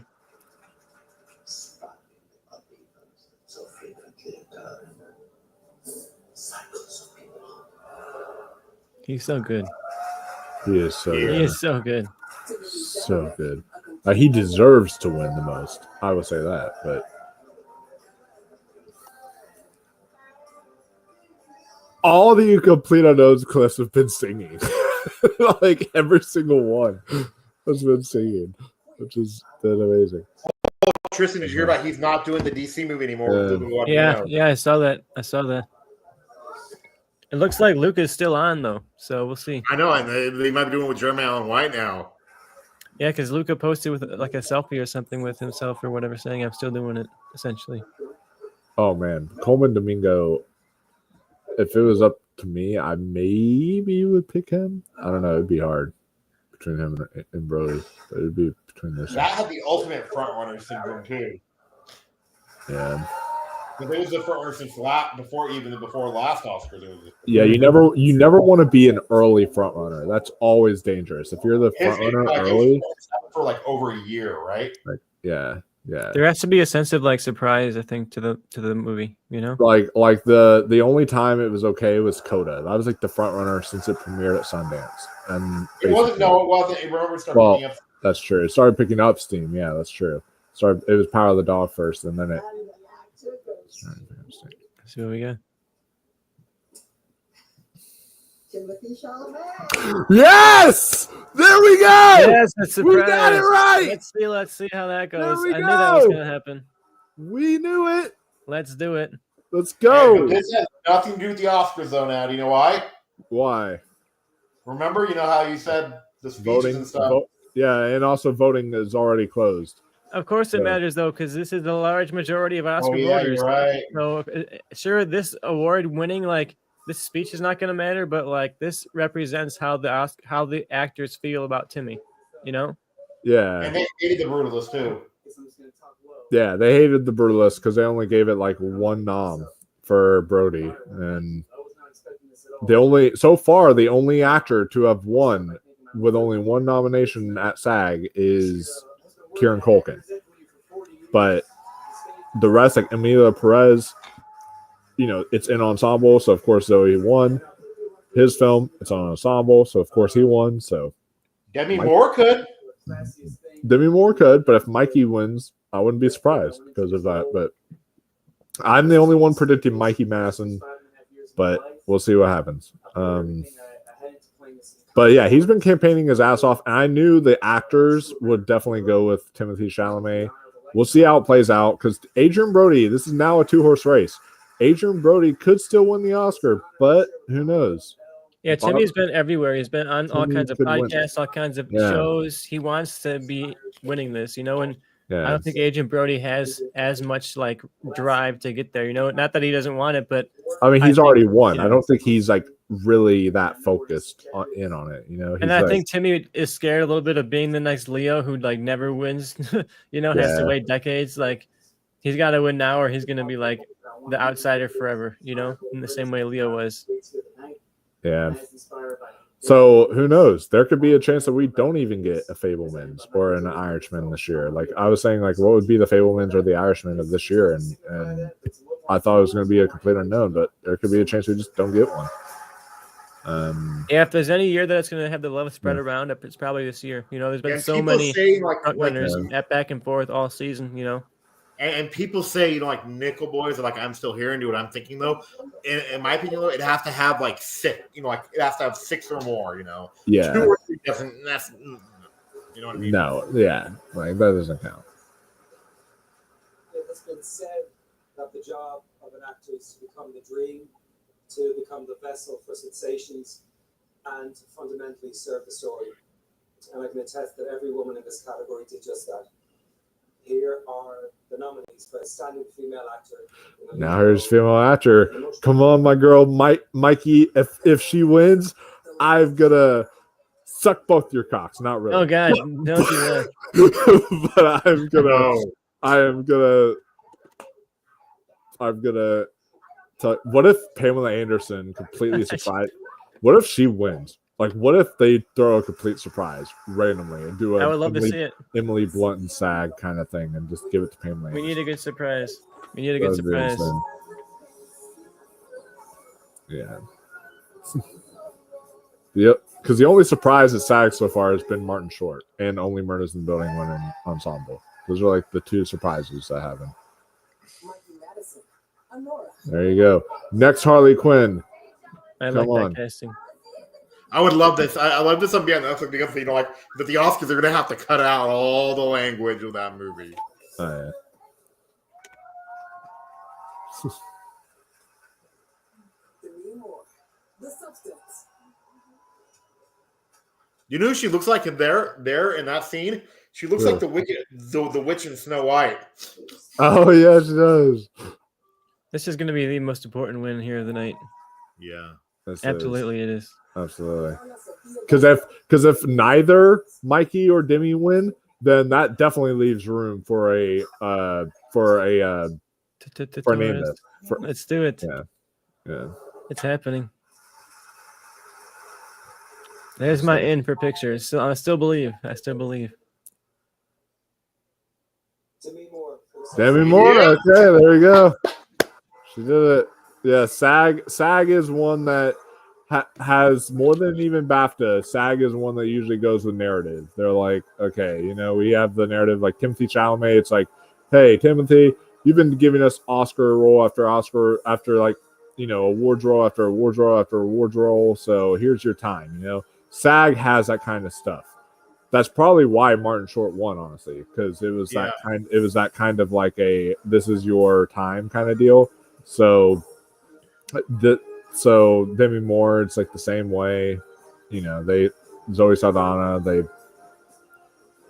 He's so good. He is so He good. is so good. So good. He deserves to win the most. I would say that, but all the complete unknowns clips have been singing. Like every single one has been singing, which has been amazing. Tristan, did you hear about he's not doing the DC movie anymore? Yeah, I saw that. It looks like Luke is still on though, so we'll see. I know, and they might be doing it with Jeremy Allen White now. Yeah, because Luca posted with like a selfie or something with himself or whatever, saying I'm still doing it. Essentially. Oh man, Coleman Domingo. If it was up to me, I maybe would pick him. I don't know. It'd be hard between him and Brody, but it'd be between this. That had the ultimate front runner syndrome too. Yeah. But it was the front runner since before last Oscars. Yeah, you never want to be an early front runner. That's always dangerous. If you're the front runner early, for like over a year, right? Like yeah. There has to be a sense of like surprise, I think, to the movie. You know, like the only time it was okay was Coda. That was like the front runner since it premiered at Sundance, and it wasn't. No, it wasn't. It remember started picking up. That's true. It started picking up steam. Yeah, that's true. It was Power of the Dog first, and then it. Let's see what we got. Timothy Chalamet. Yes! There we go! Yes, that's surprise. We got it right! Let's see how that goes. There we I knew go. that was gonna happen. We knew it. Let's do it. Let's go. This has nothing to do with the Oscars, though. Now, do you know why? Why? Remember, you know how you said the speeches and stuff. Yeah, and also voting is already closed. Of course it matters, though, because this is the large majority of Oscar voters. You're right. So, sure, this award winning, like, this speech is not going to matter, but, like, this represents how the actors feel about Timmy, you know? Yeah. And they hated the Brutalist, too. Yeah, they hated the Brutalist because they only gave it, like, one nom for Brody. And the only actor to have won with only one nomination at SAG is Kieran Culkin. But the rest, like Emilia Perez, you know, it's in ensemble, so of course Zoe won. His film, it's on ensemble, so of course he won. So Demi Moore could, but if Mikey wins, I wouldn't be surprised because of that. But I'm the only one predicting Mikey Madison, but we'll see what happens. But yeah, he's been campaigning his ass off, and I knew the actors would definitely go with Timothy Chalamet. We'll see how it plays out because Adrian Brody, this is now a 2-horse race. Adrian Brody could still win the Oscar, but who knows? Yeah, Timmy's been everywhere. He's been on all kinds of podcasts, all kinds of shows. He wants to be winning this, you know, and I don't think Adrian Brody has as much like drive to get there, you know. Not that he doesn't want it, but I mean, he's already won. You know, I don't think he's like really that focused in on it, you know. And I think Timmy is scared a little bit of being the next Leo who like never wins, you know, has to wait decades. Like he's got to win now, or he's gonna be like the outsider forever, you know, in the same way Leo was. Yeah. So who knows? There could be a chance that we don't even get a Fabelmans or an Irishman this year. Like I was saying, like what would be the Fabelmans or the Irishman of this year? And I thought it was going to be a complete unknown, but there could be a chance we just don't get one. Yeah, if there's any year that it's going to have the love spread around, it's probably this year. You know, there's been so many runners at back and forth all season. You know. And people say, you know, like Nickel Boys are like, I'm still here and do what I'm thinking, though. In my opinion, though, it has to have like 6, you know, like it has to have 6 or more, you know. Yeah. 2 or 3 doesn't, that's, you know what I mean? No, yeah. Like that doesn't count. It has been said that the job of an actor is to become the dream, to become the vessel for sensations, and to fundamentally serve the story. And I can attest that every woman in this category did just that. Here are the nominees for Outstanding Female Actor. Now here's female actor. Come on, my girl, Mikey. If she wins, I'm gonna suck both your cocks. Not really. Oh God, don't do that. But I'm gonna tell. What if Pamela Anderson completely surprised? What if she wins? Like, what if they throw a complete surprise randomly and do I a would love to see it. Emily Blunt and SAG kind of thing and just give it to Pamela Anderson? We need a good surprise. We need a good That'd be surprise. insane. Yeah. Yep. Because the only surprise at SAG so far has been Martin Short and Only Murders in the Building Winning Ensemble. Those are like the two surprises that happen. There you go. Next Harley Quinn. I Come like on. that casting. I would love this. I love this on being Netflix because like that the Oscars are gonna have to cut out all the language of that movie. Oh, yeah. The substance. You know who she looks like in there in that scene? She looks like the witch in Snow White. Oh yeah, she does. This is going to be the most important win here of the night. Yeah, absolutely, it is. Absolutely. Because if neither Mikey or Demi win, then that definitely leaves room for a Fernandez. Let's do it. Yeah. It's happening. There's my in for pictures. So I still believe. Demi Moore. Okay, there you go. She did it. Yeah, SAG is one that has more than even BAFTA. SAG is one that usually goes with narrative. They're like, okay, we have the narrative like Timothy Chalamet. It's like, hey, Timothy, you've been giving us Oscar role after Oscar after awards role after awards role after awards role. So here's your time. SAG has that kind of stuff. That's probably why Martin Short won, honestly, because it was that kind of like a this is your time kind of deal. So Demi Moore, it's like the same way. Zoe Saldana,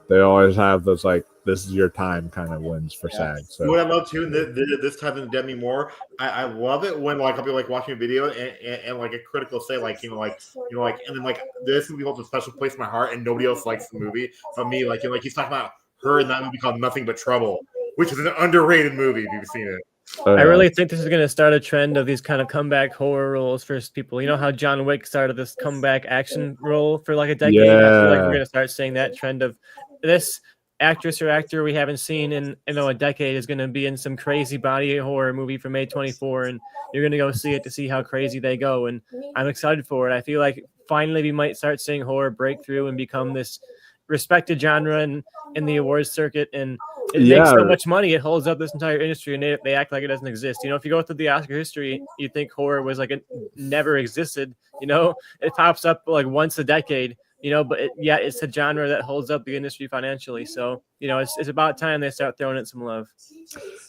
they always have those like this is your time kind of wins for SAG. So what I love too, this time in Demi Moore, I love it when like I'll be like watching a video and like a critic will say and then like this movie holds a special place in my heart and nobody else likes the movie but me. Like he's talking about her in that movie called Nothing But Trouble, which is an underrated movie if you've seen it. I really think this is going to start a trend of these kind of comeback horror roles for people. You know how John Wick started this comeback action role for like a decade? Yeah. I feel like we're going to start seeing that trend of this actress or actor we haven't seen in a decade is going to be in some crazy body horror movie from A24, and you're going to go see it to see how crazy they go. And I'm excited for it. I feel like finally we might start seeing horror break through and become this respected genre in the awards circuit, and it makes so much money. It holds up this entire industry, and they act like it doesn't exist. If you go through the Oscar history, you think horror was like it never existed. It pops up like once a decade. But it's a genre that holds up the industry financially. So it's about time they start throwing it some love.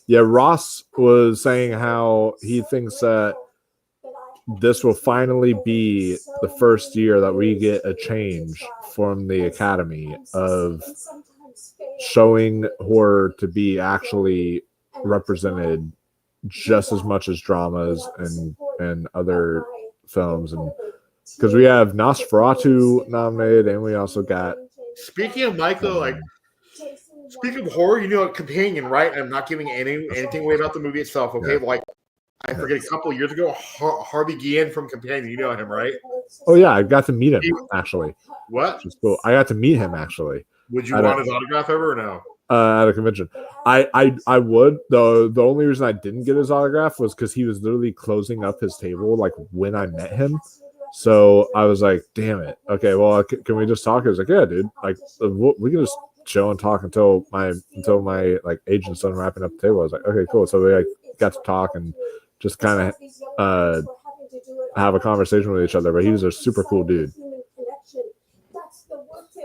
Yeah, Ross was saying how he thinks that this will finally be the first year that we get a change from the Academy of showing horror to be actually represented just as much as dramas and other films, and because we have Nosferatu nominated and we also got speaking of Michael, speaking of horror, Companion, right? I'm not giving anything away about the movie itself, okay? Yeah. I forget a couple of years ago, Harvey Guillen from Companion, you know him, right? Oh yeah, I got to meet him actually. What? Cool. I got to meet him actually. Would you want his autograph ever or no? At a convention, I would. The only reason I didn't get his autograph was because he was literally closing up his table like when I met him. So I was like, damn it. Okay, well, can we just talk? I was like, yeah, dude. Like we can just chill and talk until my like agent's done wrapping up the table. I was like, okay, cool. So we got to talk and just kind of have a conversation with each other. But he was a super cool dude.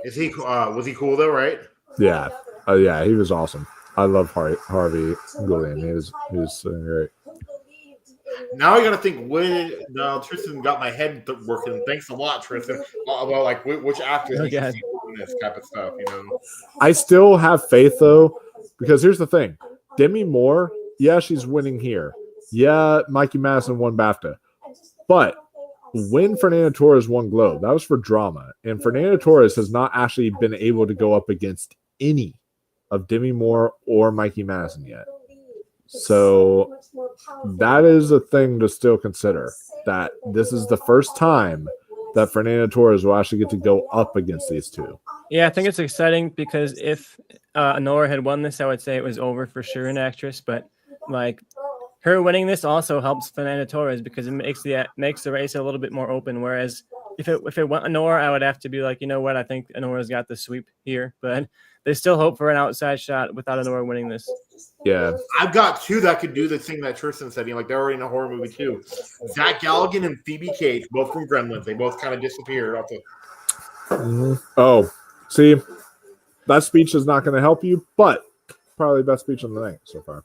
Is he? Was he cool though? Right? Yeah. Yeah, he was awesome. I love Harvey Guillen. He was great. Now I got to think. Tristan got my head working. Thanks a lot, Tristan. About like which actors in this type of stuff. I still have faith though, because here's the thing: Demi Moore, yeah, she's winning here. Yeah, Mikey Madison won BAFTA, but when Fernando Torres won Globe, that was for drama, and Fernando Torres has not actually been able to go up against any of Demi Moore or Mikey Madison yet. So that is a thing to still consider, that this is the first time that Fernando Torres will actually get to go up against these two. Yeah, I think it's exciting because if Nora had won this, I would say it was over for sure in actress. But like her winning this also helps Fernando Torres because it makes the race a little bit more open. Whereas if it went Nora, I would have to be like, you know what, I think Nora's got the sweep here. But there's still hope for an outside shot without Nora winning this. Yeah, I've got two that could do the thing that Tristan said. Like they're already in a horror movie too. Zach Galligan and Phoebe Cates, both from Gremlins. They both kind of disappeared off the. Oh, see, that speech is not going to help you, but probably the best speech on the night so far.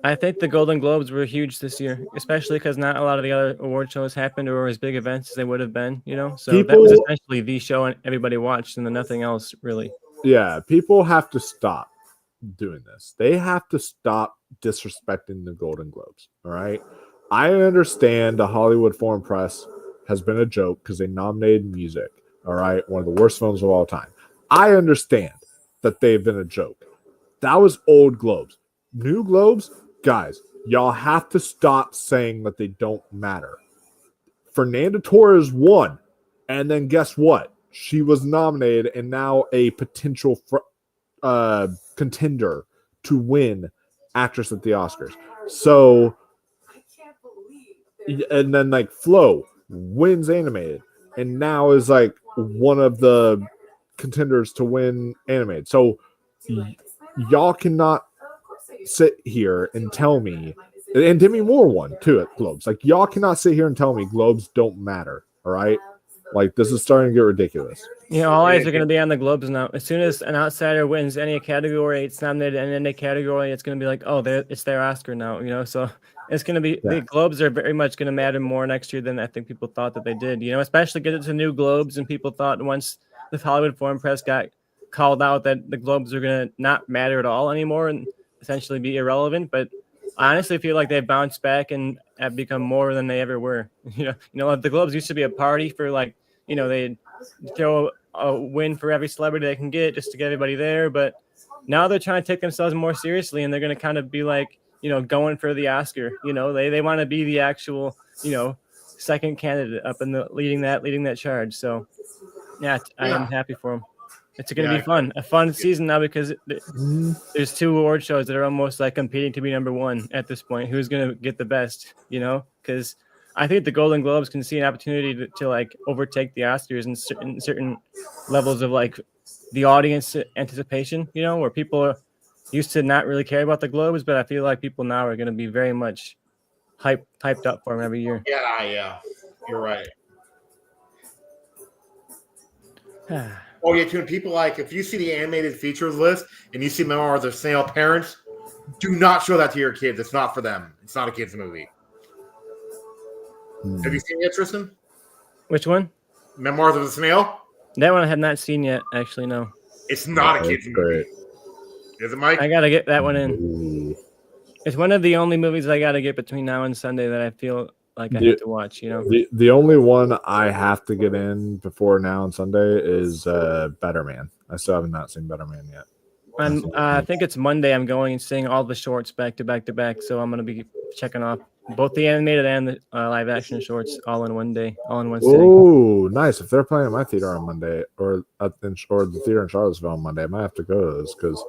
I think the Golden Globes were huge this year, especially because not a lot of the other award shows happened or were as big events as they would have been, you know? So that was essentially the show and everybody watched and then nothing else really. Yeah, people have to stop doing this. They have to stop disrespecting the Golden Globes, all right? I understand the Hollywood Foreign Press has been a joke because they nominated music, all right? One of the worst films of all time. I understand that they've been a joke. That was old Globes. New Globes, guys, y'all have to stop saying that they don't matter. Fernando Torres won, and then guess what? She was nominated and now a potential contender to win Actress at the Oscars. So, and then like Flo wins animated, and now is like one of the contenders to win animated. So, y'all cannot sit here and tell me, and Demi Moore won too at Globes. Like y'all cannot sit here and tell me Globes don't matter. All right, like this is starting to get ridiculous. Yeah, all eyes are going to be on the Globes now. As soon as an outsider wins any category, it's nominated in any category, it's going to be like, oh, it's their Oscar now, you know. So it's going to be the Globes are very much going to matter more next year than I think people thought that they did. You know, especially get it to new Globes, and people thought once the Hollywood Foreign Press got called out that the Globes are going to not matter at all anymore and essentially be irrelevant. But I honestly feel like they've bounced back and have become more than they ever were. You know, the Globes used to be a party for like, you know, they'd throw a win for every celebrity they can get just to get everybody there. But now they're trying to take themselves more seriously, and they're going to kind of be like, you know, going for the Oscar. You know, they want to be the actual, you know, second candidate up in the leading that charge. So yeah, I am happy for them. It's going to be a fun season now because there's two award shows that are almost like competing to be number one at this point. Who's going to get the best, you know? Because I think the Golden Globes can see an opportunity to like overtake the Oscars in certain levels of like the audience anticipation, you know, where people are used to not really care about the Globes, but I feel like people now are going to be very much hyped up for them every year. Yeah, you're right. Oh yeah, too. People like if you see the animated features list and you see Memoirs of Snail Parents, do not show that to your kids. It's not for them. It's not a kids movie. Have you seen it, Tristan? Which one? Memoirs of a Snail? That one I have not seen yet, actually, no. It's not a kids movie. Is it, Mike? I gotta get that one in. It's one of the only movies I gotta get between now and Sunday that I feel like I have to watch, you know. The only one I have to get in before now and Sunday is Better Man. I still have not seen Better Man yet. I think it's Monday. I'm going and seeing all the shorts back to back, so I'm gonna be checking off both the animated and the live action shorts all in one day, all in one sitting. Oh, nice! If they're playing at my theater on Monday, or the theater in Charlottesville on Monday, I might have to go to those because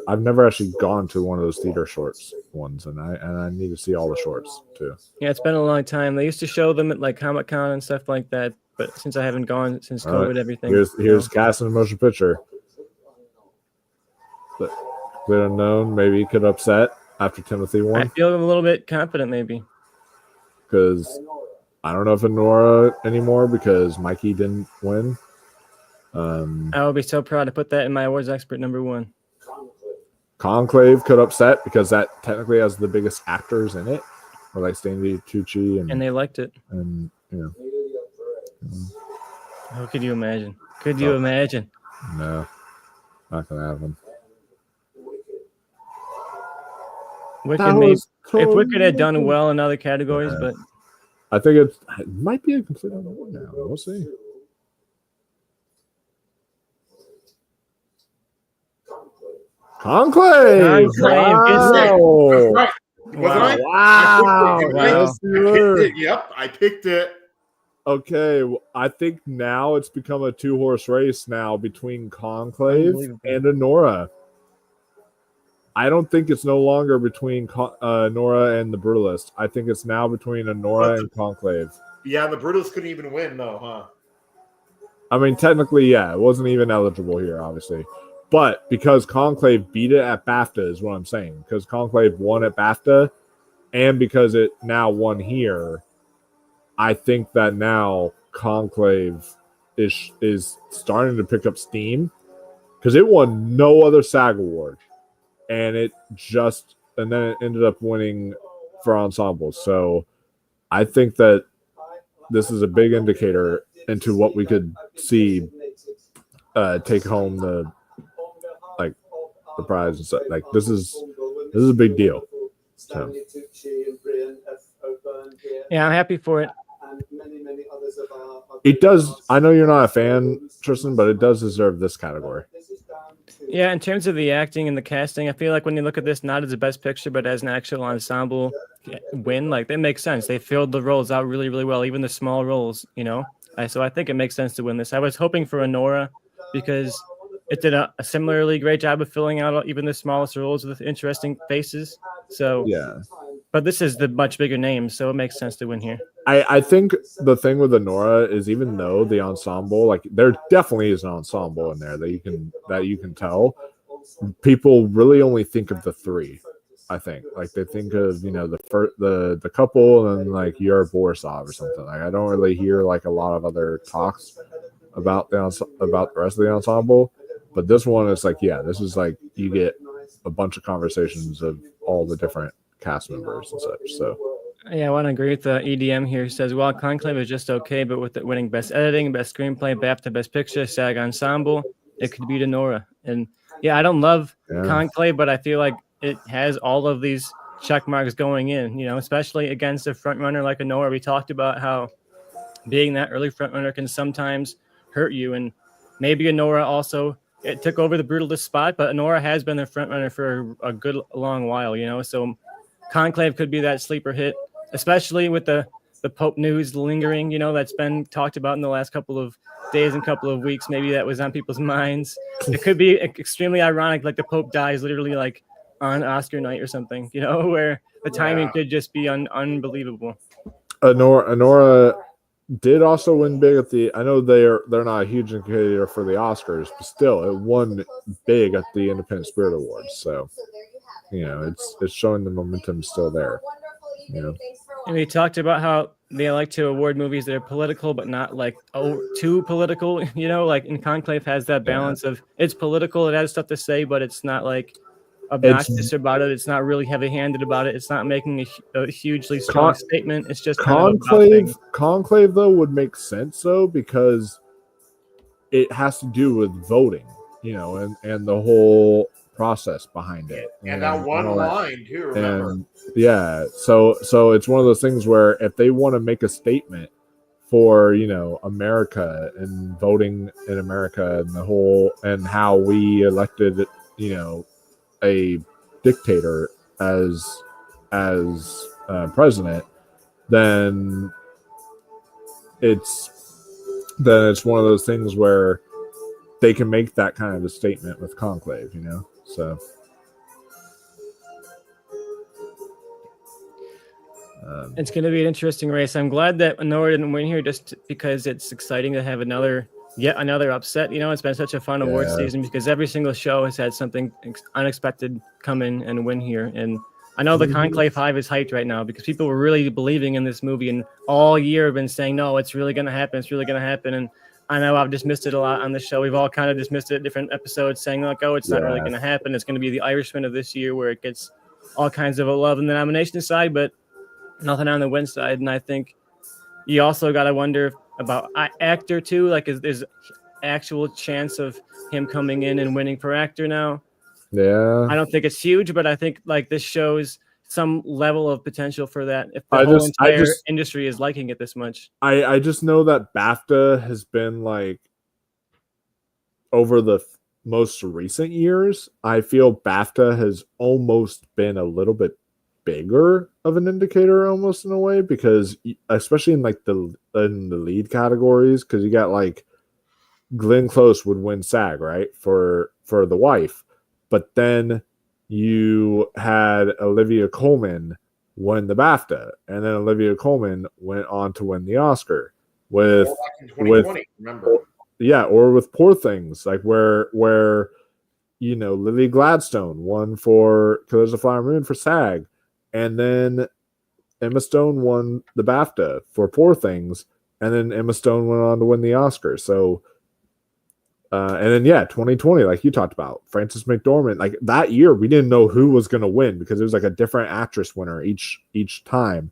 I've never actually gone to one of those theater shorts ones, and I need to see all the shorts too. Yeah, it's been a long time. They used to show them at like Comic-Con and stuff like that, but since I haven't gone since COVID, everything. Here's cast in a motion picture. But we don't know. Maybe he could upset after Timothy won. I feel a little bit confident, maybe. Because I don't know if Nora anymore because Mikey didn't win. I would be so proud to put that in my awards expert number one. Conclave could upset because that technically has the biggest actors in it, or like Stanley Tucci, and they liked it. And you know. How could you imagine? Could you imagine? No, not gonna happen. Wicked made if Wicked had done well in other categories, Yeah. but I think it might be a complete unknown now. We'll see. Conclave. Conclave gets it. Wow. Right. Wasn't I? Wow. I picked it. Wow. Yes, you I were. picked it. Yep, I picked it. Okay, well, I think now it's become a 2-horse race now between Conclave Unbelievable. and Anora. I don't think it's no longer between Anora and the Brutalist. I think it's now between Anora and Conclave. Yeah, the Brutus couldn't even win, though, huh? I mean, technically, yeah, it wasn't even eligible here, obviously. But because Conclave beat it at BAFTA is what I'm saying. Because Conclave won at BAFTA, and because it now won here, I think that now Conclave is starting to pick up steam. Because it won no other SAG award. And then it ended up winning for ensembles. So I think that this is a big indicator into what we could see take home the prize and stuff. Like this is a big deal. So. Yeah, I'm happy for it. It does. I know you're not a fan, Tristan, but it does deserve this category. Yeah, in terms of the acting and the casting, I feel like when you look at this, not as a best picture, but as an actual ensemble win, like that makes sense. They filled the roles out really, really well, even the small roles, you know. So I think it makes sense to win this. I was hoping for Anora because it did a similarly great job of filling out even the smallest roles with interesting faces. So yeah, but this is the much bigger name, so it makes sense to win here. I think the thing with Anora is even though the ensemble, like there definitely is an ensemble in there that you can tell, people really only think of the three. I think like they think of the couple and then like Yura Borisov or something. Like I don't really hear like a lot of other talks about the rest of the ensemble, but this one is like this is like you get a bunch of conversations of all the different cast members and such. So. Yeah, I want to agree with the EDM here. He says, well, Conclave is just okay, but with it winning Best Editing, Best Screenplay, BAFTA Best Picture, SAG Ensemble, it could beat Anora. And yeah, I don't love Conclave, but I feel like it has all of these check marks going in, especially against a frontrunner like Anora. We talked about how being that early frontrunner can sometimes hurt you. And maybe Anora also, it took over the Brutalist spot, but Anora has been the frontrunner for a good long while, so Conclave could be that sleeper hit, especially with the Pope news lingering, that's been talked about in the last couple of days and couple of weeks. Maybe that was on people's minds. It could be extremely ironic, like the Pope dies literally like on Oscar night or something, where the timing could just be unbelievable. Anora did also win big at I know they're not a huge indicator for the Oscars, but still it won big at the Independent Spirit Awards. So it's showing the momentum still there. And we talked about how they like to award movies that are political, but not like too political. Like in Conclave has that balance of it's political, it has stuff to say, but it's not like obnoxious about it. It's not really heavy-handed about it. It's not making a hugely strong statement. It's just Conclave though would make sense though because it has to do with voting, and the whole process behind it, and that one line too. Remember, and so it's one of those things where if they want to make a statement for America and voting in America and the whole and how we elected a dictator as president, then it's one of those things where they can make that kind of a statement with Conclave, so it's going to be an interesting race. I'm glad that Anora didn't win here just because it's exciting to have yet another upset. It's been such a fun award season because every single show has had something unexpected come in and win here. And I know the Conclave Hive is hyped right now because people were really believing in this movie and all year have been saying, no, it's really going to happen. It's really going to happen. And I know I've dismissed it a lot on the show. We've all kind of dismissed it in different episodes saying like, oh, it's not really going to happen. It's going to be the Irishman of this year where it gets all kinds of love in the nomination side, but nothing on the win side. And I think you also got to wonder about actor too. Like, is there's actual chance of him coming in and winning for actor now? Yeah. I don't think it's huge, but I think like this shows some level of potential for that if the I whole just- I entire just- industry is liking it this much. I just know that BAFTA has been like over the most recent years, I feel BAFTA has almost been a little bit bigger of an indicator almost in a way, because especially in like the lead categories, because you got like Glenn Close would win SAG, right, for The Wife, but then you had Olivia Colman win the BAFTA, and then Olivia Colman went on to win the Oscar with Or back in 2020, remember? Yeah, or with Poor Things, like where Lily Gladstone won for Killers of the Flower Moon for SAG, and then Emma Stone won the BAFTA for Poor Things, and then Emma Stone went on to win the Oscar. So, and then 2020, like you talked about, Frances McDormand. Like that year, we didn't know who was going to win because it was like a different actress winner each time,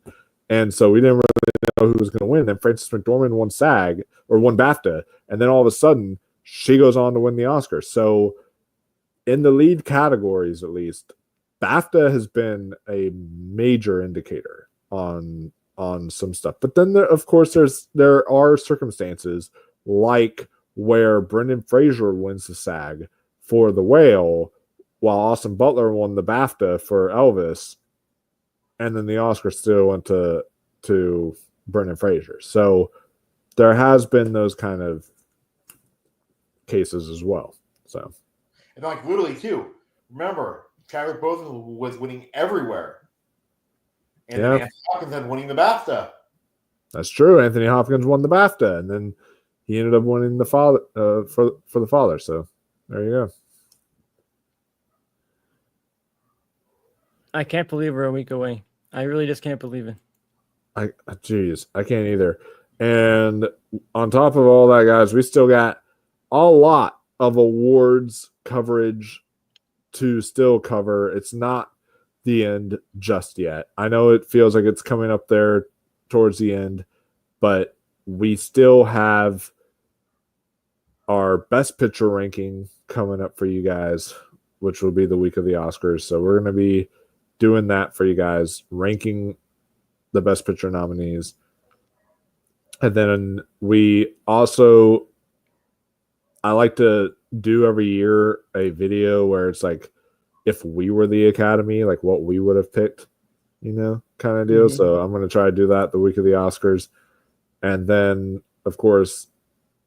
and so we didn't really know who was going to win. Then Frances McDormand won SAG or won BAFTA, and then all of a sudden she goes on to win the Oscar. So, in the lead categories, at least, BAFTA has been a major indicator on some stuff. But then of course there are circumstances like where Brendan Fraser wins the SAG for The Whale, while Austin Butler won the BAFTA for Elvis, and then the Oscar still went to Brendan Fraser. So there has been those kind of cases as well. So, and like literally too. Remember, Chadwick Boseman was winning everywhere, and then Anthony Hopkins then winning the BAFTA. That's true. Anthony Hopkins won the BAFTA, and then he ended up winning the father for the father. So there you go. I can't believe we're a week away. I really just can't believe it. I can't either. And on top of all that, guys, we still got a lot of awards coverage to still cover. It's not the end just yet. I know it feels like it's coming up there towards the end, but we still have our best picture ranking coming up for you guys, which will be the week of the Oscars. So we're going to be doing that for you guys, ranking the best picture nominees. And then we also, I like to do every year a video where it's like, if we were the Academy, like what we would have picked, kind of deal. Mm-hmm. So I'm going to try to do that the week of the Oscars. And then, of course,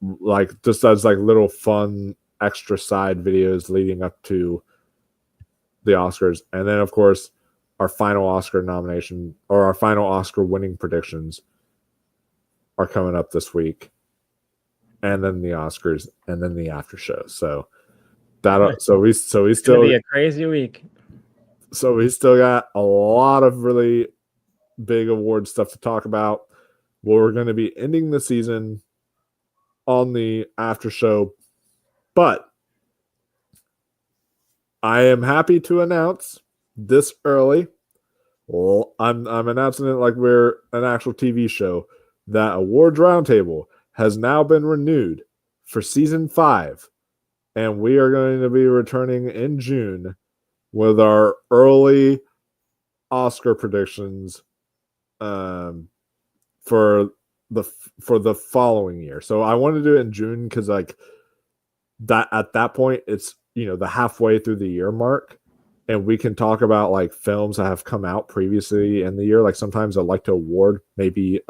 like just as like little fun extra side videos leading up to the Oscars. And then, of course, our final Oscar nomination or our final Oscar winning predictions are coming up this week. And then the Oscars and then the after show. So we still it's gonna be a crazy week. So we still got a lot of really big award stuff to talk about. We're going to be ending the season on the after show, but I am happy to announce this early. Well, I'm announcing it like we're an actual TV show, that Awards Roundtable has now been renewed for season 5, and we are going to be returning in June with our early Oscar predictions for the following year. So I want to do it in June because like that at that point it's the halfway through the year mark, and we can talk about like films that have come out previously in the year. Like sometimes I like to award maybe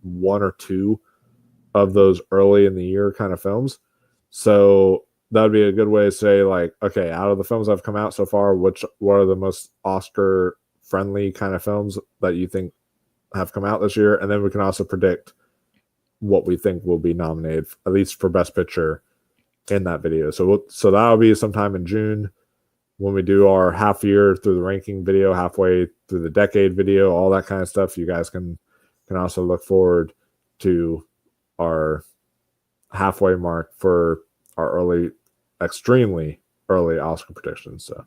one or two of those early in the year kind of films. So that would be a good way to say like, okay, out of the films that have come out so far, what are the most Oscar friendly kind of films that you think have come out this year? And then we can also predict what we think will be nominated, at least for Best Picture, in that video. So that'll be sometime in June when we do our half year through the ranking video, halfway through the decade video, all that kind of stuff. You guys can also look forward to our halfway mark for our extremely early Oscar predictions. So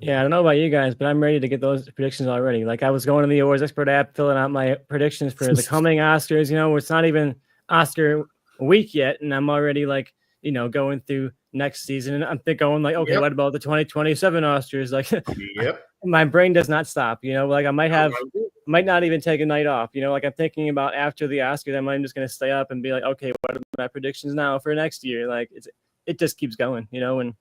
yeah, I don't know about you guys, but I'm ready to get those predictions already. Like I was going to the Awards Expert app, filling out my predictions for the coming Oscars. It's not even Oscar week yet, and I'm already like, going through next season. And I'm going like, okay, what about the 2027 Oscars? Like, yep. my brain does not stop. Like I might not even take a night off. Like I'm thinking about after the Oscars, I'm just gonna stay up and be like, okay, what are my predictions now for next year? Like it just keeps going, and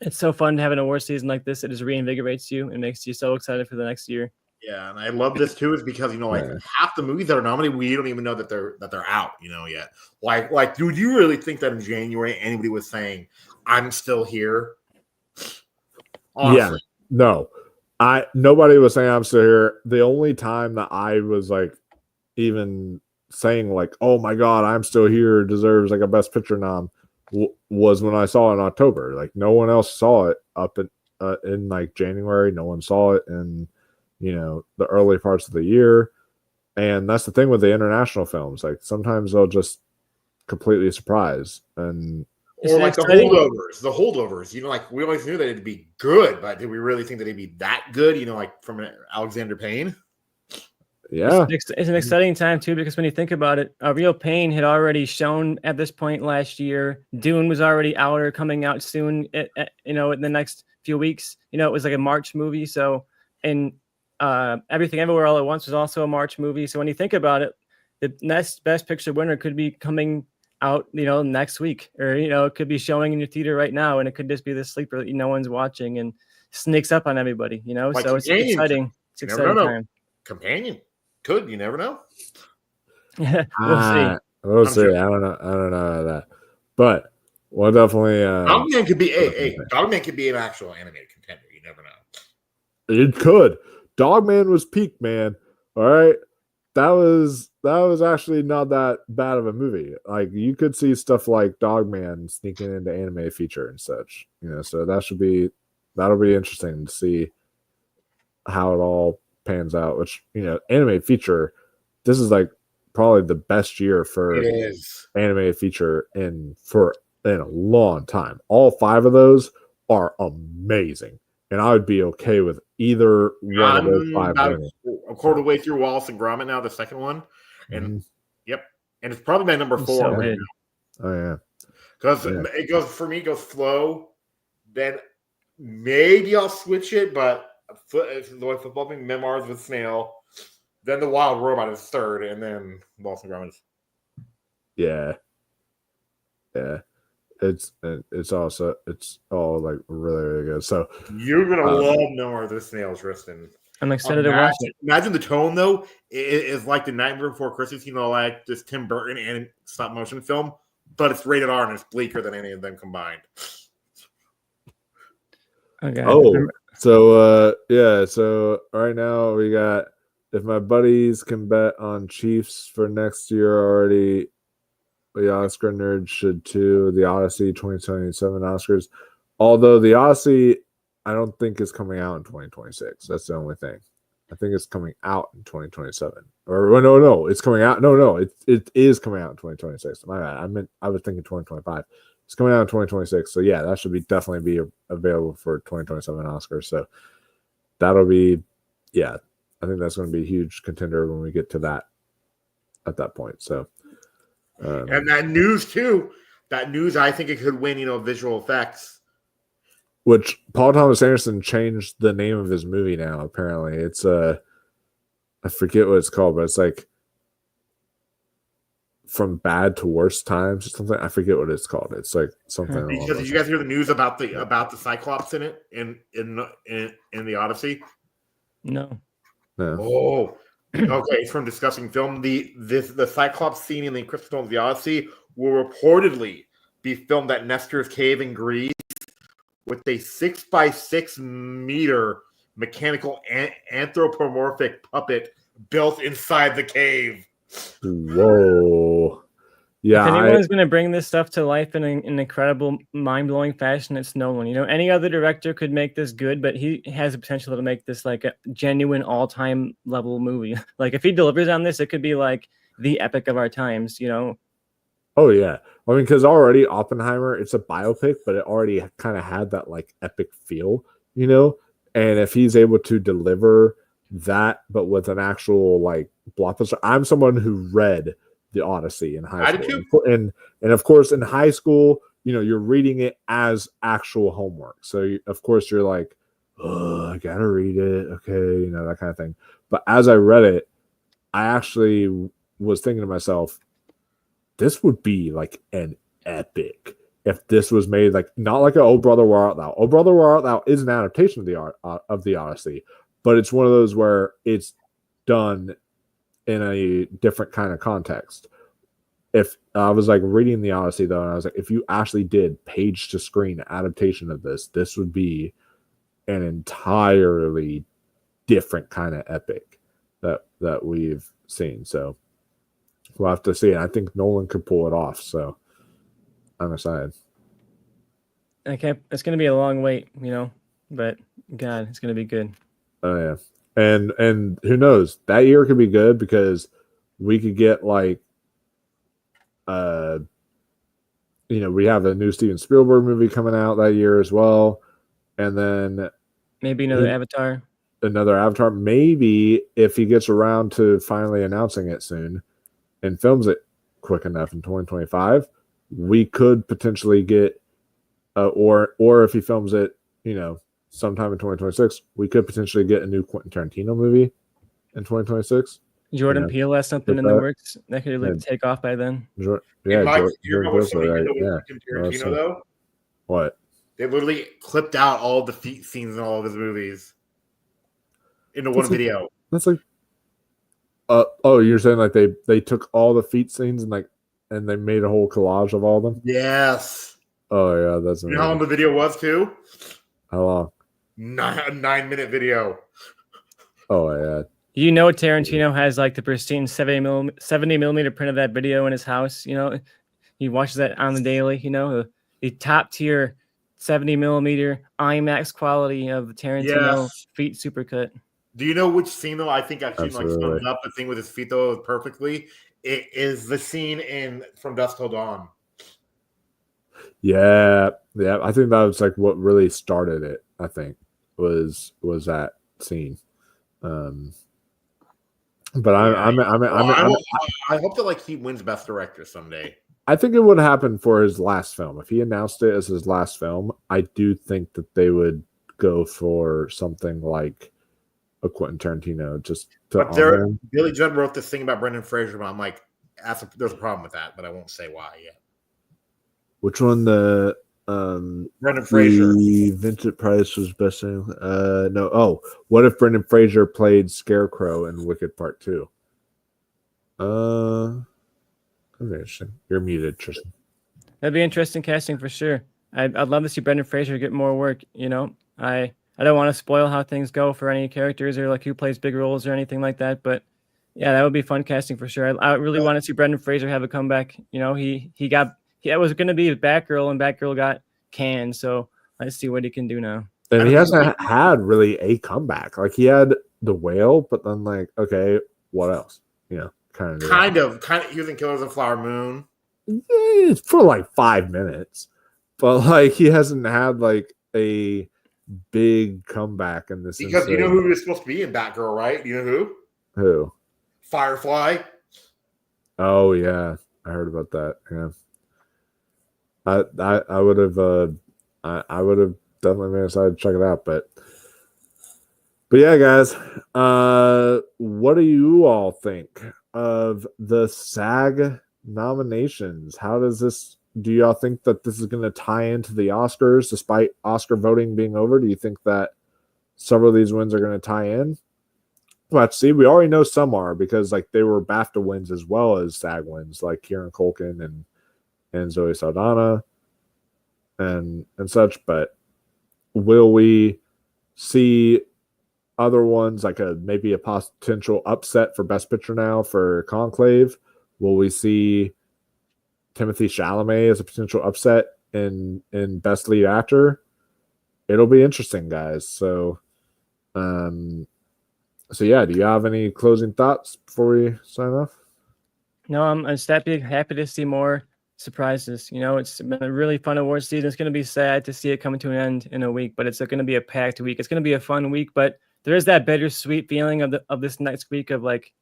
it's so fun to have an award season like this. It just reinvigorates you and makes you so excited for the next year. Yeah, and I love this too, is because like half the movies that are nominated, we don't even know that they're out, yet. Like, dude, you really think that in January anybody was saying, "I'm still here"? Honestly. Yeah, no, nobody was saying I'm still here. The only time that I was like even saying like, "Oh my god, I'm still here," deserves like a Best Picture nom, was when I saw it in October. Like no one else saw it up in like January. No one saw it in the early parts of the year. And that's the thing with the international films. Like sometimes they'll just completely surprise. And or like the holdovers. Like we always knew that it'd be good, but did we really think that it'd be that good? Like from Alexander Payne. Yeah, it's an exciting time too, because when you think about it, Real Pain had already shown at this point last year. Dune was already out or coming out soon. In the next few weeks. It was like a March movie. So, and Everything Everywhere All at Once was also a March movie. So when you think about it, the next Best Picture winner could be coming out, next week, or it could be showing in your theater right now, and it could just be the sleeper that no one's watching and sneaks up on everybody. Like so it's exciting. It's exciting time. Companion. Could you never know? We'll see. We'll see. Sure. I don't know about that, but we'll definitely. Dogman could be Dogman could be an actual animated contender. You never know. It could. Dogman was peak, man. All right, that was actually not that bad of a movie. Like you could see stuff like Dogman sneaking into anime feature and such. So that'll be interesting to see how it all pans out. Which anime feature, this is like probably the best year for anime feature in a long time. All 5 of those are amazing, and I would be okay with either one of those 5 winning. A quarter way through Wallace and Gromit now, the second one, and yep, and it's probably my number 4 so right good. now. Oh yeah, because it goes for me. It goes flow, then maybe I'll switch it, but the way football being Memoirs with Snail, then The Wild Robot is 3rd, and then Wallace and Gromit. Yeah. It's all like really, really good. So you're gonna love Memoirs with Snail, Tristan. I'm excited to watch it. Imagine the tone though. It is like The Nightmare Before Christmas. Like this Tim Burton and stop motion film, but it's rated R and it's bleaker than any of them combined. Okay. Oh, so so right now we got, if my buddies can bet on Chiefs for next year already, the Oscar nerds should too. The Odyssey 2027 Oscars, although the Odyssey I don't think is coming out in 2026. That's the only thing. I think it's coming out in 2027. Or no, it's coming out. No, it is coming out in 2026. My bad. I was thinking 2025. It's coming out in 2026. So yeah, that should definitely be available for 2027 Oscars. So that'll be, I think that's going to be a huge contender when we get to that at that point. So and that news too. That news, I think it could win. Visual effects. Which Paul Thomas Anderson changed the name of his movie now. Apparently, it's I forget what it's called, but it's like From Bad to Worse Times or something. I forget what it's called. It's like something. Because did you guys hear the news about the Cyclops in it in the Odyssey? No. Oh, okay. It's from Discussing Film. The Cyclops scene in the Crystal of the Odyssey will reportedly be filmed at Nestor's Cave in Greece with a 6x6 meter mechanical anthropomorphic puppet built inside the cave. Whoa. Yeah. If anyone's going to bring this stuff to life in an incredible, mind-blowing fashion, it's Nolan. Any other director could make this good, but he has the potential to make this like a genuine all-time level movie. Like if he delivers on this, it could be like the epic of our times, Oh yeah. I mean, because already Oppenheimer, it's a biopic, but it already kind of had that like epic feel, and if he's able to deliver that, but with an actual like blockbuster. I'm someone who read the Odyssey in high school. And of course, in high school, you're reading it as actual homework. So of course you're like, I gotta read it. Okay, that kind of thing. But as I read it, I actually was thinking to myself, this would be like an epic if this was made like not like an Oh Brother Where Art Thou. Oh Brother Where Art Thou is an adaptation of the Odyssey, but it's one of those where it's done in a different kind of context. If I was like reading the Odyssey though, and I was like, if you actually did page to screen adaptation of this would be an entirely different kind of epic that we've seen. So we'll have to see. And I think Nolan could pull it off. So I'm excited. Okay, it's gonna be a long wait, but God, it's gonna be good. Oh yeah, and who knows? That year could be good because we could get like, we have a new Steven Spielberg movie coming out that year as well, and then maybe another Avatar. Maybe if he gets around to finally announcing it soon and films it quick enough in 2025, we could potentially get, or if he films it, sometime in 2026, we could potentially get a new Quentin Tarantino movie in 2026. Jordan Peele has something in the works that could really take off by then. Mike, you know what's something with Quentin Tarantino though? What? They literally clipped out all the feet scenes in all of his movies into one video. That's like, you're saying like they took all the feet scenes and they made a whole collage of all of them? Yes. Oh yeah, that's amazing. You know how long the video was too? How long? A 9-minute video. Oh yeah. Tarantino has like the pristine 70 millimeter print of that video in his house. He watches that on the daily. The top tier 70 millimeter IMAX quality of the Tarantino feet supercut. Do you know which scene though? I think actually sums up the thing with his feet though perfectly. It is the scene From Dusk Till Dawn. Yeah. I think that was like what really started it. I think was that scene. But I hope that like he wins Best Director someday. I think it would happen for his last film. If he announced it as his last film, I do think that they would go for something like a Quentin Tarantino just to honor him. Billy Judd wrote this thing about Brendan Fraser, but I'm like, there's a problem with that, but I won't say why yet. Which one? The Brendan Fraser. The Vincent Price was best thing. No. Oh, what if Brendan Fraser played Scarecrow in Wicked Part 2? That'd be interesting. You're muted, Tristan. That'd be interesting casting for sure. I'd love to see Brendan Fraser get more work. I don't want to spoil how things go for any characters or like who plays big roles or anything like that. But yeah, that would be fun casting for sure. I really want to see Brendan Fraser have a comeback. He was going to be Batgirl and Batgirl got canned. So let's see what he can do now. And he hasn't had really a comeback. Like he had The Whale, but then like, okay, what else? Kind of. He was in Killers of the Flower Moon. Yeah, for like 5 minutes, but like he hasn't had like a big comeback in this. Because you know who was supposed to be in Batgirl, right? You know who? Who? Firefly. Oh yeah, I heard about that. Yeah, I would have definitely been excited to check it out, but yeah, guys, what do you all think of the SAG nominations? How do y'all think that this is going to tie into the Oscars despite Oscar voting being over? Do you think that several of these wins are going to tie in? Let's see. We already know some are because like they were BAFTA wins as well as SAG wins, like Kieran Culkin and Zoe Saldana and such. But will we see other ones like maybe a potential upset for Best Picture now for Conclave? Will we see Timothée Chalamet as a potential upset in Best Lead Actor? It'll be interesting, guys. So yeah, do you have any closing thoughts before we sign off? No, I'm just happy to see more surprises. It's been a really fun awards season. It's going to be sad to see it coming to an end in a week, but it's going to be a packed week. It's going to be a fun week, but there is that bittersweet feeling of this next week of like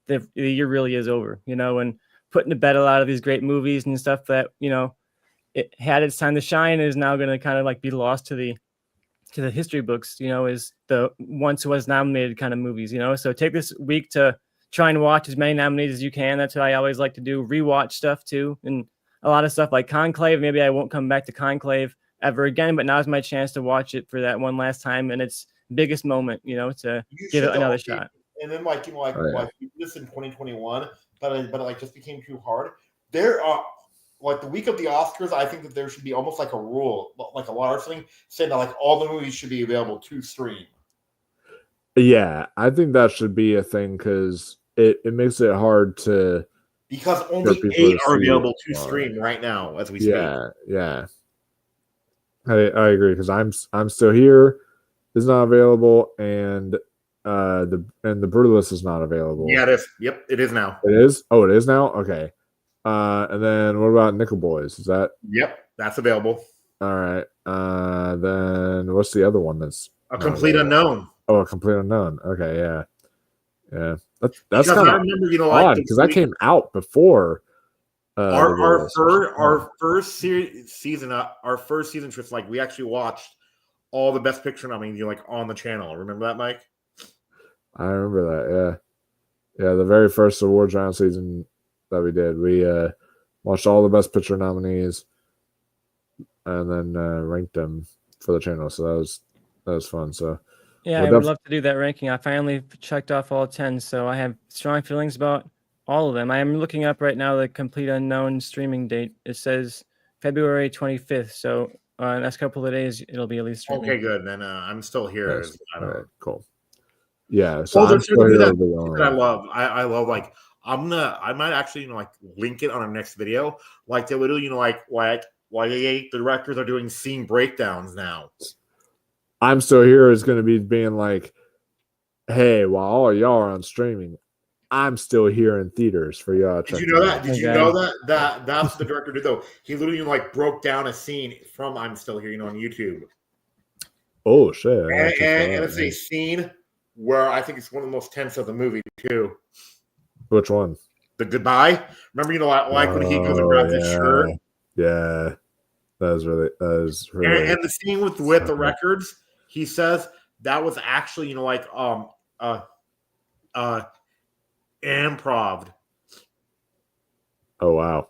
the year really is over, and putting to bed a lot of these great movies and stuff that, it had its time to shine is now going to kind of like be lost to the to the history books, is the once was nominated kind of movies, So take this week to try and watch as many nominees as you can. That's what I always like to do. Rewatch stuff too. And a lot of stuff like Conclave. Maybe I won't come back to Conclave ever again, but now's my chance to watch it for that one last time. And its biggest moment, to give it another shot. And then like we did this in 2021, but it like just became too hard. There are like the week of the Oscars, I think that there should be almost like a rule, like a large thing, saying that like all the movies should be available to stream. Yeah, I think that should be a thing because it makes it hard to. Because only 8 are available to stream right now as we speak. Yeah. I agree because I'm still here is not available and the Brutalist is not available. Yeah, it is. Yep, it is now. It is? Oh, it is now? Okay. And then what about Nickel Boys? Is that? Yep, that's available. All right. Then what's the other one that's A Complete Unknown? Oh, A Complete Unknown. Okay, yeah. That's kind of odd because that came out before our first season trips. Like we actually watched all the Best Picture nominees like on the channel. Remember that, Mike? I remember that. Yeah. The very first awards round season that we did, we watched all the Best Picture nominees and then ranked them for the channel. So that was fun. So. Yeah, I would love to do that ranking. I finally checked off all 10, so I have strong feelings about all of them. I am looking up right now the Complete Unknown streaming date. It says February 25th, so next couple of days it'll be at least streaming. Okay, good. Then I'm still here. Nice. All right, cool. Yeah, so I'm still here. That I love. I love like I might actually like link it on our next video. Like they literally like the directors are doing scene breakdowns now. I'm Still Here is going to be being like, hey, while all of y'all are on streaming, I'm still here in theaters for y'all. Did you know that? Did you know that? That's what the director did though. He literally like broke down a scene from I'm Still Here, on YouTube. Oh shit! And it's a scene where I think it's one of the most tense of the movie too. Which one? The goodbye. Remember, like when he goes and grabs his shirt. Yeah, that is really. And the scene with the records. He says that was actually, improv. Oh wow!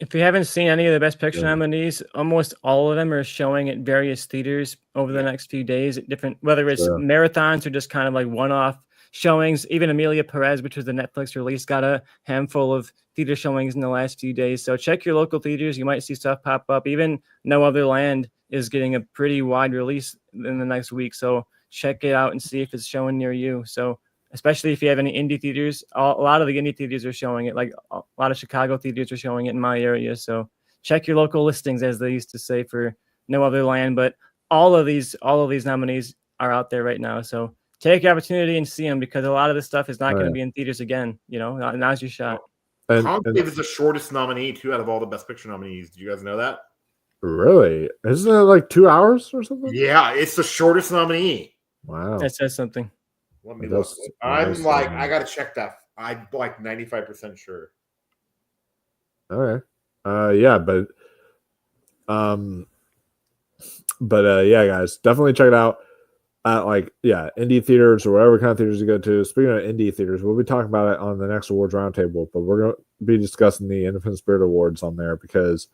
If you haven't seen any of the Best Picture nominees, almost all of them are showing at various theaters over the next few days at different, whether it's marathons or just kind of like one-off showings. Even Amelia Perez, which was the Netflix release, got a handful of theater showings in the last few days. So check your local theaters. You might see stuff pop up. Even No Other Land is getting a pretty wide release in the next week. So check it out and see if it's showing near you. So especially if you have any indie theaters, a lot of the indie theaters are showing it. Like a lot of Chicago theaters are showing it in my area. So check your local listings, as they used to say, for No Other Land. But all of these nominees are out there right now. So take your opportunity and see them, because a lot of this stuff is not going to be in theaters again. Now's your shot. Conclave is the shortest nominee too out of all the Best Picture nominees. Do you guys know that? Really? Isn't it like 2 hours or something? Yeah, it's the shortest nominee. Wow. That says something. Let me look. I'm like, I gotta check that. I'm like 95% sure. All right. Yeah, but yeah, guys, definitely check it out at indie theaters or whatever kind of theaters you go to. Speaking of indie theaters, we'll be talking about it on the next awards roundtable, but we're going to be discussing the Independent Spirit Awards on there because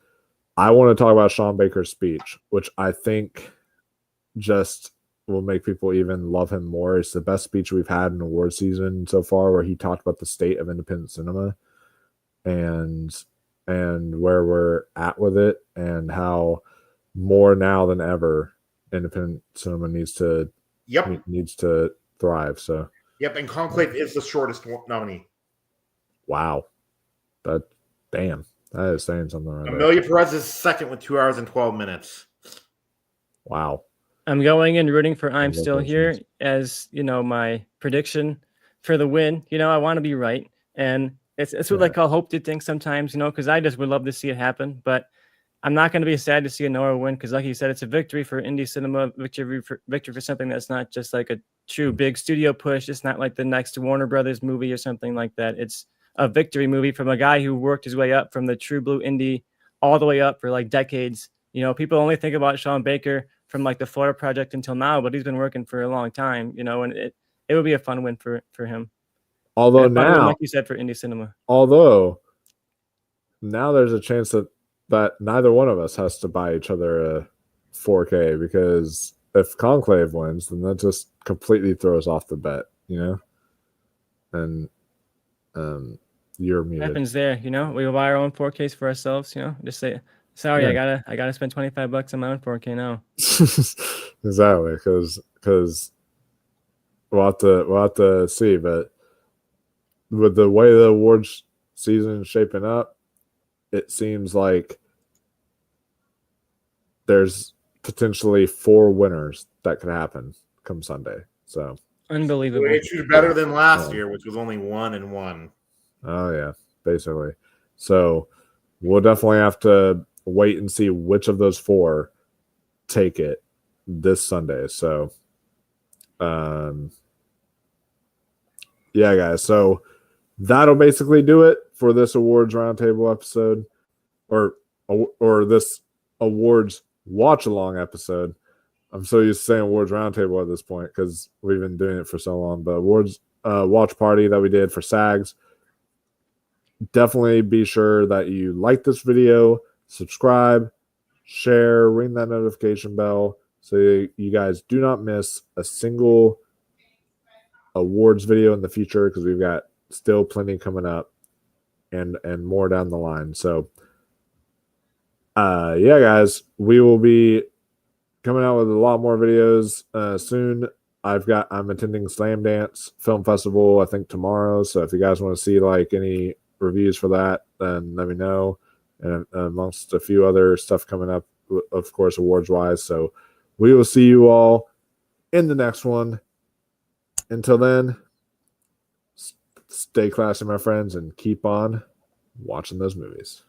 I want to talk about Sean Baker's speech, which I think just will make people even love him more. It's the best speech we've had in award season so far, where he talked about the state of independent cinema and where we're at with it, and how more now than ever independent cinema needs to thrive. So and Conclave is the shortest nominee. Wow, that is saying something right Amelia Perez is second with 2 hours and 12 minutes. Wow. I'm going and rooting for I'm Still Here as, my prediction for the win. I want to be right. And it's what I call hope to think sometimes, because I just would love to see it happen. But I'm not going to be sad to see a Nora win, because like you said, it's a victory for indie cinema, victory for something that's not just like a true big studio push. It's not like the next Warner Brothers movie or something like that. It's a victory movie from a guy who worked his way up from the true blue indie all the way up for like decades. People only think about Sean Baker from like the Florida Project until now, but he's been working for a long time, you know, and it would be a fun win for him. Although And a fun win, now, like you said, for indie cinema. although now there's a chance that neither one of us has to buy each other a 4K, because if Conclave wins, then that just completely throws off the bet, you know. And you're What muted. happens there, you know? We will buy our own 4Ks for ourselves, you know. Just say, sorry, Yeah. I gotta spend $25 on my own 4K now. Exactly, because we'll have to see, but with the way the awards season is shaping up, it seems like there's potentially 4 winners that could happen come Sunday. So unbelievable. Which is better than last year, which was only 1 and 1. Oh yeah, basically. So we'll definitely have to wait and see which of those 4 take it this Sunday. So yeah, guys. So that'll basically do it for this awards roundtable episode, or this awards watch along episode. I'm so used to saying awards roundtable at this point because we've been doing it for so long. But awards watch party that we did for SAGs. Definitely be sure that you like this video, subscribe, share, ring that notification bell so you guys do not miss a single awards video in the future, because we've got still plenty coming up and more down the line. So yeah, guys, we will be coming out with a lot more videos soon. I'm attending Slam Dance Film Festival, I think, tomorrow. So if you guys want to see like any reviews for that, then let me know. And amongst a few other stuff coming up, of course, awards wise. So we will see you all in the next one. Until then, stay classy, my friends, and keep on watching those movies.